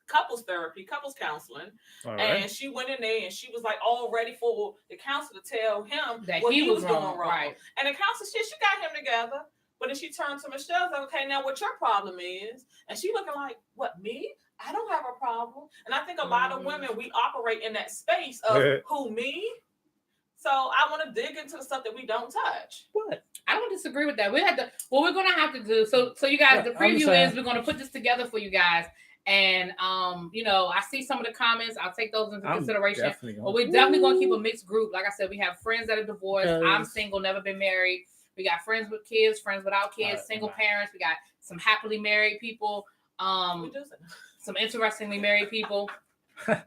couples therapy, couples counseling, and she went in there and she was like all ready for the counselor to tell him that what he was doing wrong. Right. And the counselor, she got him together, but then she turned to Michelle, like, okay, now what your problem is? And she looking like, what, me? I don't have a problem. And I think a lot of women, we operate in that space of who, me? So I want to dig into the stuff that we don't touch. What? I don't disagree with that. We're gonna have to do so you guys, the preview is we're gonna put this together for you guys. And I see some of the comments. I'll take those into consideration. But we're definitely gonna keep a mixed group. Like I said, we have friends that are divorced. I'm single, never been married. We got friends with kids, friends without kids, single parents. We got some happily married people. Some interestingly married people. I'm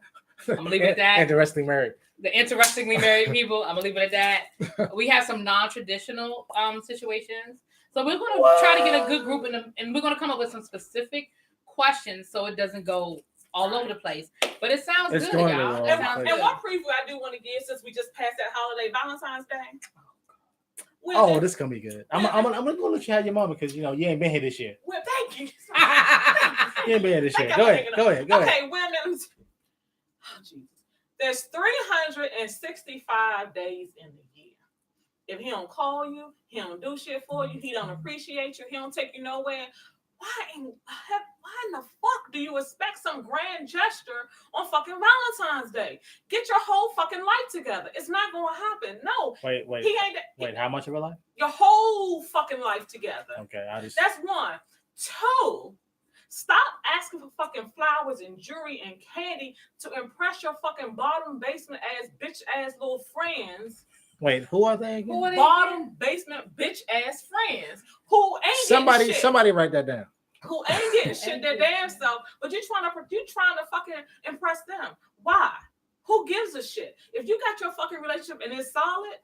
gonna leave it at that. Interestingly married. The interestingly married people. I'm gonna leave it at that. We have some non-traditional situations. So we're going to try to get a good group, and we're going to come up with some specific questions so it doesn't go all over the place. But it sounds good, y'all. And one preview I do want to give, since we just passed that holiday, Valentine's Day. Oh, this is gonna be good. I'm gonna go let you have your moment because you ain't been here this year. Well, thank you. You ain't been here this year. Go ahead. Okay, women. Oh, Jesus. There's 365 days in the year. If he don't call you, he don't do shit for you, he don't appreciate you, he don't take you nowhere. Why in the fuck do you expect some grand gesture on fucking Valentine's Day? Get your whole fucking life together. It's not gonna happen. No. Wait. How much of a life? Your whole fucking life together. Okay, That's one. Two. Stop asking for fucking flowers and jewelry and candy to impress your fucking bottom basement ass bitch ass little friends. Wait, who are they again? Bottom basement bitch ass friends who ain't somebody write that down. Who ain't getting shit their damn self, but you trying to fucking impress them. Why? Who gives a shit? If you got your fucking relationship and it's solid,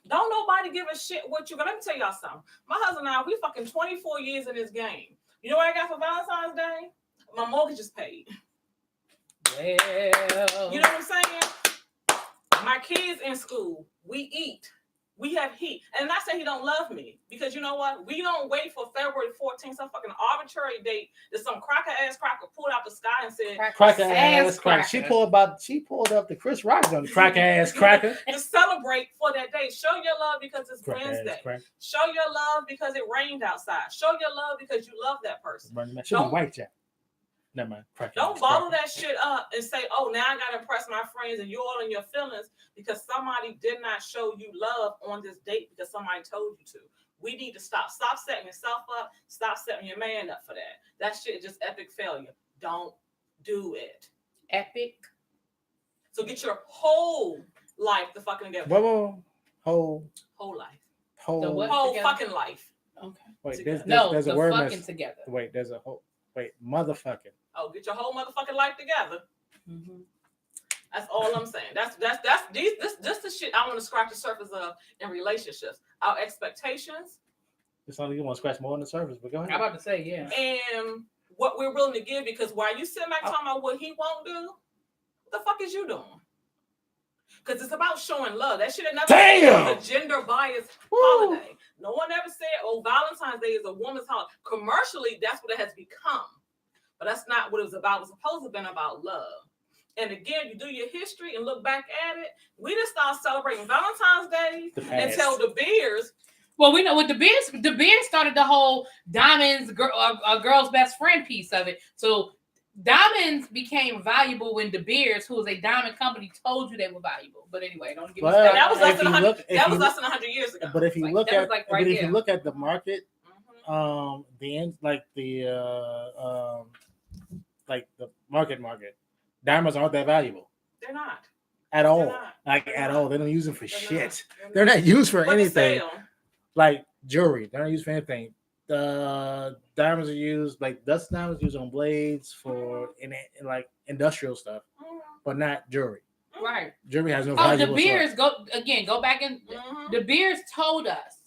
don't nobody give a shit what you got. Let me tell y'all something. My husband and I, we fucking 24 years in this game. You know what I got for Valentine's Day? My mortgage is paid. Well, you know what I'm saying? My kids in school. We eat. We have heat. And not say he don't love me. Because you know what? We don't wait for February 14th, some fucking arbitrary date that some cracker pulled out the sky and said, cracker ass cracker. She pulled up the Chris Rock on the cracker ass cracker. To celebrate for that day. Show your love because it's Wednesday. Show your love because it rained outside. Show your love because you love that person. Don't white jack. Never mind. Don't bottle that shit up and say, oh, now I gotta impress my friends and you're all in your feelings because somebody did not show you love on this date because somebody told you to. We need to stop setting yourself up, stop setting your man up for that. That shit is just epic failure. Don't do it. Epic. So get your whole life to fucking together. Whole life. Whole fucking life. Okay. Wait, there's a word fucking together. Wait, there's a whole. Wait, motherfucking. Oh, get your whole motherfucking life together. Mm-hmm. That's all I'm saying. That's the shit I want to scratch the surface of in relationships. Our expectations. It's only you want to scratch more on the surface, but go ahead. I'm about to say, yeah. And what we're willing to give, because while you sit back talking about what he won't do, what the fuck is you doing? Because it's about showing love. That shit had never been a gender biased holiday. No one ever said, oh, Valentine's Day is a woman's holiday. Commercially, that's what it has become. But that's not what it was about. It was supposed to have been about love. And again, you do your history and look back at it. We just start celebrating Valentine's Day until De Beers. Well, we know with De Beers started the whole diamonds, a girl's best friend piece of it. So diamonds became valuable when De Beers, who was a diamond company, told you they were valuable. But anyway, don't give me started. That was less than 100 years ago. But if you look at the market, the market, diamonds aren't that valuable. They're not at all. At all. They don't use them for shit. They're not used for anything. Like jewelry, they're not used for anything. The diamonds are used, like dust diamonds, used on blades for in like industrial stuff, but not jewelry. Right. Jewelry has no value. De Beers go back and De Beers told us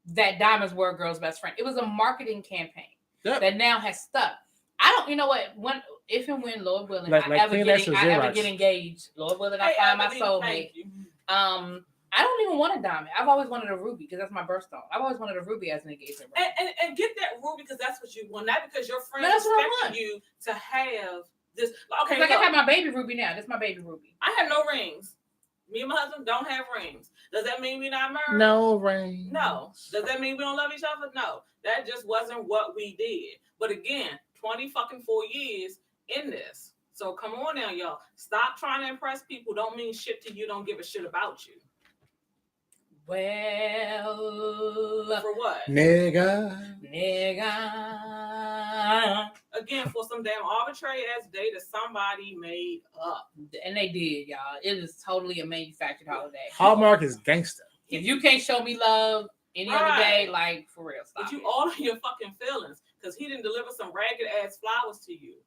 that diamonds were a girl's best friend. It was a marketing campaign that now has stuck. I don't, you know what? If and when Lord willing, I ever get engaged, Lord willing, I find my soulmate. I don't even want a diamond. I've always wanted a ruby because that's my birthstone. I've always wanted a ruby as an engagement ring. And get that ruby because that's what you want, not because your friends expect you to have this. Okay, like I have my baby ruby now. That's my baby ruby. I have no rings. Me and my husband don't have rings. Does that mean we're not married? No rings. No. Does that mean we don't love each other? No. That just wasn't what we did. But again, 4 years in this. So come on now, y'all. Stop trying to impress people. Don't mean shit to you. Don't give a shit about you. Well, for what? Nigga. Again, for some damn arbitrary ass day that somebody made up. And they did, y'all. It is totally a manufactured holiday. Hallmark is gangster. If you can't show me love any other day, like for real, stop. But you all in your fucking feelings because he didn't deliver some ragged ass flowers to you.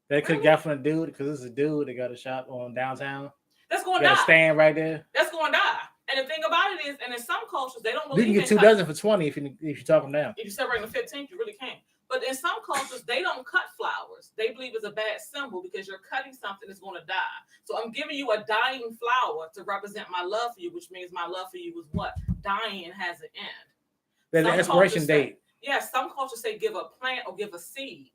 They could get from a dude because it's a dude that got a shop on downtown. That's going to die. Stand right there. That's going to die. And the thing about it is, and in some cultures, they don't You believe can get 2 dozen for 20 if you chop them down. If you celebrate the 15th, you really can't. But in some cultures, they don't cut flowers. They believe it's a bad symbol because you're cutting something that's going to die. So I'm giving you a dying flower to represent my love for you, which means my love for you is what? Dying and has an end. There's an expiration date. Yes, some cultures say give a plant or give a seed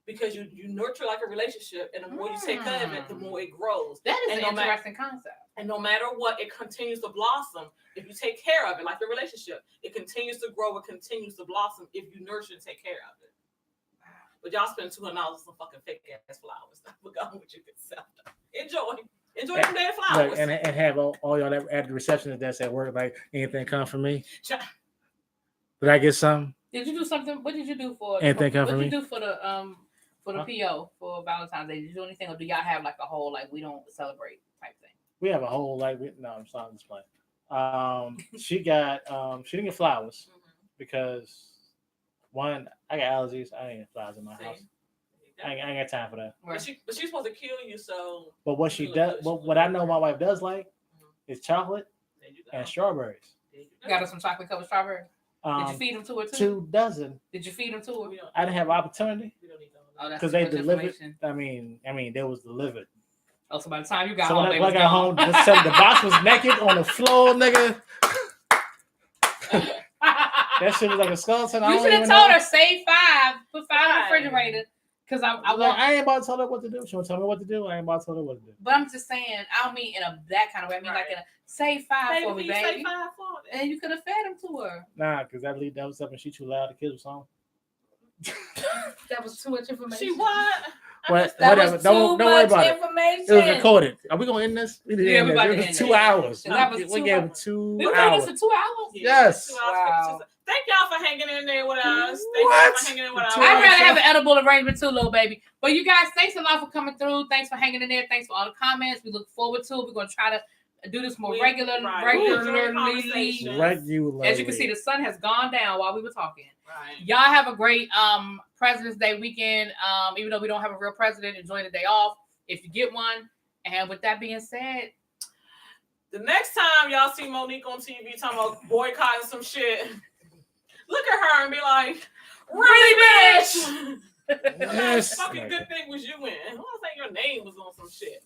because you nurture like a relationship, and the more you take care of it, the more it grows. That is an interesting concept. And no matter what, it continues to blossom. If you take care of it, like the relationship, it continues to grow, it continues to blossom if you nurture and take care of it. But y'all spend $200 on some fucking fake ass flowers. We're going with you yourself. Enjoy some damn flowers. Look, and have all y'all at the reception that's at work, like, anything come for me? Did I get something? Did you do something? What did you do for anything come for me? What did you do for the PO for Valentine's Day? Did you do anything, or do y'all have like a whole like we don't celebrate type thing? We have a whole no, I'm sorry, this play. She didn't get flowers because one, I got allergies. I ain't get flowers in my house. I ain't got time for that. But she's supposed to kill you, so. But what she does, what I know my wife does like is chocolate and strawberries. You got her some chocolate covered strawberries. Did you feed them to her too? 2 dozen. Did you feed them to her? I didn't have opportunity because they delivered. I mean, they was delivered. Oh, so by the time you got home, when I got home, the box was naked on the floor, nigga. That shit was like a skeleton. You should have told her save 5, put 5 in the refrigerator. Because I ain't about to tell her what to do. She want to tell me what to do. I ain't about to tell her what to do. But I'm just saying, I don't mean in that kind of way. I mean like in a save 5 for me, baby. Save 5 for me. And you could have fed them to her. Nah, because that was up and she too loud. The kids was home. That was too much information. She what? Whatever. Don't worry about it. It was recorded. Are we gonna end this? Yeah, we're about to end this. 2 hours. We gave it 2 hours. We gave this for 2 hours? Yes. 2 hours. Wow. Thank y'all for hanging in there with us. Thank y'all for hanging in with us. I'd rather have an edible arrangement too, little baby. But you guys, thanks a lot for coming through. Thanks for hanging in there. Thanks for all the comments. We look forward to it. We're gonna try to do this more regularly. As you can see, the sun has gone down while we were talking. Right. Y'all have a great President's Day weekend. Even though we don't have a real president, enjoy the day off if you get one. And with that being said, the next time y'all see Monique on TV talking about boycotting some shit, look at her and be like, "Really, bitch? Yes. Fucking good thing was you in. I was saying your name was on some shit.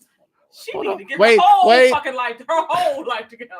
She Hold need on. to get her whole fucking life together."